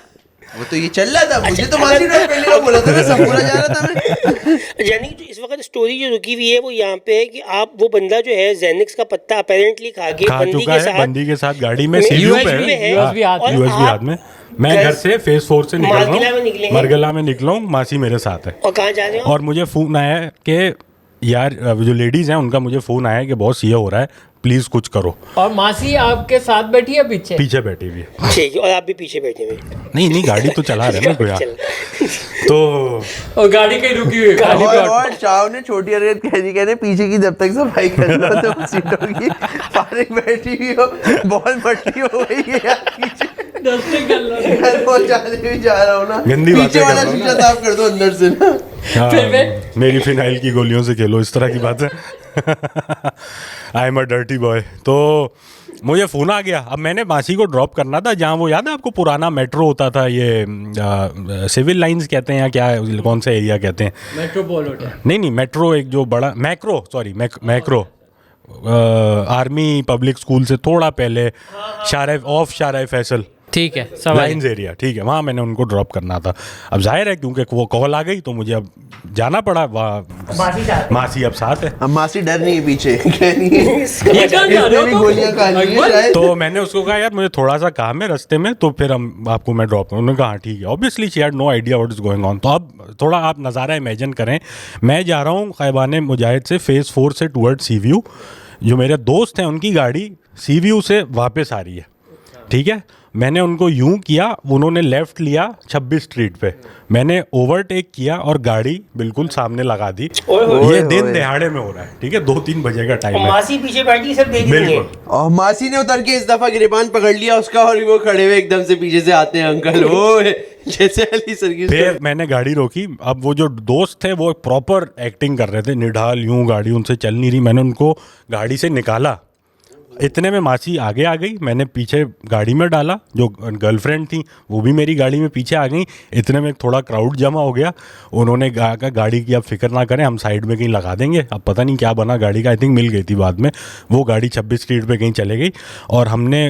वो तो ये चल रहा था, मुझे तो मासी ने पहले का बोला था ना, सब पूरा जा रहा था मैं। यानी कि इस वक्त स्टोरी जो रुकी हुई है वो यहाँ पे है कि आप वो बंदा जो है जेनिक्स का पत्ता अपेरेंटली खा के बंदी के साथ गाड़ी में में सीव्यू पे USB है, है, और यूएसबी हाथ में, मैं घर से फेज 4 से निकल मारगिला में रहा हूँ, निकलेंगे। मरगला में निकला हूँ, मासी मेरे साथ है। और कहाँ जा रहे हो? और मुझे फ़ोन आया है कि यार जो लेडीज़ हैं उनका मुझे फ़ोन आया है कि बॉस ये हो रहा है, प्लीज़ कुछ करो। और मासी आपके साथ बैठी है पीछे? पीछे बैठी हुई है। ठीक है, और आप भी पीछे बैठे हुए? नहीं गाड़ी तो चला रहे ना कोई, तो और गाड़ी कहीं रुकी हुई है, और शाह ने छोटी हरकत कह दी, कहने पीछे की जब तक सफाई कर लो तो सीटों की फारिग बैठी हुई हो, बहुत मट्टी हो गई है यार पीछे, डस्टिंग कर लो। घर पहुंचाने भी जा रहा हूँ ना, गंदी बातें पीछे वाला कर रहा हूँ शीशा साफ कर दो अंदर से ना। हाँ, मेरी फिनाइल की गोलियों से खेलो, इस तरह की बात है। I am a dirty boy. तो मुझे फ़ोन आ गया, अब मैंने मासी को ड्रॉप करना था जहाँ वो याद है आपको पुराना मेट्रो होता था, ये सिविल लाइंस कहते हैं या क्या, कौन सा एरिया कहते हैं? मेट्रोपोलिटन नहीं मेट्रो, एक जो बड़ा मैक्रो आर्मी पब्लिक स्कूल से थोड़ा पहले शाराय फैसल, ठीक है, लाइन्स एरिया, ठीक है, वहाँ मैंने उनको ड्रॉप करना था। अब जाहिर है क्योंकि वो कॉल आ गई तो मुझे अब जाना पड़ा, मासी अब साथ है। अब मासी डर नहीं है पीछे, कह नहीं है ये कहाँ जा रहे हो तुम? गोलियां खा ली है शायद। तो मैंने उसको कहा यार मुझे थोड़ा सा काम है रास्ते में, तो फिर हम आपको मैं ड्रॉप करूँ। उन्होंने कहा हाँ ठीक है। Obviously she had no idea what is going on. तो अब थोड़ा आप नज़ारा इमेजिन करें, मैं जा रहा हूँ खैबाने मुजाहिद से फेज़ 4 से टूवर्ड सी व्यू, जो मेरे दोस्त हैं उनकी गाड़ी सी व्यू से वापस आ रही है, ठीक है। मैंने उनको यूं किया, उन्होंने लेफ़्ट लिया 26 स्ट्रीट पे, मैंने ओवरटेक किया और गाड़ी बिल्कुल सामने लगा दी। ये दिन दिहाड़े में हो रहा है, ठीक है, 2-3 बजे का टाइम है। मासी पीछे बैठी सब देख रही है। बिल्कुल। और मासी ने उतर के इस दफा गिरबान पकड़ लिया उसका, और वो खड़े हुए एकदम से पीछे से आते हैं अंकल, ओ जैसे अली सर की। फिर मैंने गाड़ी रोकी। अब वो जो दोस्त थे वो प्रॉपर एक्टिंग कर रहे थे, निढाल यूं, गाड़ी उनसे चल नहीं रही। मैंने उनको गाड़ी से निकाला, इतने में मासी आगे आ गई, मैंने पीछे गाड़ी में डाला, जो गर्लफ्रेंड थी वो भी मेरी गाड़ी में पीछे आ गई। इतने में थोड़ा क्राउड जमा हो गया, उन्होंने कहा गाड़ी की अब फिक्र ना करें, हम साइड में कहीं लगा देंगे। अब पता नहीं क्या बना गाड़ी का, आई थिंक मिल गई थी बाद में। वो गाड़ी 26 स्ट्रीट पे कहीं चले गई और हमने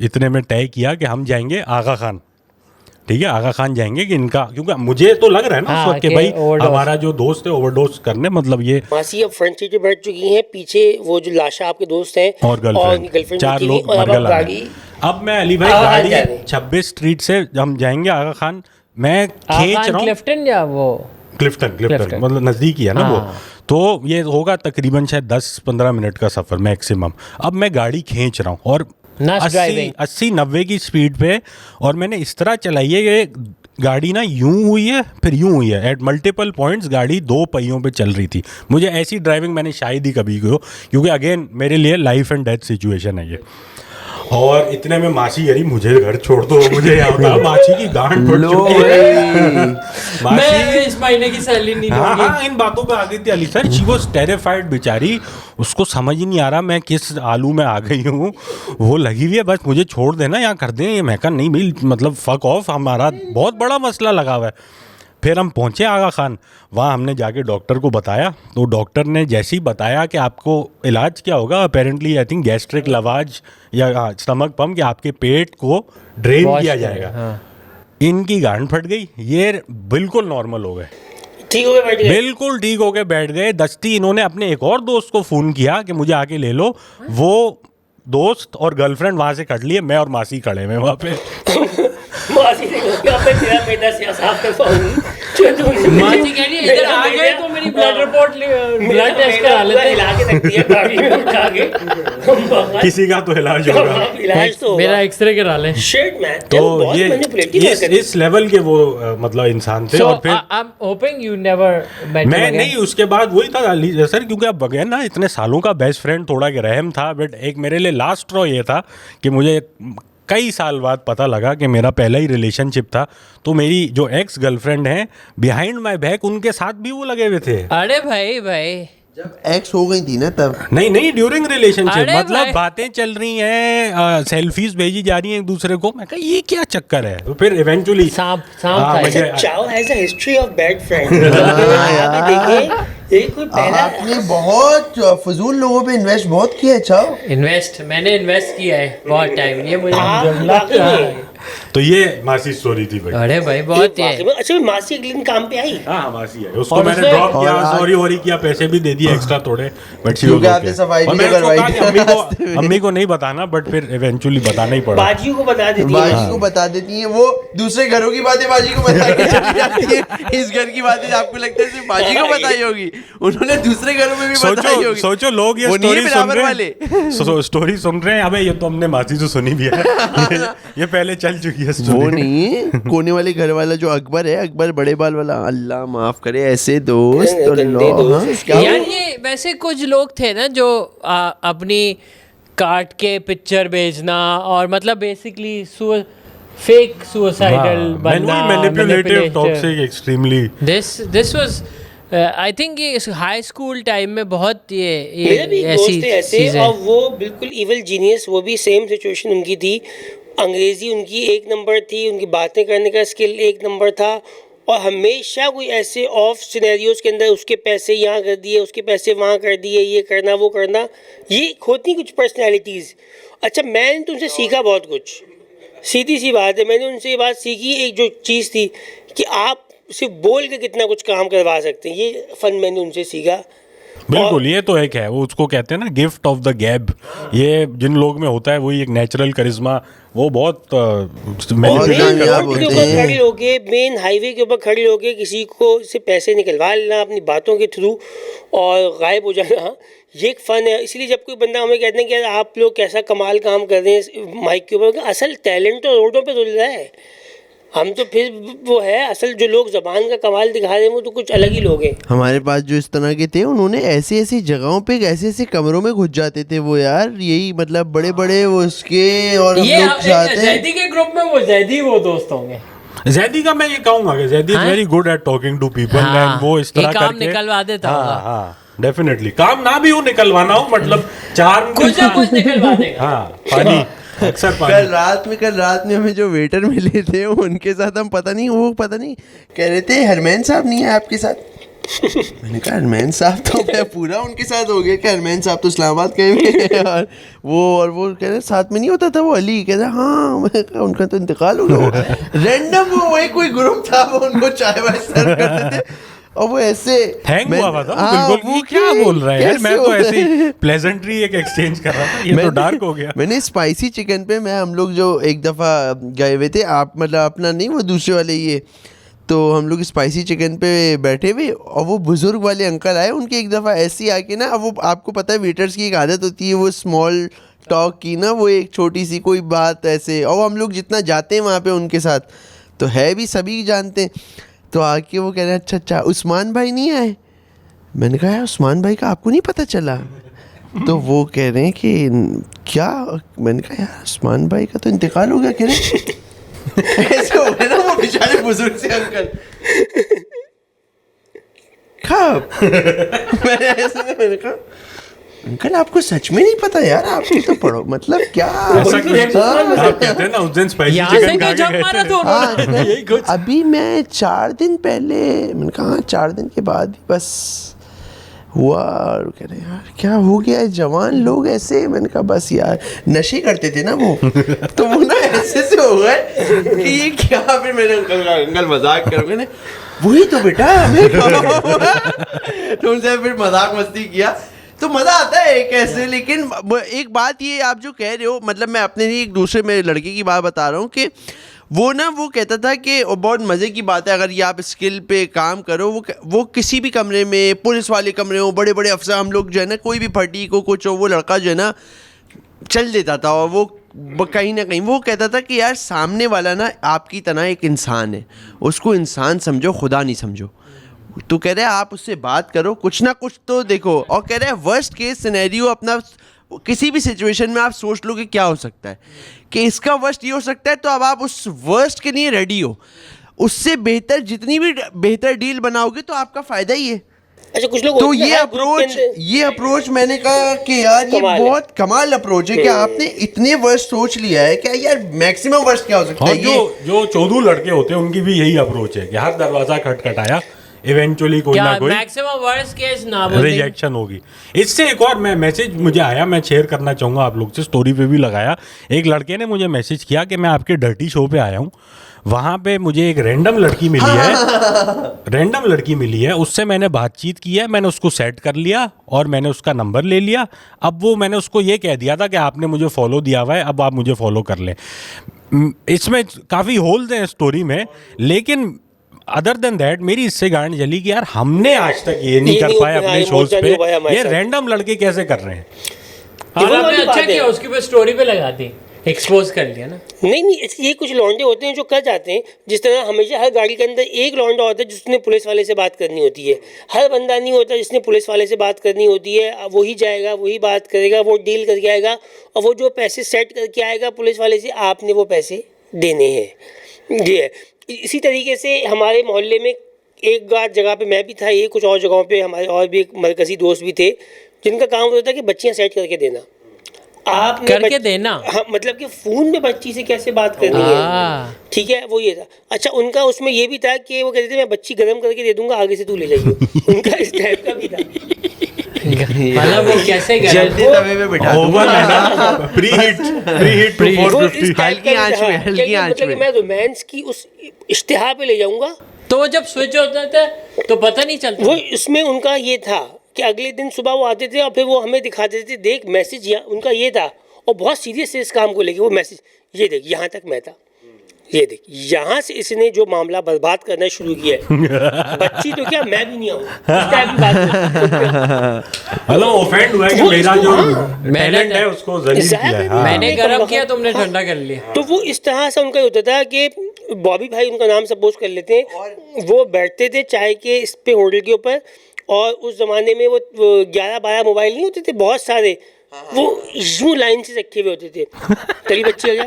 इतने में तय किया कि हम जाएंगे आगा खान, ठीक है, आगा खान जाएंगे कि इनका, क्योंकि मुझे तो लग रहा है ना उस वक्त कि भाई हमारा जो दोस्त है ओवरडोज करने, मतलब ये। मासी अब फ्रंट सीट पे बैठ चुकी हैं, पीछे वो जो लाशा आपके दोस्त हैं और गर्लफ्रेंड 4 लोग मरगला। अब मैं अली भाई गाड़ी 26 स्ट्रीट से हम जाएंगे आगा खान, मैं खींच रहा हूँ क्लिफ्टन या वो क्लिफ्टन मतलब नज़दीक ही है ना वो। तो ये होगा तकरीबन शायद 10-15 मिनट का सफ़र मैक्सिमम। अब मैं गाड़ी खींच रहा हूँ और 80-90 की स्पीड पे, और मैंने इस तरह चलाई है कि गाड़ी ना यूं हुई है फिर यूं हुई है, एट मल्टीपल पॉइंट्स गाड़ी 2 पहियों पे चल रही थी। मुझे ऐसी ड्राइविंग मैंने शायद ही कभी की हो, क्योंकि अगेन मेरे लिए लाइफ एंड डेथ सिचुएशन है ये। और इतने में मासी कह रही मुझे घर छोड़ दो, मुझे यहाँ था मासी की गांड फट चुकी है। मैं इस महीने की सैलरी नहीं हाँ दूंगी। हाँ, इन बातों पे आ गई थी Ali sir. She was terrified बेचारी, उसको समझ ही नहीं आ रहा मैं किस आलू में आ गई हूँ। वो लगी हुई है बस मुझे छोड़ देना या कर दें। ये मैं कहा नहीं भाई, मतलब फक ऑफ, हमारा बहुत बड़ा मसला लगा हुआ है। फिर हम पहुँचे आगा खान, वहाँ हमने जाके डॉक्टर को बताया, तो डॉक्टर ने जैसे ही बताया कि आपको इलाज क्या होगा, अपेरेंटली आई थिंक गैस्ट्रिक लवाज या स्टमक पम्प, कि आपके पेट को ड्रेन किया जाएगा। हाँ। इनकी गांड फट गई, ये बिल्कुल नॉर्मल हो गए, ठीक हो गए, बैठ गए। बिल्कुल ठीक हो के बैठ गए। दस्ती इन्होंने अपने एक और दोस्त को फ़ोन किया कि मुझे आके ले लो। वो दोस्त और गर्लफ्रेंड वहाँ से कट लिए, मैं और मासी खड़े हुए वहाँ पे। मासी ने कहा मैं तेरा पेटा से साफ कर पाऊंगी। मासी कह रही है इधर आ गए तो मेरी ब्लड रिपोर्ट ब्लड टेस्ट करा लेते हैं। हिला के रख दिया गाड़ी में उठा के। किसी का तो इलाज होगा। इलाज तो मेरा एक्सरे करा ले। शिट मैन, तो बहुत ये मैनिपुलेटिव है। इस लेवल के वो मतलब इंसान थे। So और फिर I'm hoping you never met मैं him again. नहीं, उसके बाद वही था अली सर, क्योंकि अब बगैर ना इतने सालों का बेस्ट फ्रेंड थोड़ा कि रहम था, बट एक मेरे लिए लास्ट स्ट्रॉ ये था कि मुझे कई साल बाद पता लगा कि मेरा पहला ही रिलेशनशिप था। तो मेरी जो एक्स गर्लफ्रेंड है, बिहाइंड माई बैक उनके साथ भी वो लगे हुए थे। अरे भाई जब एक्स हो गई थी ना तब। नहीं ड्यूरिंग रिलेशनशिप, अरे मतलब भाई। बातें चल रही हैं, सेल्फीज भेजी जा रही हैं एक दूसरे को। मैं कहा ये क्या चक्कर है। तो फिर इवेंचुअली सांप था मुझे- ये। चाओ has a history of bad friend. देखें ये कोई पहला आपने बहुत फजूल लोगों पे इन्वेस्ट बहुत किया है चाओ। इन्वेस्ट मैंने इन्वेस्ट किया है बहुत टाइम, ये मुझे आप लगता वाकई है। में- तो ये मासी स्टोरी थी भाई। अरे भाई बहुत वाकई है। में। अच्छा मासी अगले दिन काम पे आई। हाँ मासी है, उसको और मैंने उसने- ड्रॉप किया, और आज- सॉरी वॉरी किया, पैसे भी दे दिए एक्स्ट्रा थोड़े, बट शी क्योंकि वाज आपने ओके। सफाई और भी मैंने तो उसको करवाई कहा थी कि रास्ते में। अम्मी को नहीं बताना, बट फिर इवेंचुअली बताना ही पड़ा। बाजी को बता देती है। बाजी को बता देती है, वो दूसरे घरों की बातें बाजी को बता के चली जाती है। इस घर की बातें आपको लगता है सिर्फ बाजी को बताई होगी, उन्होंने दूसरे घरों में भी बताई होगी। सोचो लोग ये वो नहीं है स्टोरी सुन बराबर रहे वाले। हैं, स्टोरी सुन रहे हैं, अबे ये तो हमने मासी से सुनी भी है। ये पहले चल चुकी है वो स्टोरी। नहीं, कोने वाले घर वाला जो अकबर है, अकबर बड़े बाल वाला, अल्लाह माफ करे ऐसे दोस्त। तो गंदे लो, दोस्त। हाँ, क्या यार वो- ये वैसे कुछ लोग थे ना जो अपनी काट के पिक्चर भेजना और मतलब बेसिकली फेक सुसाइडल बनना, manipulative, toxic, extremely. This was I think ये हाई स्कूल टाइम में बहुत मेरे भी ये दोस्त थे ऐसे, चीजें। और वो बिल्कुल इवल जीनियस। वो भी सेम सिचुएशन उनकी थी। अंग्रेजी उनकी एक नंबर थी, उनकी बातें करने का स्किल एक नंबर था, और हमेशा कोई ऐसे ऑफ सिनेरियोज के अंदर उसके पैसे यहाँ कर दिए, उसके पैसे वहाँ कर दिए, ये करना वो करना। ये होती कुछ पर्सनैलिटीज़। अच्छा मैंने तुमसे सीखा बहुत कुछ, सीधी सी बात है। मैंने उनसे ये बात सीखी, एक जो चीज़ थी कि आप सिर्फ बोल के कितना कुछ काम करवा सकते हैं। ये फन मैंने उनसे सीखा। बिल्कुल, ये तो एक है, वो उसको कहते हैं ना गिफ्ट ऑफ द गैब। ये जिन लोग में होता है वही एक नेचुरल करिश्मा, वो बहुत manipulate कामयाब करता है। रोड के होते ऊपर हैं। खड़े होके, मेन हाईवे के ऊपर खड़े होके किसी को से पैसे निकलवा लेना अपनी बातों के थ्रू और गायब हो जाना, ये एक फ़न है। इसलिए जब कोई बंदा हमें कहते हैं कि यार आप लोग कैसा कमाल काम कर रहे हैं माइक के ऊपर, असल टैलेंट तो रोडों पे रुल रहा है। हम तो फिर वो है असल जो लोग जबान का कमाल दिखा रहे हैं, वो तो कुछ अलग ही लोग हैं। हमारे पास जो इस तरह के थे, उन्होंने ऐसी ऐसी जगहों पे ऐसे ऐसे कमरों में घुस जाते थे वो यार, यही मतलब बड़े बड़े वो उसके, और हम ये लोग चाहते हैं। जैदी के ग्रुप में वो जैदी वो दोस्त होंगे। जैदी का मैं ये कहूंगा कि जैदी इज हाँ? Very good at talking to people, हाँ, एंड वो इस तरह ये काम करके निकलवा देता हाँ होगा। हाँ डेफिनेटली, काम ना भी हो निकलवाना हो, मतलब चार कुछ ना कुछ निकलवा देगा। हाँ पानी, अक्सर कल पानी। रात में हमें जो वेटर मिले थे, उनके साथ हम पता नहीं कह रहे थे हरमैन साहब नहीं है आपके साथ। मैंने कहा हरमैन साहब तो मैं पूरा उनके साथ हो गया कि हरमैन साहब तो इस्लामाबाद गए हुए हैं, और वो कह रहे साथ में नहीं होता था वो अली, कह रहे हाँ, मैं कहा उनका तो इंतकाल हो गया। रैंडम वो वही कोई ग्रुप था, वो उनको चाय वाय सर्व करते थे, और वो ऐसे हैंग हुआ था हाँ, बिल्कुल, वो ये क्या बोल रहा है यार, कैसे मैं तो हो ऐसे गए? ही प्लेजेंटरी एक एक्सचेंज कर रहा था, ये तो मैंने- डार्क हो गया। मैंने स्पाइसी चिकन पे हम लोग जो एक दफ़ा गए हुए थे, आप मतलब अपना नहीं, वो दूसरे वाले ये, तो हम लोग स्पाइसी चिकन पे बैठे हुए, और वो बुज़ुर्ग वाले अंकल आए, उनके एक दफ़ा ऐसे ही आके ना, अब वो आपको पता है वेटर्स की एक आदत होती है वो स्मॉल टॉक की ना, वो एक छोटी सी कोई बात ऐसे, और हम लोग जितना जाते हैं वहाँ पे उनके साथ तो है भी सभी जानते हैं, तो आके वो कह रहे हैं अच्छा उस्मान भाई नहीं आए। मैंने कहा यार उस्मान भाई का आपको नहीं पता चला? तो वो कह रहे हैं कि क्या, मैंने कहा यार उस्मान भाई का तो इंतकाल हो गया, कह रहे ऐसे हो गया ना वो बेचारे बुजुर्ग से अंकल। कब मैंने कहा अंकल आपको सच में नहीं पता यार, आपकी तो पढ़ो मतलब क्या। आप कहते हैं ना उस दिन स्पाइसी यहाँ से चिकन खा क्यों के जंप गए मारा थे। तू उन्होंने? यही कुछ। अभी मैं 4 दिन पहले, मैंने कहा हाँ 4 दिन के बाद ही बस हुआ। और कह रहे यार क्या हो गया है, जवान लोग ऐसे। मैंने कहा बस यार नशे करते थे ना वो तो वो ना ऐसे से हो गए कि ये क्या। फिर मैंने अंकल मजाक कर, मैंने वही तो बेटा हमें तो उनसे फिर मजाक मस्ती किया, तो मजा आता है एक ऐसे। लेकिन एक बात ये आप जो कह रहे हो, मतलब मैं अपने लिए एक दूसरे में लड़के की बात बता रहा हूँ कि वो कहता था कि बहुत मज़े की बात है अगर ये आप स्किल पे काम करो। वो किसी भी कमरे में, पुलिस वाले कमरे हो, बड़े बड़े अफसर, हम लोग जो है ना कोई भी फटी को कुछ हो, वो लड़का जो है ना चल देता था। और वो कहीं ना कहीं वो कहता था कि यार सामने वाला ना आपकी तरह एक इंसान है, उसको इंसान समझो, खुदा नहीं समझो। तो कह रहे हैं आप उससे बात करो, कुछ ना कुछ तो देखो। और कह रहे हैं वर्स्ट केस सिनेरियो अपना किसी भी सिचुएशन में आप सोच लो कि क्या हो सकता है, कि इसका वर्स्ट ये हो सकता है, तो अब आप उस वर्स्ट के लिए रेडी हो। उससे बेहतर जितनी भी बेहतर डील बनाओगे तो आपका फ़ायदा ही है। अच्छा कुछ लोग तो होते हैं ये अप्रोच मैंने कहा कि यार ये कमाल है। बहुत कमाल अप्रोच है कि आपने इतने वर्ष सोच लिया है कि यार मैक्सिमम वर्ष क्या हो सकता और है। ये जो चौधू लड़के होते हैं उनकी भी यही अप्रोच है कि हर दरवाजा खटखटाया, इवेंचुअली कोई क्या ना कोई मैक्सिमम वर्स्ट केस ना बोल दें? रिजेक्शन होगी। इससे एक और मैं मैसेज मुझे आया, मैं शेयर करना चाहूँगा आप लोग से, स्टोरी पे भी लगाया। एक लड़के ने मुझे मैसेज किया कि मैं आपके डर्टी शो पे आया हूँ, वहाँ पे मुझे एक रैंडम लड़की मिली है, उससे मैंने बातचीत की है, मैंने उसको सेट कर लिया और मैंने उसका नंबर ले लिया। अब वो मैंने उसको ये कह दिया था कि आपने मुझे फॉलो दिया हुआ है, अब आप मुझे फॉलो कर लें। इसमें काफ़ी होल्स हैं स्टोरी में, लेकिन अदर देन दैट मेरी इससे गांड जली कि यार हमने आज तक ये नहीं कर पाए अपने शोज पे, ये रैंडम लड़के कैसे कर रहे हैं। और आपने अच्छा किया उसकी पे स्टोरी पे लगा दी, एक्सपोज कर लिया ना। नहीं ये कुछ लौंडे होते हैं जो कर जाते हैं। जिस तरह हमेशा हर गाड़ी के अंदर एक लौंडा होता है जिसने पुलिस वाले से बात करनी होती है, हर बंदा नहीं होता जिसने पुलिस वाले से बात करनी होती है। वही जाएगा, वही बात करेगा, वो डील करके आएगा, और वो जो पैसे सेट करके आएगा पुलिस वाले से, आपने वो पैसे देने हैं। ये इसी तरीके से हमारे मोहल्ले में एक जगह पे मैं भी था, ये कुछ और जगहों पे हमारे और भी एक मरकजी दोस्त भी थे जिनका काम होता था कि बच्चियां सेट करके देना। आपने करके देना, हाँ, मतलब कि फोन में बच्ची से कैसे बात करनी है, ठीक है, वो ये था। अच्छा उनका उसमें ये भी था कि वो कहते थे मैं बच्ची गर्म करके दे दूंगा, आगे से तू ले जाइए। उनका इस टाइप का भी था। मतलब वो कैसे जल्दी तवे में बिठा ओवन है ना, प्रीहीट टू 450, हल्की आंच में, हल्की आंच मतलब में। मैं रोमांस की उस इश्तिहार पे ले जाऊंगा। तो वो जब स्विच होता था तो पता नहीं चलता। वो इसमें उनका ये था कि अगले दिन सुबह वो आते थे और फिर वो हमें दिखाते थे, देख मैसेज यहाँ, उनका ये था। और बहुत सीरियस है इस काम को लेके वो मैसेज, ये देख यहाँ तक मैं था, ये देख यहाँ से इसने जो मामला बर्बाद करना शुरू किया है, बच्ची तो क्या मैं भी नहीं आऊँ, इस टाइप की बात। हेलो ऑफेंड हुआ है कि मेरा जो टैलेंट है उसको जलील किया है। हाँ। मैंने गर्म किया, तुमने ठंडा कर लिया। तो वो इस तरह से उनका होता था कि बॉबी भाई उनका नाम सपोज कर लेते हैं, वो बैठते थे चाय के इस पे होटल के ऊपर, और उस ज़माने में वो 11-12 मोबाइल नहीं होते थे बहुत सारे, वो यूं लाइन से रखे हुए होते थे। तेरी बच्ची आ गया,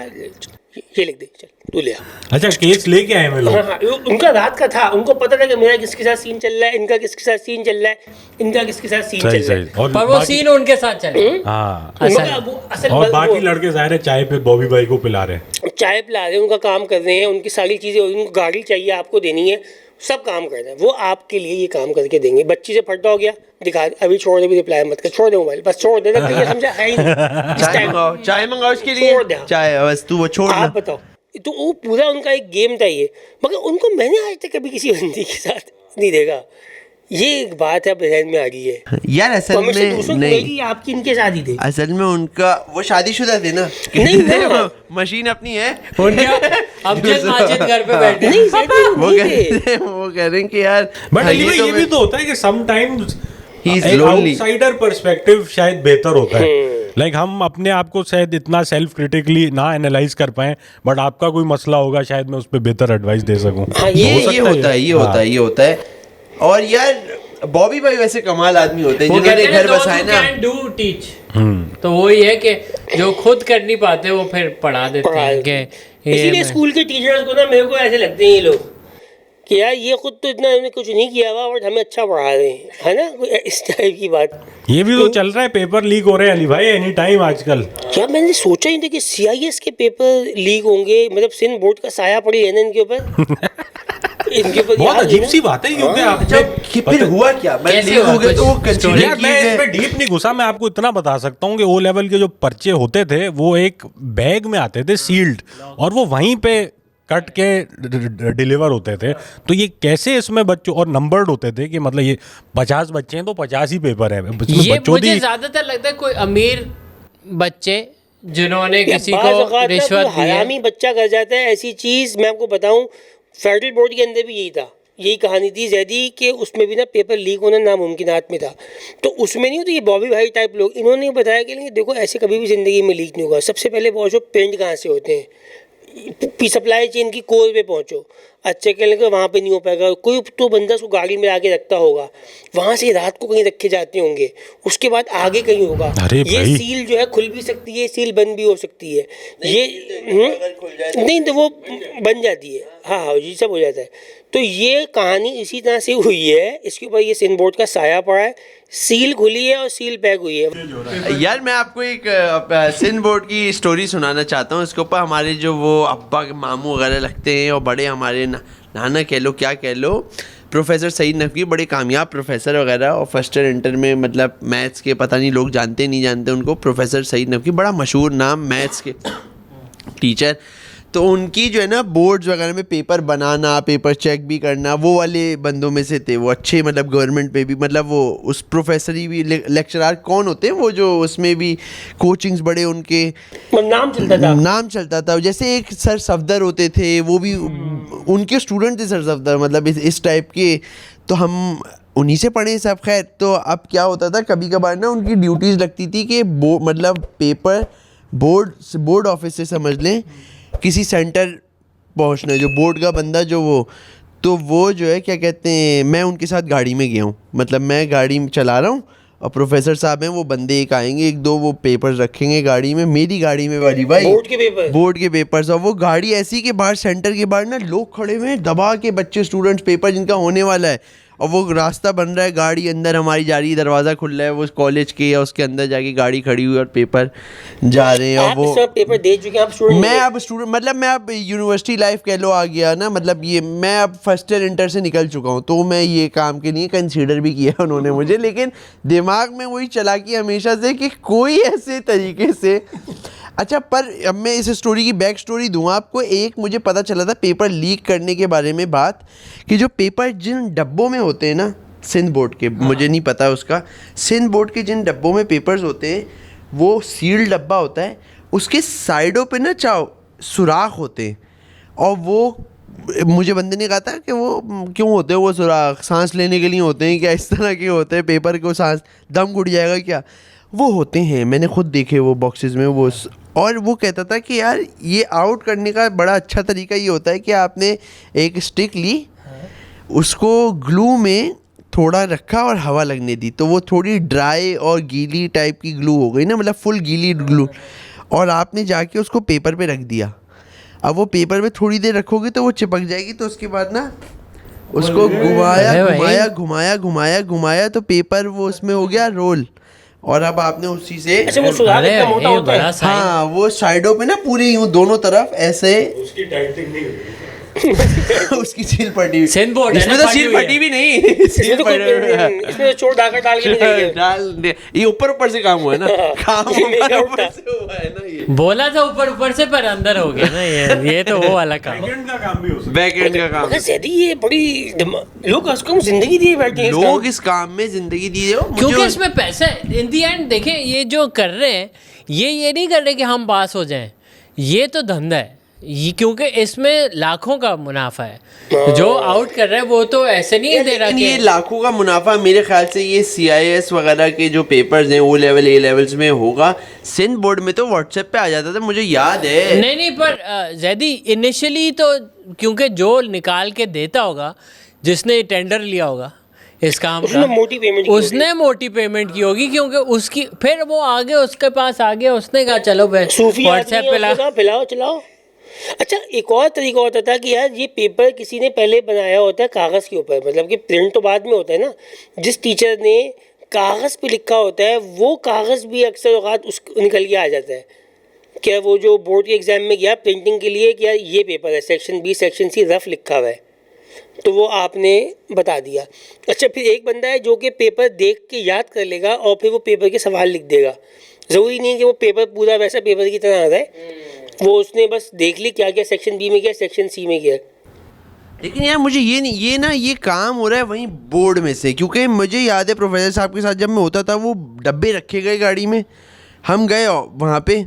ये लिख दे, चल तू ले आ। अच्छा केस लेके आए मैं लोग। हाँ, उनका रात का था, उनको पता था कि मेरा किसके साथ सीन चल रहा है, इनका किसके साथ सीन चल रहा है, इनका किसके साथ सीन चल रहा है। पर वो सीन उनके साथ चले। हाँ, और बाकी लड़के जाहिर है चाय पे बॉबी भाई को पिला रहे हैं, चाय पिला रहे हैं, उनका काम कर रहे हैं, उनकी सारी चीज़ें, उनको गाड़ी चाहिए आपको देनी है, सब काम कर रहे हैं, वो आपके लिए ये काम करके देंगे। बच्ची से फटा हो गया, दिखा अभी छोड़ दे, भी रिप्लाई मत कर, छोड़ दे मोबाइल, बस छोड़ दे, ये समझा है ही नहीं। चाय मंगाओ इसके लिए, चाय बस तू वो छोड़। आप बताओ, तो वो पूरा उनका एक गेम था ये, मगर उनको मैंने आज तक कभी किसी बंदी के साथ नहीं देखा। ये एक बात है बहन में आ गई है यार, असल में नहीं, आपकी इनके शादी थे, असल में उनका वो शादीशुदा थे ना, नहीं मशीन अपनी है उनका। अमजद माजिद घर पे बैठे, नहीं वो कह रहे हैं कि यार बट ये भी तो होता है कि समटाइम्स एक आउटसाइडर पर्सपेक्टिव शायद बेहतर होता है। लाइक हम अपने आप को शायद इतना सेल्फ क्रिटिकली ना एनालाइज कर पाए, बट आपका कोई मसला होगा, शायद मैं उस पर बेहतर एडवाइस दे सकूं। ये होता है। और यार बॉबी भाई वैसे कमाल आदमी होते हैं वो जिन्होंने कहते हैं घर बसाए ना। कैन डू टीच, तो वही है कि जो खुद कर नहीं पाते वो फिर पढ़ा देते हैं कि इसीलिए स्कूल के टीचर्स को ना मेरे को ऐसे लगते हैं ये लोग कि यार ये खुद तो इतना इन्होंने कुछ नहीं किया हुआ बट हमें अच्छा पढ़ा रहे हैं, है ना, इस टाइप की बात। ये भी तो चल रहा है, पेपर लीक हो रहे हैं अली भाई एनी टाइम आजकल। क्या मैंने सोचा ही था कि CIS के पेपर लीक होंगे, मतलब सिंध बोर्ड का साया पड़ी है ना इनके ऊपर। इनके ऊपर बहुत यार अजीब सी बात है क्योंकि आप फिर हुआ क्या, मैं कैसे लीक हुआ हो गए तो वो कुछ कंसीडर यार मैं किए इसमें डीप नहीं घुसा, मैं आपको इतना बता सकता हूँ कि ओ लेवल के जो पर्चे होते थे वो एक बैग में आते थे सील्ड, और वो वहीं पे कट के डिलीवर होते थे। तो ये कैसे इसमें बच्चों, और नंबर्ड होते थे कि मतलब ये 50 बच्चे हैं तो 50 ही पेपर है, ये मुझे ज्यादातर लगता है कोई अमीर बच्चे जिन्होंने किसी बाज़ को औक़ात ना रिश्वत कोई दी है। हरामी बच्चा कर जाता है ऐसी चीज़। मैं आपको बताऊं फेडरल बोर्ड के अंदर भी यही था, यही कहानी थी जैदी के, उसमें भी ना पेपर लीक होना नामुमकिनात में था। तो उसमें नहीं होता ये बॉबी भाई टाइप लोग, इन्होंने बताया कि देखो ऐसे कभी भी ज़िंदगी में लीक नहीं होगा। सबसे पहले पहुँचो पेंट कहाँ से होते हैं, सप्लाई चेन की कोर पे पहुंचो, अच्छे के लगे वहाँ पे नहीं हो पाएगा। कोई तो बंदा उसको गाड़ी में आके रखता होगा, वहाँ से रात को कहीं रखे जाते होंगे, उसके बाद आगे कहीं होगा। ये सील जो है खुल भी सकती है, सील बंद भी हो सकती है। ये नहीं तो वो बन जाती है, हाँ ये सब हो जाता है। तो ये कहानी इसी तरह से हुई है, इसके ऊपर ये सिंध बोर्ड का साया पड़ा है, सील खुली है और सील पैक हुई है। यार मैं आपको एक सिंध बोर्ड की स्टोरी सुनाना चाहता हूँ। इसके ऊपर हमारे जो वो अब्बा के मामू वगैरह लगते हैं और बड़े हमारे नाना कह लो क्या कह लो, प्रोफेसर सईद नकवी, बड़े कामयाब प्रोफेसर वगैरह, और फर्स्ट ईयर इंटर में मतलब मैथ्स के, पता नहीं लोग जानते नहीं जानते उनको, प्रोफेसर सईद नकवी बड़ा मशहूर नाम मैथ्स के टीचर। तो उनकी जो है ना बोर्ड्स वगैरह में पेपर बनाना, पेपर चेक भी करना, वो वाले बंदों में से थे वो अच्छे, मतलब गवर्नमेंट पे भी, मतलब वो उस प्रोफेसरी भी लेक्चरार कौन होते हैं वो जो उसमें भी कोचिंग्स बड़े उनके नाम चलता था। जैसे एक सर सफदर होते थे, वो भी उनके स्टूडेंट थे सर सफदर, मतलब इस टाइप के। तो हम उन्हीं से पढ़े सब। खैर तो अब क्या होता था, कभी कभार ना उनकी ड्यूटीज़ लगती थी कि मतलब पेपर बोर्ड ऑफिस से समझ लें किसी सेंटर पहुंचना है, जो बोर्ड का बंदा जो वो जो है क्या कहते हैं, मैं उनके साथ गाड़ी में गया हूँ, मतलब मैं गाड़ी चला रहा हूँ और प्रोफेसर साहब हैं, वो बंदे एक आएंगे, एक दो वो पेपर्स रखेंगे गाड़ी में, मेरी गाड़ी में वाली भाई बोर्ड के पेपर्स, और वो गाड़ी ऐसी के बाहर सेंटर के बाहर ना लोग खड़े हुए हैं दबा के, बच्चे स्टूडेंट्स पेपर जिनका होने वाला है, और वो रास्ता बन रहा है, गाड़ी अंदर हमारी जा रही है, दरवाज़ा खुल रहा है वो कॉलेज के, या उसके अंदर जाके गाड़ी खड़ी हुई और पेपर जा रहे हैं। और वो पेपर दे चुके हैं आप स्टूडेंट? मैं अब स्टूडेंट, मतलब मैं अब यूनिवर्सिटी लाइफ कह लो आ गया ना, मतलब ये मैं अब फर्स्ट ईयर इंटर से निकल चुका हूँ, तो मैं ये काम के लिए कंसीडर भी किया उन्होंने मुझे, लेकिन दिमाग में वही चला कि हमेशा से कि कोई ऐसे तरीके से। अच्छा, पर अब मैं इस स्टोरी की बैक स्टोरी दूँ आपको। एक मुझे पता चला था पेपर लीक करने के बारे में बात, कि जो पेपर जिन डब्बों में होते हैं ना सिंध बोर्ड के, मुझे नहीं पता उसका, सिंध बोर्ड के जिन डब्बों में पेपर्स होते हैं वो सील्ड डब्बा होता है, उसके साइडों पे ना सुराख होते हैं, और वो मुझे बंदे ने कहा था कि वो क्यों होते हैं वो सुराख, सांस लेने के लिए होते हैं क्या, इस तरह के होते हैं, पेपर को सांस दम घुट जाएगा क्या, वो होते हैं, मैंने खुद देखे वो बॉक्सेस में वो। और वो कहता था कि यार ये आउट करने का बड़ा अच्छा तरीका ये होता है कि आपने एक स्टिक ली, उसको ग्लू में थोड़ा रखा और हवा लगने दी, तो वो थोड़ी ड्राई और गीली टाइप की ग्लू हो गई ना, मतलब फुल गीली ग्लू, और आपने जाके उसको पेपर पे रख दिया। अब वो पेपर पे थोड़ी देर रखोगे तो वो चिपक जाएगी, तो उसके बाद ना उसको घुमाया तो पेपर वो उसमें हो गया रोल, और अब आपने उसी से वो सुराख इतना मोटा होता है, हाँ वो साइडों पे ना पूरी यूं दोनों तरफ ऐसे उसकी टाइटिंग नहीं उसकी सील फटी, इसमें तो सील फटी भी नहीं, इसमें चोर डाकर डाल के ये ऊपर से काम हुआ है ना, काम ऊपर से हुआ है ना, ये बोला था ऊपर से, पर अंदर हो गया ना, ये तो वो वाला काम, बैकएंड का काम भी हो सकता है, बैकएंड का काम। ये बड़ी लोग उसको जिंदगी दिए बैठे हैं, लोग इस काम में जिंदगी दी है, क्योंकि इसमें पैसा है। इन दी एंड देखें, ये जो कर रहे हैं ये नहीं कर रहे कि हम पास हो जाएं, ये तो धंधा है, ये क्योंकि इसमें लाखों का मुनाफा है। जो आउट कर रहा है वो तो ऐसे नहीं दे रहा कि ये लाखों का मुनाफा मेरे ख्याल से ये CIS वगैरह के जो पेपर्स हैं, O लेवल A लेवल्स में होगा। सिंध बोर्ड में तो व्हाट्सएप पे आ जाता था, मुझे याद है। नहीं पर जैदी इनिशियली तो क्योंकि जो निकाल के देता होगा, जिसने टेंडर लिया होगा, इस काम उसने का, मोटी पेमेंट की होगी। उसने मोटी पेमेंट की होगी क्योंकि उसकी फिर वो आगे उसके पास आ गया, उसने कहा चलो सूफी व्हाट्सएप पे ला। पिलाओ चलाओ। अच्छा, एक और तरीका होता था कि यार ये पेपर किसी ने पहले बनाया होता है कागज़ के ऊपर, मतलब कि प्रिंट तो बाद में होता है ना। जिस टीचर ने कागज़ पे लिखा होता है वो कागज़ भी अक्सर औकात उस निकल के आ जाता है। क्या वो जो बोर्ड के एग्ज़ाम में गया प्रिंटिंग के लिए, क्या ये पेपर है section B section C rough लिखा हुआ है, तो वो आपने बता दिया। अच्छा, फिर एक बंदा है जो कि पेपर देख के याद कर लेगा और फिर वो पेपर के सवाल लिख देगा। ज़रूरी नहीं है कि वो पेपर पूरा वैसा पेपर की तरह आ रहा है, वो उसने बस देख ली क्या क्या सेक्शन बी में क्या सेक्शन सी में क्या। लेकिन यार मुझे ये नहीं, ये ना ये काम हो रहा है वहीं बोर्ड में से, क्योंकि मुझे याद है प्रोफेसर साहब के साथ जब मैं होता था वो डब्बे रखे गए गाड़ी में, हम गए वहाँ पे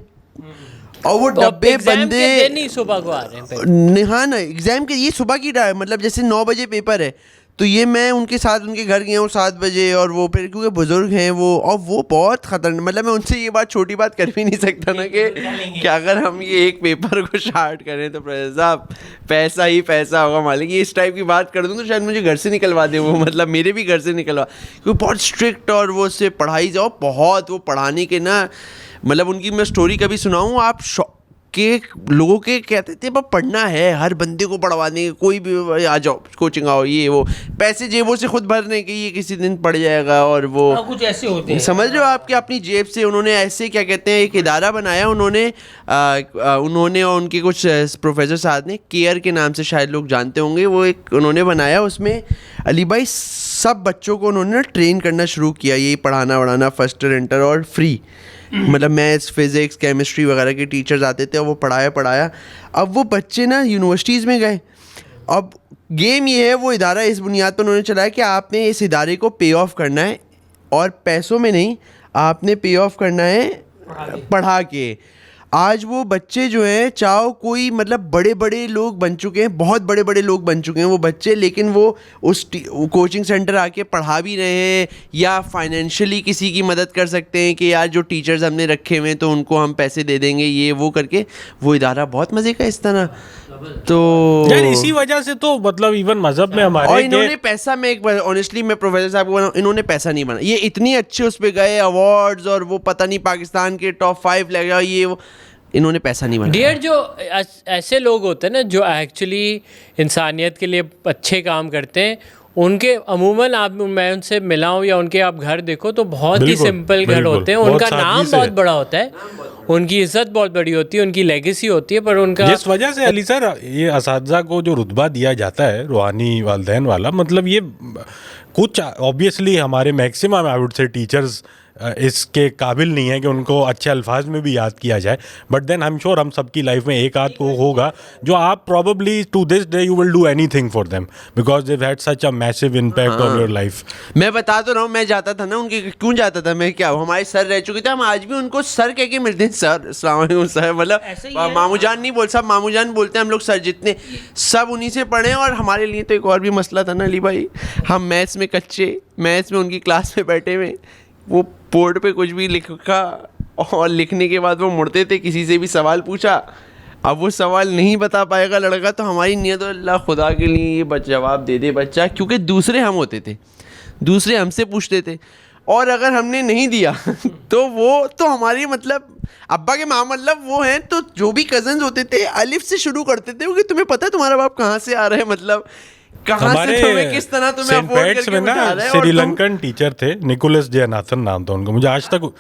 और वो डब्बे बंदे नहीं सुबह को आ रहे हैं हाँ ना, एग्जाम के ये सुबह की टाइम, मतलब जैसे 9 बजे पेपर है तो ये मैं उनके साथ उनके घर गया हूँ 7 बजे, और वो फिर क्योंकि बुजुर्ग हैं वो, और वो बहुत खतरनाक, मतलब मैं उनसे ये बात छोटी बात कर भी नहीं सकता ना कि अगर हम ये एक पेपर को शार्ट करें तो प्रोफेसर साहब पैसा ही पैसा होगा मालिक, ये इस टाइप की बात कर दूँ तो शायद मुझे घर से निकलवा दे वो, मतलब मेरे भी घर से निकलवा, क्योंकि बहुत स्ट्रिक्ट और वो उससे पढ़ाई जाओ बहुत, वो पढ़ाने के ना, मतलब उनकी मैं स्टोरी कभी सुनाऊँ आप के लोगों के कहते थे बस पढ़ना है, हर बंदे को पढ़वाने, कोई भी आ जाओ कोचिंग आओ, ये वो पैसे जेबों से खुद भरने के, ये किसी दिन पड़ जाएगा, और वो कुछ ऐसे होते हैं, समझ रहे हो आपके अपनी जेब से उन्होंने ऐसे क्या कहते हैं एक इदारा बनाया उन्होंने, उन्होंने और उनके कुछ प्रोफेसर साथ ने, केयर के नाम से शायद लोग जानते होंगे, वो एक उन्होंने बनाया, उसमें अली भाई सब बच्चों को उन्होंने ट्रेन करना शुरू किया, यही पढ़ाना वढ़ाना फर्स्ट ईयर इंटर और फ्री, मतलब मैथ्स फिज़िक्स केमिस्ट्री वगैरह के टीचर्स आते थे और वो पढ़ाया। अब वो बच्चे ना यूनिवर्सिटीज़ में गए, अब गेम ये है, वो इदारा इस बुनियाद पर उन्होंने चलाया कि आपने इस इदारे को पे ऑफ करना है, और पैसों में नहीं, आपने पे ऑफ करना है पढ़ा के। आज वो बच्चे जो हैं चाहो कोई, मतलब बड़े बड़े लोग बन चुके हैं, बहुत बड़े बड़े लोग बन चुके हैं वो बच्चे, लेकिन वो उस कोचिंग सेंटर आके पढ़ा भी रहे हैं, या फाइनेंशियली किसी की मदद कर सकते हैं कि यार जो टीचर्स हमने रखे हुए हैं तो उनको हम पैसे दे देंगे, ये वो करके वो इदारा बहुत मज़े का इस तरह। तो यार इसी वजह से तो मतलब इवन मजहब में हमारे और इन्होंने पैसा, में एक ऑनेस्टली मैं प्रोफेसर साहब को, इन्होंने पैसा नहीं बना, ये इतनी अच्छे उस पर गए अवार्ड्स, और वो पता नहीं पाकिस्तान के टॉप 5 लग गया, ये वो, इन्होंने पैसा नहीं बना। डियर, जो ऐसे लोग होते हैं ना जो एक्चुअली इंसानियत के लिए अच्छे काम करते हैं, उनके अमूमन मैं उनसे मिला हूँ या उनके आप घर देखो तो बहुत ही सिंपल घर होते हैं, उनका नाम बहुत बड़ा होता है, उनकी इज्जत बहुत बड़ी होती है, उनकी लेगेसी होती है, पर उनका जिस वजह से अली सर ये असातिज़ा को जो रुतबा दिया जाता है रूहानी वालदैन वाला, मतलब ये कुछ ऑब्वियसली हमारे maximum I would say teachers इसके काबिल नहीं है कि उनको अच्छे अल्फाज में भी याद किया जाए, but then I am sure हम सबकी लाइफ में एक आध को होगा जो आप probably to this day you will do anything for them because they had such a massive impact on your life. मैं बता तो रहा हूँ, मैं जाता था ना उनके, क्यों जाता था मैं, क्या हमारे सर रह चुके थे, हम आज भी उनको सर कह के मिलते हैं, सर अस्सलाम वालेकुम सर, मतलब मामू जान नहीं बोल, सब मामू जान बोलते हैं हम लोग, सर जितने सब उन्हीं से पढ़े हैं। और हमारे लिए तो एक और भी मसला था ना अली भाई, हम मैथ्स में कच्चे, मैथ्स में उनकी क्लास में बैठे हुए, वो बोर्ड पे कुछ भी लिखा और लिखने के बाद वो मुड़ते थे, किसी से भी सवाल पूछा, अब वो सवाल नहीं बता पाएगा लड़का, तो हमारी नीयत अल्लाह खुदा के लिए ये जवाब दे दे बच्चा, क्योंकि दूसरे हम होते थे, दूसरे हमसे पूछते थे, और अगर हमने नहीं दिया तो वो तो हमारी मतलब अब्बा के माँ, मतलब वो हैं, तो जो भी कजन्स होते थे अलिफ से शुरू करते थे, क्योंकि तुम्हें पता है तुम्हारा बाप कहाँ से आ रहा है, मतलब कहाँ से तुम्हें किस तरह तुम्हें अफोर्ड करके बिठा रहा है। श्रीलंकन टीचर थे, निकोलस जयनाथन नाम था उनका, मुझे आज तक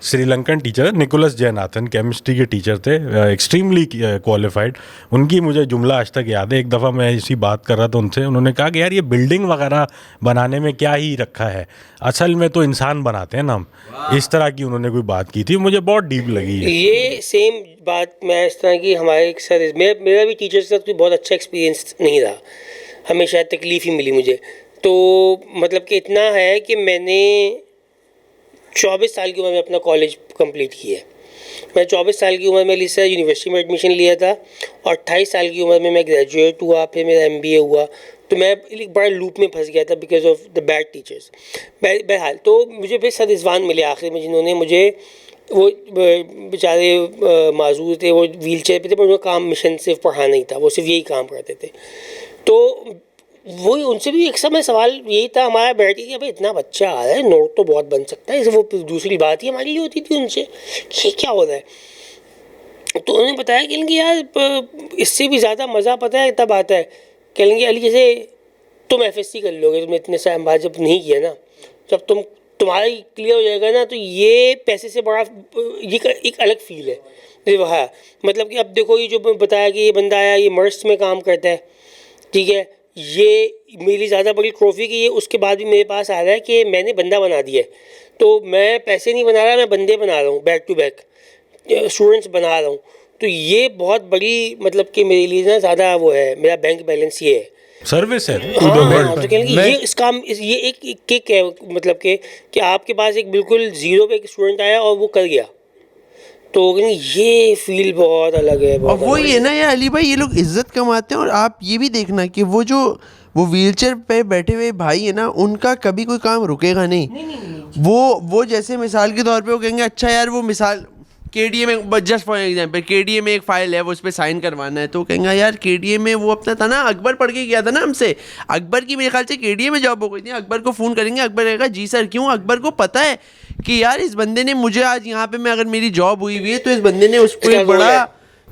श्रीलंकन टीचर निकोलस जयनाथन केमिस्ट्री के टीचर थे, एक्सट्रीमली क्वालिफाइड। उनकी मुझे जुमला आज तक याद है, एक दफ़ा मैं इसी बात कर रहा था उनसे, उन्होंने कहा कि यार ये बिल्डिंग वगैरह बनाने में क्या ही रखा है, असल में तो इंसान बनाते हैं ना हम, इस तरह की उन्होंने कोई बात की थी, मुझे बहुत डीप लगी है। ये सेम बात मैं इस तरह की हमारे एक सर, मेरा भी टीचर के साथ कोई बहुत अच्छा एक्सपीरियंस नहीं रहा, हमेशा तकलीफ़ ही मिली मुझे। तो मतलब कि इतना है कि मैंने 24 साल की उम्र में अपना कॉलेज कंप्लीट किया है। मैं 24 साल की उम्र में लिसा यूनिवर्सिटी में एडमिशन लिया था, और 28 साल की उम्र में मैं ग्रेजुएट हुआ, फिर मेरा MBA हुआ। तो मैं एक बड़ा लूप में फंस गया था because of the bad teachers. बहरहाल तो मुझे फिर सर रिजवान मिले आखिर में, जिन्होंने मुझे, वो बेचारे माजूर थे, वो व्हील चेयर पर थे, पर उनका काम मिशन सिर्फ पढ़ाना ही था, वो सिर्फ यही काम करते थे। तो वही उनसे भी एक समय सवाल यही था हमारा बैठ के कि भाई इतना बच्चा आ रहा है, नोट तो बहुत बन सकता है, वो दूसरी बात ही हमारी होती थी उनसे कि क्या हो रहा है। तो उन्होंने बताया कि यार इससे भी ज़्यादा मज़ा पता है तब आता है, कहेंगे अली जैसे तुम FSC कर लोगे, तुमने इतने साल बाद जब नहीं किया ना, जब तुम्हारा क्लियर हो जाएगा ना, तो ये पैसे से बड़ा ये एक अलग फील है। हाँ, मतलब कि अब देखो ये जो बताया कि ये बंदा आया, ये मर्स में काम करता है, ठीक है, ये मेरी ज़्यादा बड़ी ट्रॉफी की, ये उसके बाद भी मेरे पास आ रहा है कि मैंने बंदा बना दिया है, तो मैं पैसे नहीं बना रहा, मैं बंदे बना रहा हूँ, बैक टू बैक स्टूडेंट्स बना रहा हूँ। तो ये बहुत बड़ी मतलब कि मेरे लिए ना ज़्यादा वो है, मेरा बैंक बैलेंस ये है, सर्विस है हाँ, तो कहेंगे ये इस काम ये एक किक है, मतलब कि आपके पास एक बिल्कुल ज़ीरो पे एक स्टूडेंट आया और वो कर गया, तो कहेंगे ये फील बहुत अलग है। और वो ये ना यार अली भाई, ये लोग इज्जत कमाते हैं। और आप ये भी देखना कि वो व्हीलचेयर पे बैठे हुए भाई है ना, उनका कभी कोई काम रुकेगा नहीं। वो जैसे मिसाल के तौर पे वो कहेंगे अच्छा यार वो मिसाल KDA में, जस्ट फॉर एग्जांपल KDA में एक फाइल है, वो उस पर साइन करवाना है, तो कहेंगे यार KDA में वो अपना था ना, अकबर पढ़ के गया था ना हमसे, अकबर की मेरे ख्याल से KDA में जॉब हो गई थी। अकबर को फ़ोन करेंगे, अकबर कहेगा जी सर, क्यों? अकबर को पता है कि यार इस बंदे ने मुझे आज यहाँ पे, मैं अगर मेरी जॉब हुई हुई है तो इस बंदे ने उसको एक बड़ा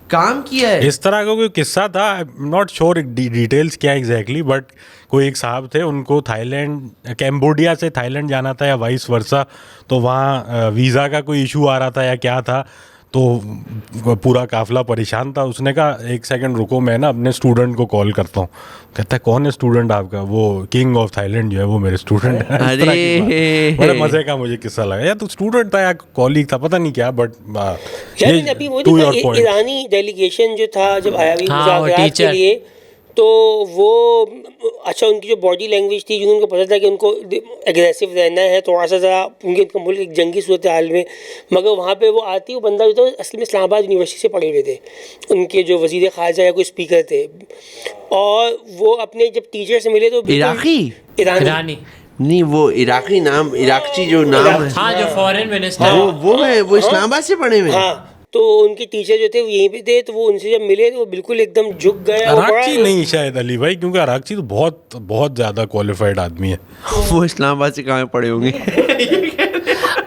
काम किया है। इस तरह का कोई किस्सा था, I am not sure details क्या एग्जैक्टली, बट कोई एक साहब थे, उनको थाईलैंड कैम्बोडिया से थाईलैंड जाना था या वाइस वर्सा, तो वहाँ वीज़ा का कोई इशू आ रहा था या क्या था, तो पूरा काफ़िला परेशान था। उसने कहा एक सेकंड रुको, मैं ना अपने स्टूडेंट को कॉल करता हूँ। कहता है कौन है स्टूडेंट आपका? वो किंग ऑफ थाईलैंड जो है वो मेरे स्टूडेंट है। अरे बड़े मज़े का मुझे किस्सा लगा, या तो स्टूडेंट था या कॉलीग था, पता नहीं क्या, बट यार अभी वो देखा ईरानी डेलीगेशन जो था जब आया हुई मुज़ाकरात के लिए, तो वो अच्छा उनकी जो बॉडी लैंग्वेज थी, जिनको पता था कि उनको एग्रेसिव रहना है, थोड़ा सा ज़रा उनका मुल्क एक जंगी सूरत हाल में, मगर वहाँ पे वो आती, वो बंदा जो था असल में इस्लामाबाद यूनिवर्सिटी से पढ़े हुए थे, उनके जो वज़ीर ख़ारजा या कोई स्पीकर थे, और वो अपने जब टीचर से मिले तो ईरानी नहीं, वो इराकी नाम, इराकची जो नाम है, हाँ, जो फॉरेन मिनिस्टर, वो है, वो इस्लामाबाद से पढ़े हुए। हाँ, तो उनके टीचर जो थे वो यहीं पे थे, तो वो उनसे जब मिले तो वो बिल्कुल एकदम झुक गए। अराकची नहीं शायद अली भाई, क्योंकि अराकची तो बहुत बहुत ज़्यादा क्वालिफाइड आदमी है। वो इस्लामाबाद से कहाँ पढ़े होंगे?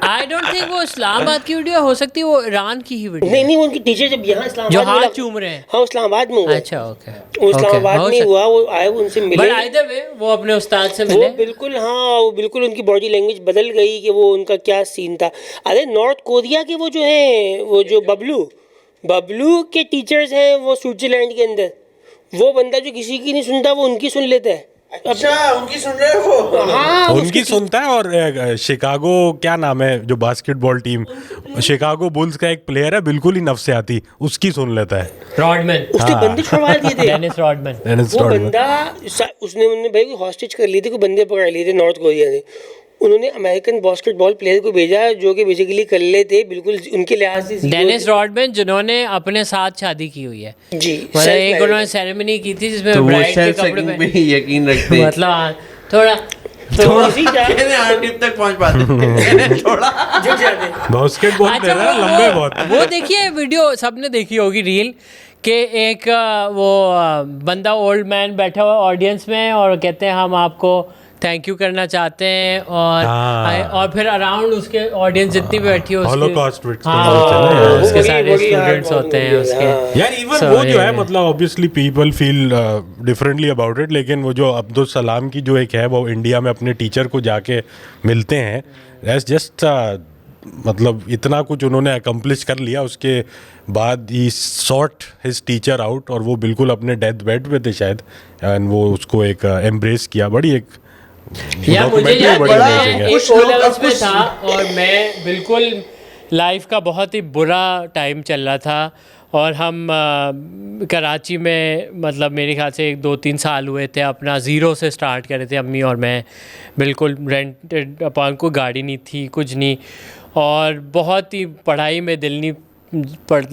आई डोंट थिंक वो इस्लामाबाद की वीडियो हो सकती है, वो ईरान की ही वीडियो। नहीं, उनकी टीचर जब यहाँ इस्लामाबाद जो हाथ चूम रहे हैं, हाँ इस्लामाबाद में हुआ। अच्छा, ओके, वो इस्लामाबाद में हुआ, वो आए, वो उनसे मिले, बट आइदर वे वो अपने उस्ताद से मिले, वो बिल्कुल, हाँ, वो बिल्कुल उनकी बॉडी लैंग्वेज बदल गई कि वो उनका क्या सीन था। अरे नॉर्थ कोरिया के वो जो हैं, वो जो बबलू के टीचर्स हैं, वो स्विट्जरलैंड के अंदर, वो बंदा जो किसी की नहीं सुनता वो उनकी सुन लेता है। अच्छा, उनकी सुन रहे हो? हाँ, उनकी सुनता है। और शिकागो, क्या नाम है जो बास्केटबॉल टीम, शिकागो बुल्स का एक प्लेयर है, बिल्कुल ही नफसियाती, उसकी सुन लेता है। रॉडमैन, उसने बंदे छुड़वा दिए थे, डेनिस रॉडमैन। वो बंदा उसने भाई हॉस्टेज कर लिए थे, कोई बंदे पकड़ लिए थे नॉर्थ कोरिया ने, उन्होंने अमेरिकन बास्केटबॉल प्लेयर को भेजा जो कि बेसिकली कर लेते बिल्कुल उनके लिहाज से। डेनिस रॉडमैन जिन्होंने अपने साथ शादी की हुई है जी, मतलब एक उन्होंने सेरेमनी की थी जिसमें तो वो ब्राइड के सेल्फ कपड़े सेकिंग में पे यकीन रखते हैं, मतलब थोड़ा टिप तक पहुंच पाते थोड़ा बास्केटबॉल अच्छा, प्लेयर है, लंबे बहुत। वो देखिए वीडियो सबने देखी होगी रील के एक वो बंदा ओल्ड मैन बैठा हुआ ऑडियंस में और कहते हैं हम आपको थैंक यू करना चाहते हैं, और फिर अराउंड उसके ऑडियंस जितनी भी बैठी हो हॉलोकॉस्ट उसके सारे स्टूडेंट्स होते हैं उसके। यार इवन वो जो है, मतलब obviously people feel differently about it, लेकिन वो जो अब्दुल सलाम की जो एक है, वो इंडिया में अपने टीचर को जाके मिलते हैं, दैट्स जस्ट मतलब इतना कुछ उन्होंने अकम्प्लिश कर लिया। उसके बाद ही सॉर्ट हिज टीचर आउट, और वो बिल्कुल अपने डेथ बेड पे थे शायद, एंड वो उसको एक एम्ब्रेस किया। बड़ी एक या मुझे याद है एक ओ लेवल्स में था और मैं बिल्कुल लाइफ का बहुत ही बुरा टाइम चल रहा था, और हम कराची में मतलब मेरे ख्याल से 1-2-3 साल हुए थे, अपना ज़ीरो से स्टार्ट करे थे अम्मी और मैं, बिल्कुल रेंटेड अपार्टमेंट, को गाड़ी नहीं थी, कुछ नहीं, और बहुत ही पढ़ाई में दिल नहीं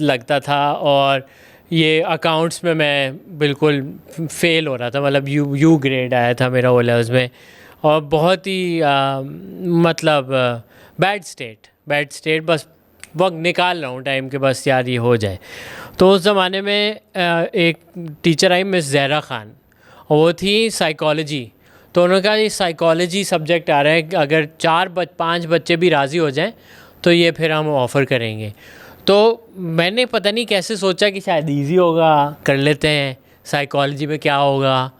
लगता था, और ये अकाउंट्स में मैं बिल्कुल फ़ेल हो रहा था, मतलब यू ग्रेड आया था मेरा ओ लेवल्स में, और बहुत ही मतलब बैड स्टेट, बस वक्त निकाल रहा हूँ टाइम के, बस यार ये हो जाए। तो उस ज़माने में एक टीचर आई मिस ज़हरा ख़ान, और वो थी साइकोलॉजी। तो उन्होंने कहा ये साइकोलॉजी सब्जेक्ट आ रहा है, अगर 4-5 बच्चे भी राज़ी हो जाएं तो ये फिर हम ऑफ़र करेंगे। तो मैंने पता नहीं कैसे सोचा कि शायद इजी होगा, कर लेते हैं, साइकोलॉजी में क्या होगा।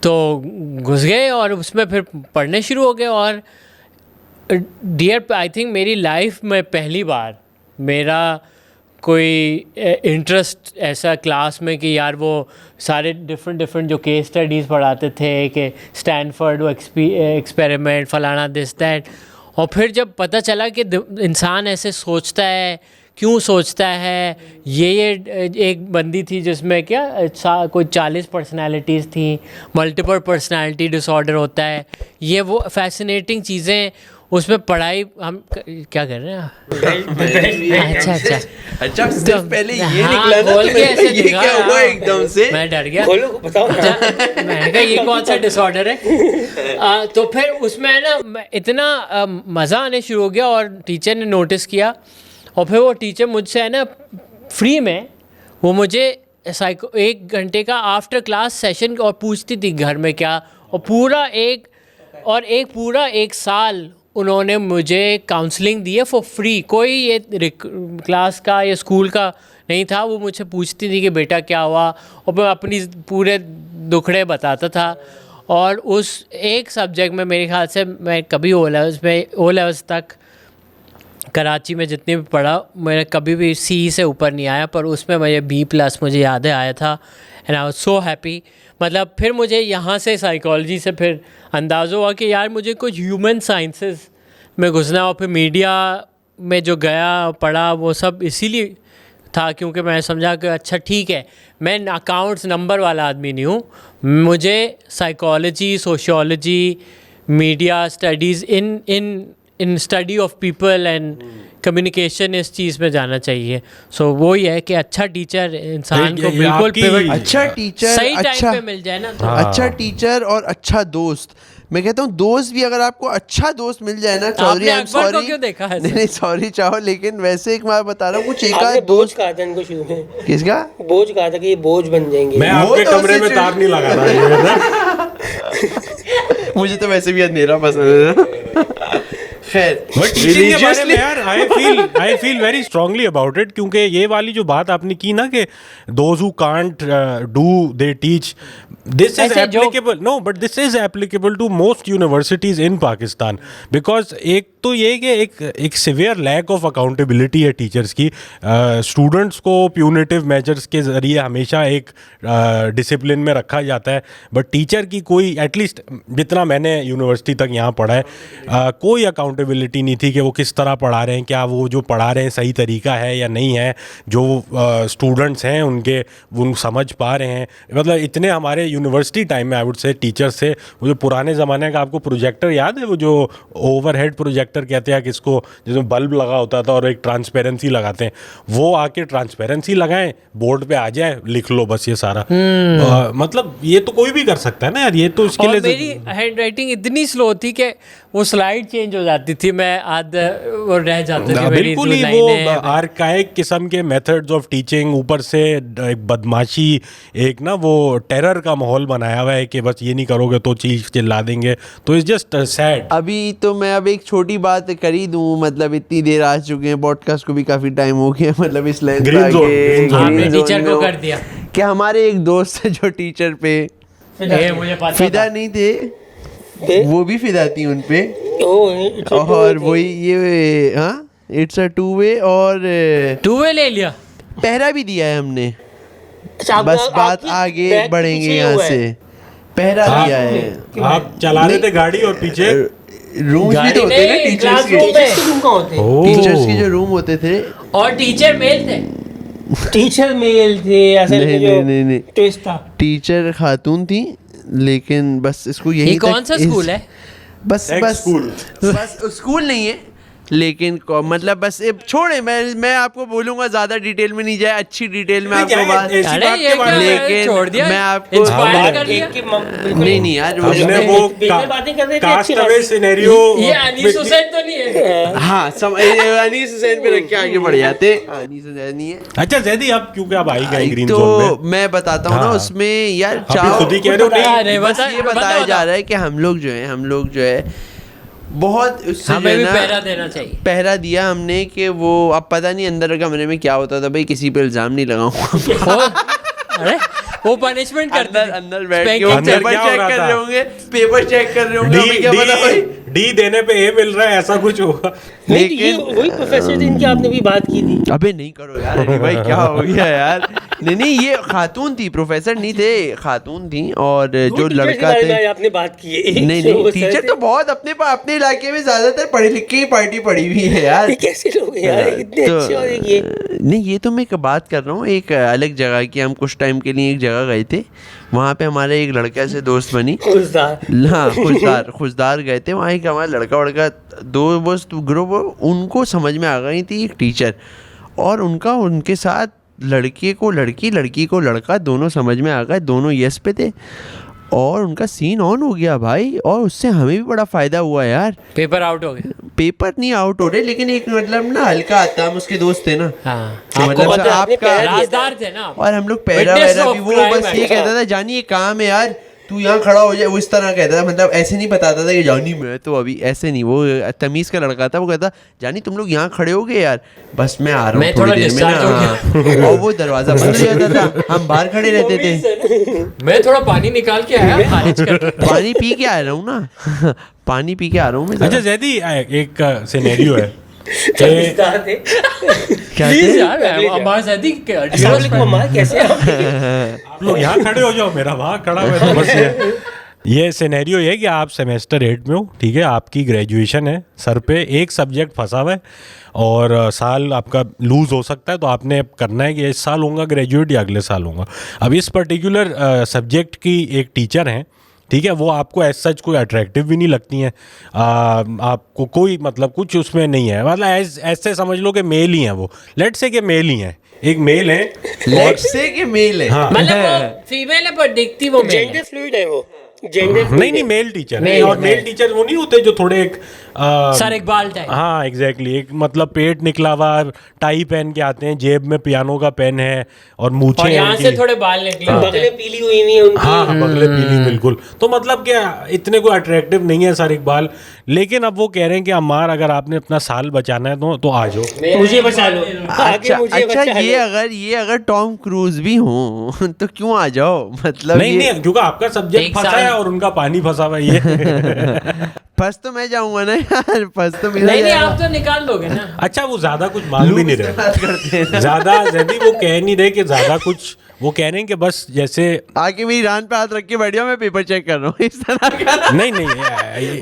तो घुस गए और उसमें फिर पढ़ने शुरू हो गए। और डियर आई थिंक मेरी लाइफ में पहली बार मेरा कोई इंटरेस्ट ऐसा क्लास में कि यार वो सारे डिफरेंट जो केस स्टडीज़ पढ़ाते थे कि स्टैनफोर्ड वो एक्सपेरिमेंट फलाना दिस दैट, और फिर जब पता चला कि इंसान ऐसे सोचता है, क्यों सोचता है। ये एक बंदी थी जिसमें क्या कोई 40 पर्सनालिटीज़ थी, मल्टीपल पर्सनालिटी डिसऑर्डर होता है। ये वो फैसिनेटिंग चीज़ें उसमें पढ़ाई हम क्या कर रहे हैं। अच्छा सिर्फ पहले ये हाँ, निकला ना, खोल के ऐसे ये दिखा क्या हुआ रहा। एकदम से? मैं डर गया। खोलो बताओ। मैंने कहा ये कौन सा डिसऑर्डर है। तो फिर उसमें ना इतना मज़ा आने शुरू हो गया और टीचर ने नोटिस किया। और फिर वो टीचर मुझसे है ना फ्री में वो मुझे 1 घंटे का आफ्टर क्लास सेशन और पूछती थी घर में क्या, और पूरा एक साल उन्होंने मुझे काउंसलिंग दी है फॉर फ्री। कोई ये क्लास का या स्कूल का नहीं था। वो मुझसे पूछती थी कि बेटा क्या हुआ, और मैं अपनी पूरे दुखड़े बताता था। और उस एक सब्जेक्ट में मेरे ख्याल से मैं कभी ओ लेवल्स तक कराची में जितने भी पढ़ा, मेरा कभी भी सी से ऊपर नहीं आया, पर उसमें मुझे B+ मुझे याद है आया था। And I was so happy. मतलब फिर मुझे यहाँ से साइकोलॉजी से फिर अंदाज़ा हुआ कि यार मुझे कुछ ह्यूमन साइंसेस में घुसना। और फिर मीडिया में जो गया पढ़ा वो सब इसीलिए था क्योंकि मैं समझा कि अच्छा ठीक है, मैं अकाउंट्स नंबर वाला आदमी नहीं हूँ, मुझे psychology, sociology, media studies in study of people and communication इस चीज़ में जाना चाहिए। सो वो ही है कि अच्छा टीचर इंसान को बिल्कुल pivot अच्छा टीचर, सही टाइम अच्छा पे मिल जाए ना तो अच्छा टीचर और अच्छा दोस्त। मैं कहता हूँ दोस्त भी अगर आपको अच्छा दोस्त मिल जाए ना, आपने अकबर को क्यों देखा है? नहीं सॉरी चाहो, लेकिन वैसे एक मैं बता रहा हूँ कुछ एक आपने आध बोझ दोस्त। कहा था इनको शुरू में, किसका बोझ कहा था कि ये बोझ बन जाएंगे। मैं वो आपके तो कमरे में सिचुएशन- तार नहीं लगा रहा। मुझे तो वैसे भी अंधेरा पसंद है। खैर बट टीचिंग के बारे में यार I feel very strongly about it, क्योंकि ये वाली जो बात आपने की ना कि those who can't do they teach, this is applicable, no but this is applicable to most universities in Pakistan. Because एक तो ये कि एक सिवियर लैक ऑफ अकाउंटेबिलिटी है टीचर्स की। स्टूडेंट्स को प्यूनिटिव मेजर्स के ज़रिए हमेशा एक डिसिप्लिन में रखा जाता है, बट टीचर की कोई एटलीस्ट जितना मैंने यूनिवर्सिटी तक यहाँ पढ़ा है कोई अकाउंटेबिलिटी नहीं थी कि वो किस तरह पढ़ा रहे हैं, क्या वो जो पढ़ा रहे हैं सही तरीका है या नहीं है, जो स्टूडेंट्स हैं उनके वो समझ पा रहे हैं। मतलब इतने हमारे यूनिवर्सिटी टाइम में आई वुड से टीचर्स से, वो जो पुराने ज़माने का आपको प्रोजेक्टर याद है, वो जो ओवरहेड प्रोजेक्टर कहते हैं किसको, जिसमें बल्ब लगा होता था और एक ट्रांसपेरेंसी लगाते हैं, वो आके ट्रांसपेरेंसी लगाएं, बोर्ड पे आ जाए, लिख लो बस ये सारा। मतलब ये तो कोई भी कर सकता है ना यार, ये तो इसके और लिए मेरी हैंड राइटिंग इतनी स्लो थी कि वो स्लाइड चेंज हो जाती थी, मैं वो रह जाते थे मेरी बिल्कुल जो ही लाइनें वो हैं। आर्काइक किस्म के मेथड्स ऑफ टीचिंग, ऊपर से एक बदमाशी, एक ना वो टेरर का माहौल बनाया हुआ है कि बस ये नहीं करोगे तो चीज चिल्ला देंगे, तो इट्स जस्ट सैड। अभी तो मैं अब एक छोटी बात कर ही दूं, मतलब इतनी देर आ चुके हैं, पॉडकास्ट को भी काफी टाइम हो गया, मतलब इस लेंथ पे Green zone, आके green zone। आपने green zone टीचर में को हो। कर दिया। कि हमारे एक दोस्त है जो टीचर पे ये मुझे पता फिदा था। नहीं थे, वो भी फिदा थी उन पे। ओ, और वही ये हाँ इट्स अ 2 वे, और 2 वे ले लिया। पहरा भी दिया है हमने। अच्छा, बस आपकी बात बैग आगे के बढ़ेंगे पीछे यहाँ हुआ है। से। पहरा दिया है, आप चला रहे थे गाड़ी और पीछे रूम भी गाड़ी तो होते हैं ना नहीं, टीचर्स क्लासरूम के। में। टीचर्स के रूम कहाँ होते हैं? टीचर्स के जो रूम होते थे, और टीचर मेल थे। टीचर मेल थे असल में, नहीं, जो नहीं, नहीं। ट्विस्ट था। टीचर खातून थी, लेकिन बस इसको ये यही कौन सा स्कूल है? बस Tech बस school। बस स्कूल नहीं है, लेकिन मतलब बस छोड़े, मैं आपको बोलूंगा ज्यादा डिटेल में नहीं जाए, अच्छी डिटेल में आपको बात, लेकिन छोड़ दिया, मैं आपको इंस्पायर कर दिया। नहीं यार, हमने वो कास्टअवे सिनेरियो, ये अनीस हुसैन तो नहीं है? हाँ अनीस हुसैन पे रख के आगे बढ़ जाते। अनीस हुसैन नहीं है। अच्छा जैदी आप क्योंकि आप आई गए ग्रीन तो जोन में, मैं बताता हूँ ना, हाँ। उसमें यार आप भी खुद ही कह रहे हो, नहीं बस ये बताया जा रहा है कि हम लोग जो है बहुत उससे हमें जो भी है ना पहरा देना चाहिए। पहरा दिया हमने कि वो अब पता नहीं अंदर कमरे में क्या होता था भाई, किसी पे इल्जाम नहीं लगाऊंगा। अरे वो पनिशमेंट करते थे। अंदर बैठ के Spanking वो अंदर पेपर क्या हो चेक रहा कर था? रहे होंगे, पेपर चेक कर रहे होंगे, हमें क्या पता भाई। डी देने पे ए मिल रहा है, ऐसा कुछ होगा। नहीं, तो ये वही प्रोफेसर जिनकी आपने भी बात की थी। अबे नहीं करो यार अली भाई, क्या हो गया यार। नहीं ये खातून थी, प्रोफेसर नहीं थे, खातून थी। और जो लड़का थे, आपने बात की है, नहीं टीचर तो बहुत अपने इलाके में ज्यादातर पढ़े लिखे की पार्टी पड़ी हुई है यार। ये कैसे लोग हैं यार, कितने तो अच्छे। और ये नहीं, ये तो मैं एक बात कर रहा हूँ एक अलग जगह की। हम कुछ टाइम के लिए एक जगह गए थे, वहाँ पे हमारे एक लड़का से दोस्त बनी। हाँ खुशदार गए थे वहाँ। एक हमारा लड़का दो दोस्त ग्रुप, उनको समझ में आ गई थी एक टीचर, और उनके साथ लड़के को लड़की को लड़का, दोनों समझ में आ गए, दोनों यस पे थे, और उनका सीन ऑन हो गया भाई। और उससे हमें भी बड़ा फायदा हुआ यार। पेपर आउट हो गया। पेपर नहीं आउट हो रहे, लेकिन एक मतलब ना हल्का आता, हम उसके दोस्त थे ना। हाँ, तो मतलब पता है, आपने आपका राजदार थे ना। और हम लोग पैरा Witness वैरा of भी, वो crime बस है। ये कहता था जानी ये काम है यार, तू यहाँ खड़ा हो जाए, वो इस तरह कहता था। मतलब ऐसे नहीं बताता था कि जानी मैं तो अभी ऐसे नहीं, वो तमीज़ का लड़का था। वो कहता जानी तुम लोग यहाँ खड़े हो गए यार, बस मैं आ रहा मैं हूँ थोड़ी थोड़ा देर में discharge हो ना। हाँ। और वो दरवाज़ा बंद हो जाता था, हम बाहर खड़े रहते थे। मैं थोड़ा पानी निकाल के आया खारिज करके। पानी पी के आ रहा हूँ ना, पानी पी के आ रहा हूँ मैं। अच्छा जैदी एक सिनेरियो है समझदार थे। क्या प्लीज थे? यार, हमारे साथ ही अस्सलाम वालेकुम अम्मा, कैसे हैं आप? आप लोग यहाँ खड़े हो जाओ, मेरा वहाँ खड़ा हुआ है, तो बस ये सिनेरियो ये है कि आप सेमेस्टर 8 में हो, ठीक है, आपकी ग्रेजुएशन है, सर पे एक सब्जेक्ट फंसा हुआ है और साल आपका लूज़ हो सकता है, तो आपने करना है कि इस साल होगा ग्रेजुएट या अगले साल होगा। अब इस पर्टिकुलर सब्जेक्ट की एक टीचर हैं, ठीक है, वो आपको एज सच कोई अट्रैक्टिव भी नहीं लगती हैं, आपको कोई मतलब कुछ उसमें नहीं है, मतलब ऐसे समझ लो कि मेल ही हैं वो, लेट से कि मेल ही हैं, एक मेल है, लेट्स से कि मेल है। हाँ मतलब वो फीमेल है पर दिखती वो मेल जेंडर है। फ्लूइड है वो, जेंडर नहीं मेल टीचर है। Male, और मेल टीचर वो नहीं होते जो थोड़े एक सर इकबाल टाइप। हाँ एग्जैक्टली, एक मतलब पेट निकला हुआ, टाई पहन के आते हैं, जेब में पियानो का पेन है और मूछें और हैं यहाँ से उनकी। थोड़े बाल निकले होते बगलें हैं। पीली हुई हुई हैं उनकी। हाँ बगले पीली, बिल्कुल। तो मतलब क्या इतने कोई अट्रैक्टिव नहीं है सर इकबाल, लेकिन अब वो कह रहे हैं कि अम्मार अगर आपने अपना साल बचाना है तो आ जाओ। मुझे बचा लो, आगे मुझे अच्छा बचा ये अगर टॉम क्रूज भी हो तो क्यों आ जाओ, मतलब नहीं क्योंकि आपका सब्जेक्ट एक फंसा साल- है और उनका पानी फंसा हुआ है ये। फर्स्ट तो मैं जाऊंगा ना यार, फर्स्ट तो मेरा नहीं जाएगा। आप तो निकाल दोगे ना। अच्छा वो ज्यादा कुछ मांग भी नहीं लूज रहे, बात करते हैं ना। ज्यादा जैदी वो कह नहीं रहे कि ज्यादा कुछ, वो कह रहे हैं कि बस जैसे आके मेरी रान पे हाथ रख के बैठ जाओ, मैं पेपर चेक कर रहा हूँ, इस तरह का। नहीं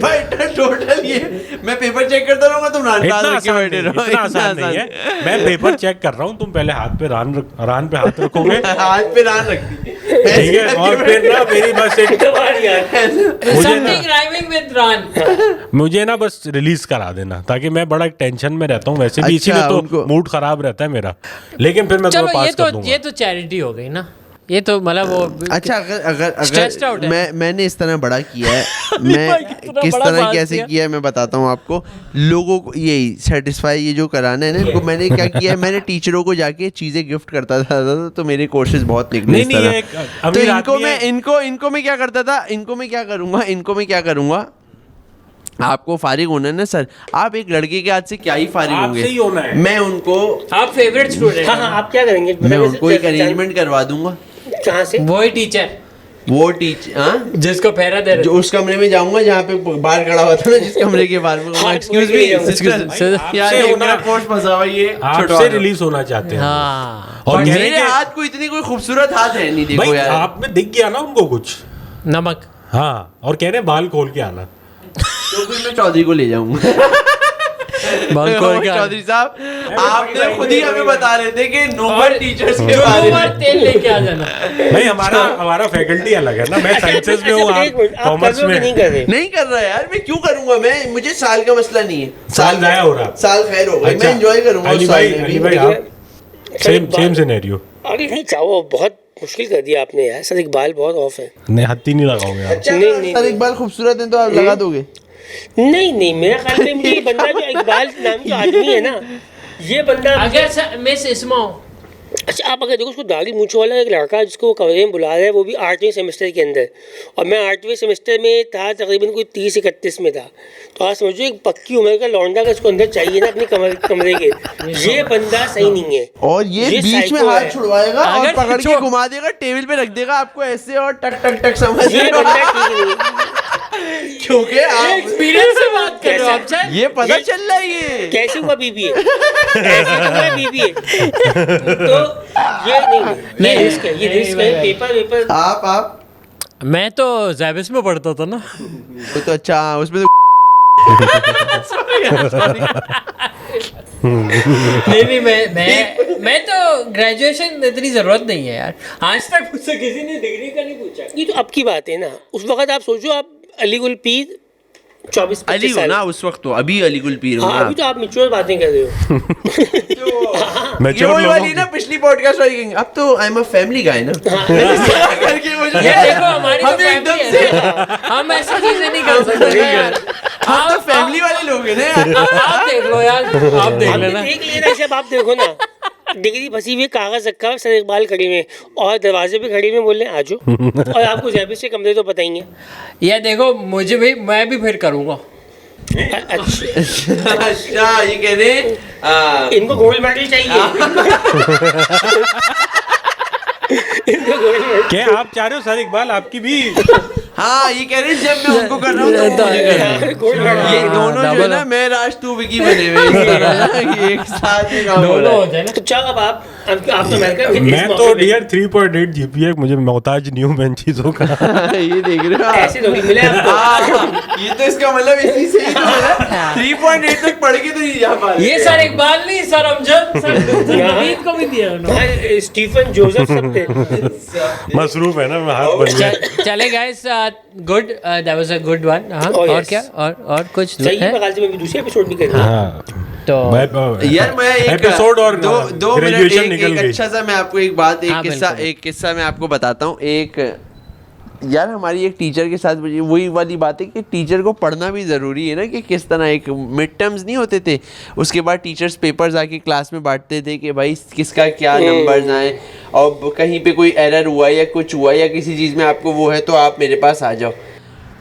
भाई टोटल ये मैं पेपर चेक करता रहूंगा, तुम रान पे इतना हाथ रख के आसान बैठे नहीं, रहो। इतना आसान नहीं है। मैं पेपर चेक कर रहा हूँ, तुम पहले हाथ पे रान पे हाथ रखोगे, हाथ पे रान रख दी, ठीक है, और फिर ना मेरी बस एक Something rhyming with run। मुझे ना बस रिलीज करा देना, ताकि मैं बड़ा टेंशन में रहता हूँ वैसे भी, अच्छा, इसीलिए तो उनको- मूड खराब रहता है मेरा, लेकिन फिर मैं चलो तुम्हें पास कर दूंगा। ये तो चैरिटी हो गई ना, ये तो मतलब वो अच्छा Stressed out अगर है। मैंने इस तरह बड़ा किया है, भाई, मैं कितना किस बड़ा तरह बात कैसे किया। किया है मैं बताता हूँ आपको। लोगों को यही सेटिस्फाई ये जो कराना है ना इनको, मैंने क्या किया है, मैंने टीचरों को जाके चीजें गिफ्ट करता था, तो मेरे कोर्सेज बहुत निकले नहीं इस नहीं, तरह। ये एक तो अमीर इनको आदमी मैं है। इनको मैं क्या करता था, इनको मैं क्या करूँगा, आपको फारिग होना है ना सर, आप एक लड़के के हाथ से क्या ही फारिग आपसे होंगे, ही होना है। मैं उनको आप फेवरेट स्टूडेंट हाँ हाँ, आप क्या करेंगे? मैं उनको एक अरेंजमेंट करवा दूंगा। कहाँ से? वही टीचर वो टीचर, हाँ, जिसको पहरा दे जो रहे उस कमरे में जाऊंगा जहाँ पे बाहर खड़ा हुआ था ना, जिस कमरे के बाहर में, एक्सक्यूज मी सिस्टर, आपसे यार ये होना- मेरा कोर्स फंसा हुआ है, ये छुटवा आपसे दो। रिलीज होना चाहते हैं हाँ और कह रहे मेरे हैं हाथ को इतनी कोई खूबसूरत हाथ है नहीं, कि देखो भाई यार। आप में दिख गया ना उनको कुछ, नमक। हाँ, और कह रहे हैं बाल खोल के आना। तो फिर मैं चौधरी को ले जाऊंगा। बंक खोल के चौधरी साहब आपने खुद ही हमें बता रहे थे कि नोबल टीचर्स के जो बारे बार में। तेल लेके आ जाना। नहीं, हमारा फैकल्टी अलग है ना, मैं साइंसेस में हूँ, आप कॉमर्स में। नहीं कर रहे? नहीं कर रहा यार, मैं क्यों करूंगा, मैं मुझे साल का मसला नहीं है, साल जाया हो रहा। साल खैर हो गई, मैं एंजॉय करूंगा अली उस साल भाई, में अली भी। भाई आप सेम सिनेरियो। अरे नहीं चाहो, बहुत मुश्किल कर दिया आपने यार, सर इकबाल बहुत ऑफ है। नहीं, हत्ती नहीं लगाओगे आप। अच्छा नहीं, नहीं, सर नहीं। इकबाल खूबसूरत है तो आप लगा दोगे? नहीं नहीं, मेरा ख्याल में मुझे ये बंदा जो इकबाल नाम जो आदमी है ना, ये बंदा अगर मिस इस्मा हो, अच्छा आप अगर देखो उसको दाढ़ी मूंछ वाला एक लड़का जिसको वो कमरे में बुला रहा है, वो भी 8वें सेमेस्टर के अंदर, और मैं 8वें सेमेस्टर में था, तकरीबन कोई 30-31 में था, तो आप समझो एक पक्की उम्र का लौंडा का इसको अंदर चाहिए ना अपने कमरे के, ये बंदा सही नहीं है। और ये बीच में साइको हाथ है। छुड़वाएगा और अगर पकड़ के छो- घुमा देगा, टेबल पे रख देगा आपको ऐसे और टक टक टक समझ ये लो। बंदा ठीक नहीं है। क्योंकि आप एक्सपीरियंस से बात कर रहे हो आप शायद। ये पता चल रहा है ये कैसे हुआ बीबीए? ऐसे तो हुआ बीबीए। तो ये नहीं, ये रिस्क है, ये रिस्क है, पेपर आप मैं तो जैबिस में पढ़ता था ना। वो तो अच्छा उसमें तो नहीं मैं तो ग्रेजुएशन इतनी जरूरत नहीं है यार, आज तक मुझसे किसी ने डिग्री का नहीं पूछा। ये तो अब की बात है ना, उस वक्त आप सोचो, आप अली गुल पीर 24-25 अली हो साल, ना उस वक्त, तो अभी अली गुल पीर हो हाँ ना। अभी तो आप मैच्योर बातें कर रहे हो। ये मैच्योर वही वाली लोगों ना पिछली पॉडकास्ट वाली कहेंगे, अब तो आई एम अ फैमिली गाय ना करके मुझे ये देखो हमारी तो हम एकदम फैमिली है ना, हम ऐसी चीजें नहीं कर सकते यार। हम तो फैमिली वाले लोग हैं ना यार। आप देख लो यार, आप देख आपने लेना। देख लिया ना, जब आप देखो ना, डिग्री फंसी हुई, कागज रखा हुआ, सर इकबाल खड़ी में और दरवाजे पे खड़ी में बोल रहे हैं आजो, और आपको जैबिस से कमरे तो बताएंगे। ये देखो मुझे भी, मैं भी फिर करूंगा। अच्छा, अच्छा ये कह रहे हैं, इनको गोल्ड मेडल चाहिए। इनको गोल्ड मेडल। क्या आप चाह रहे हो सर इकबाल आपकी भी? हाँ ये कह रहे हैं जब मैं उनको कर रहा हूँ तो वो मुझे कर रहा है। Gold medal. ये दोनों जो है ना, मैं राज तू विकी बने हुए हैं, इस तरह ना, कि एक साथ में काम हो रहा है। जाए ना। तो क्या अब आप तो अमेरिका में मैं तो डियर 3.8 GPA, मुझे मोहताज नहीं हूँ मैं इन चीजों का। ये देख रहे हो आप? ऐसे थोड़ी मिले आपको। हाँ, ये तो इसका मतलब इसी से ही तो है 3.8 तक पढ़ के तो नहीं जा पा रहे। ये सर इकबाल नहीं, सर अमजद, सर नवीद को भी दिया उन्होंने। हाँ, स्टीफन जोसेफ सब थे। मसरूफ है ना, मैं हाथ बन गया। चले guys, good, that was a good one. हाँ, Oh, और yes. क्या, और कुछ सही है? है, बगाल से मैं भी दूसरे एपिसोड भी कर रहा हूँ। हाँ तो यार मैं एक एपिसोड और दो मिनट ग्रेजुएशन निकल एक गई। अच्छा सा मैं आपको एक बात, हाँ, बिल्कुल। एक किस्सा मैं आपको बताता हूँ। एक यार हमारी एक टीचर के साथ वही वाली बात है कि टीचर को पढ़ना भी ज़रूरी है ना, कि किस तरह एक मिड टर्म्स नहीं होते थे, उसके बाद टीचर्स पेपर्स आके क्लास में बांटते थे कि भाई किसका क्या नंबर्स आए, और कहीं पे कोई एरर हुआ या कुछ हुआ या किसी चीज़ में आपको वो है तो आप मेरे पास आ जाओ।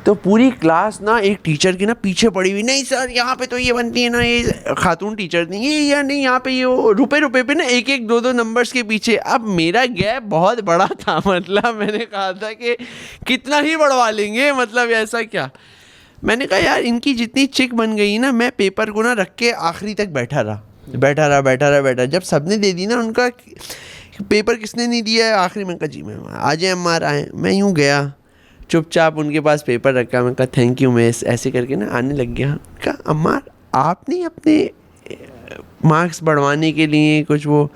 तो पूरी क्लास ना एक टीचर के ना पीछे पड़ी हुई, नहीं सर यहाँ पे तो ये बनती है ना, ये खातून टीचर नहीं, ये या नहीं यहाँ पे ये वो रुपए पे ना एक एक दो नंबर्स के पीछे। अब मेरा गैप बहुत बड़ा था, मतलब मैंने कहा था कि कितना ही बढ़वा लेंगे, मतलब ऐसा क्या। मैंने कहा यार इनकी जितनी चिक बन गई ना, मैं पेपर को ना रख के आखिरी तक बैठा रहा। जब सबने दे दी ना, उनका पेपर किसने नहीं दिया है आखिरी में, कहा जी मैं आज एमआर आए, मैं यूँ गया चुपचाप उनके पास पेपर रखा, मैं कहा थैंक यू मिस, ऐसे करके ना आने लग गया। कहा अम्मा आपने अपने मार्क्स बढ़वाने के लिए कुछ वो,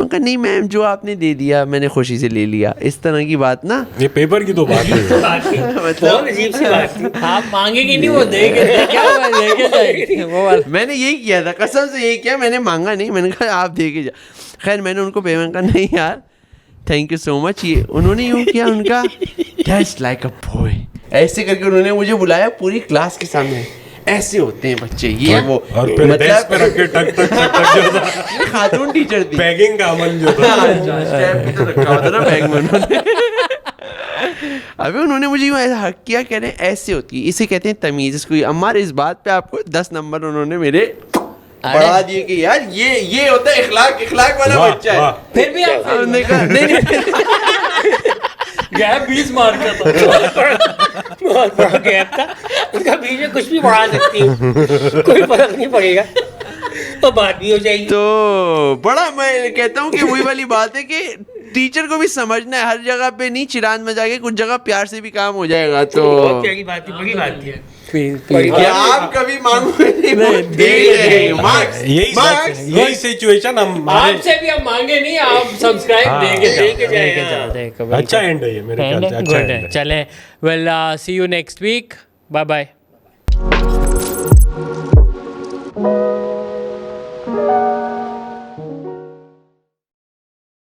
मैं कहा नहीं मैम जो आपने दे दिया मैंने खुशी से ले लिया, इस तरह की बात ना। ये पेपर की तो बात है। बहुत अजीब सी बात थी। आप मांगेंगे नहीं, वो देके जाएंगे वो वाला। मैंने यही किया था, कसम से यही किया, मैंने मांगा नहीं, मैंने कहा आप दे के जा। खैर मैंने उनको पेमेंट कहा नहीं यार थैंक यू सो मच, ये उन्होंने यूँ किया, उनका दैट्स लाइक अ बॉय, ऐसे करके उन्होंने मुझे बुलाया पूरी क्लास के सामने, ऐसे होते हैं बच्चे ये वो, और फिर डेस्क पे रख के टक टक टक टक जो था, ये खातून टीचर थी, बैगिंग का अमल जो था। स्टैम्प भी तो रखा हुआ था ना बैग में उन्होंने। अभी उन्होंने मुझे यूँ ऐसा हक किया, कह रहे हैं ऐसे होती है, इसे कहते हैं तमीज़। इसको अम्मा इस बात पे आपको 10 नंबर उन्होंने मेरे बढ़ा दिए कि यार ये होता है इखलाक वाला वाह, बच्चा है। वाह। फिर भी आप उन्होंने कहा नहीं गैप 20 मार्क का था। बहुत बड़ा गैप था, उनका बीच में कुछ भी बढ़ा सकती हूँ, कोई फर्क नहीं पड़ेगा, तो बात भी हो जाएगी। तो बड़ा मैं कहता हूँ कि वही वाली बात है कि टीचर को भी समझना है, हर जगह पे नहीं चिरान मचा के, कुछ जगह प्यार से भी काम हो जाएगा। तो बहुत प्यारी बात थी, बड़ी बात थी। आप कभी मांगोगे नहीं, दे जाएंगे मार्क्स। यही सिचुएशन हम आपसे भी हम मांगे नहीं, आप सब्सक्राइब देके जाओ। अच्छा एंड है ये मेरे ख्याल से, अच्छा end है। चले, well see you next week, bye bye.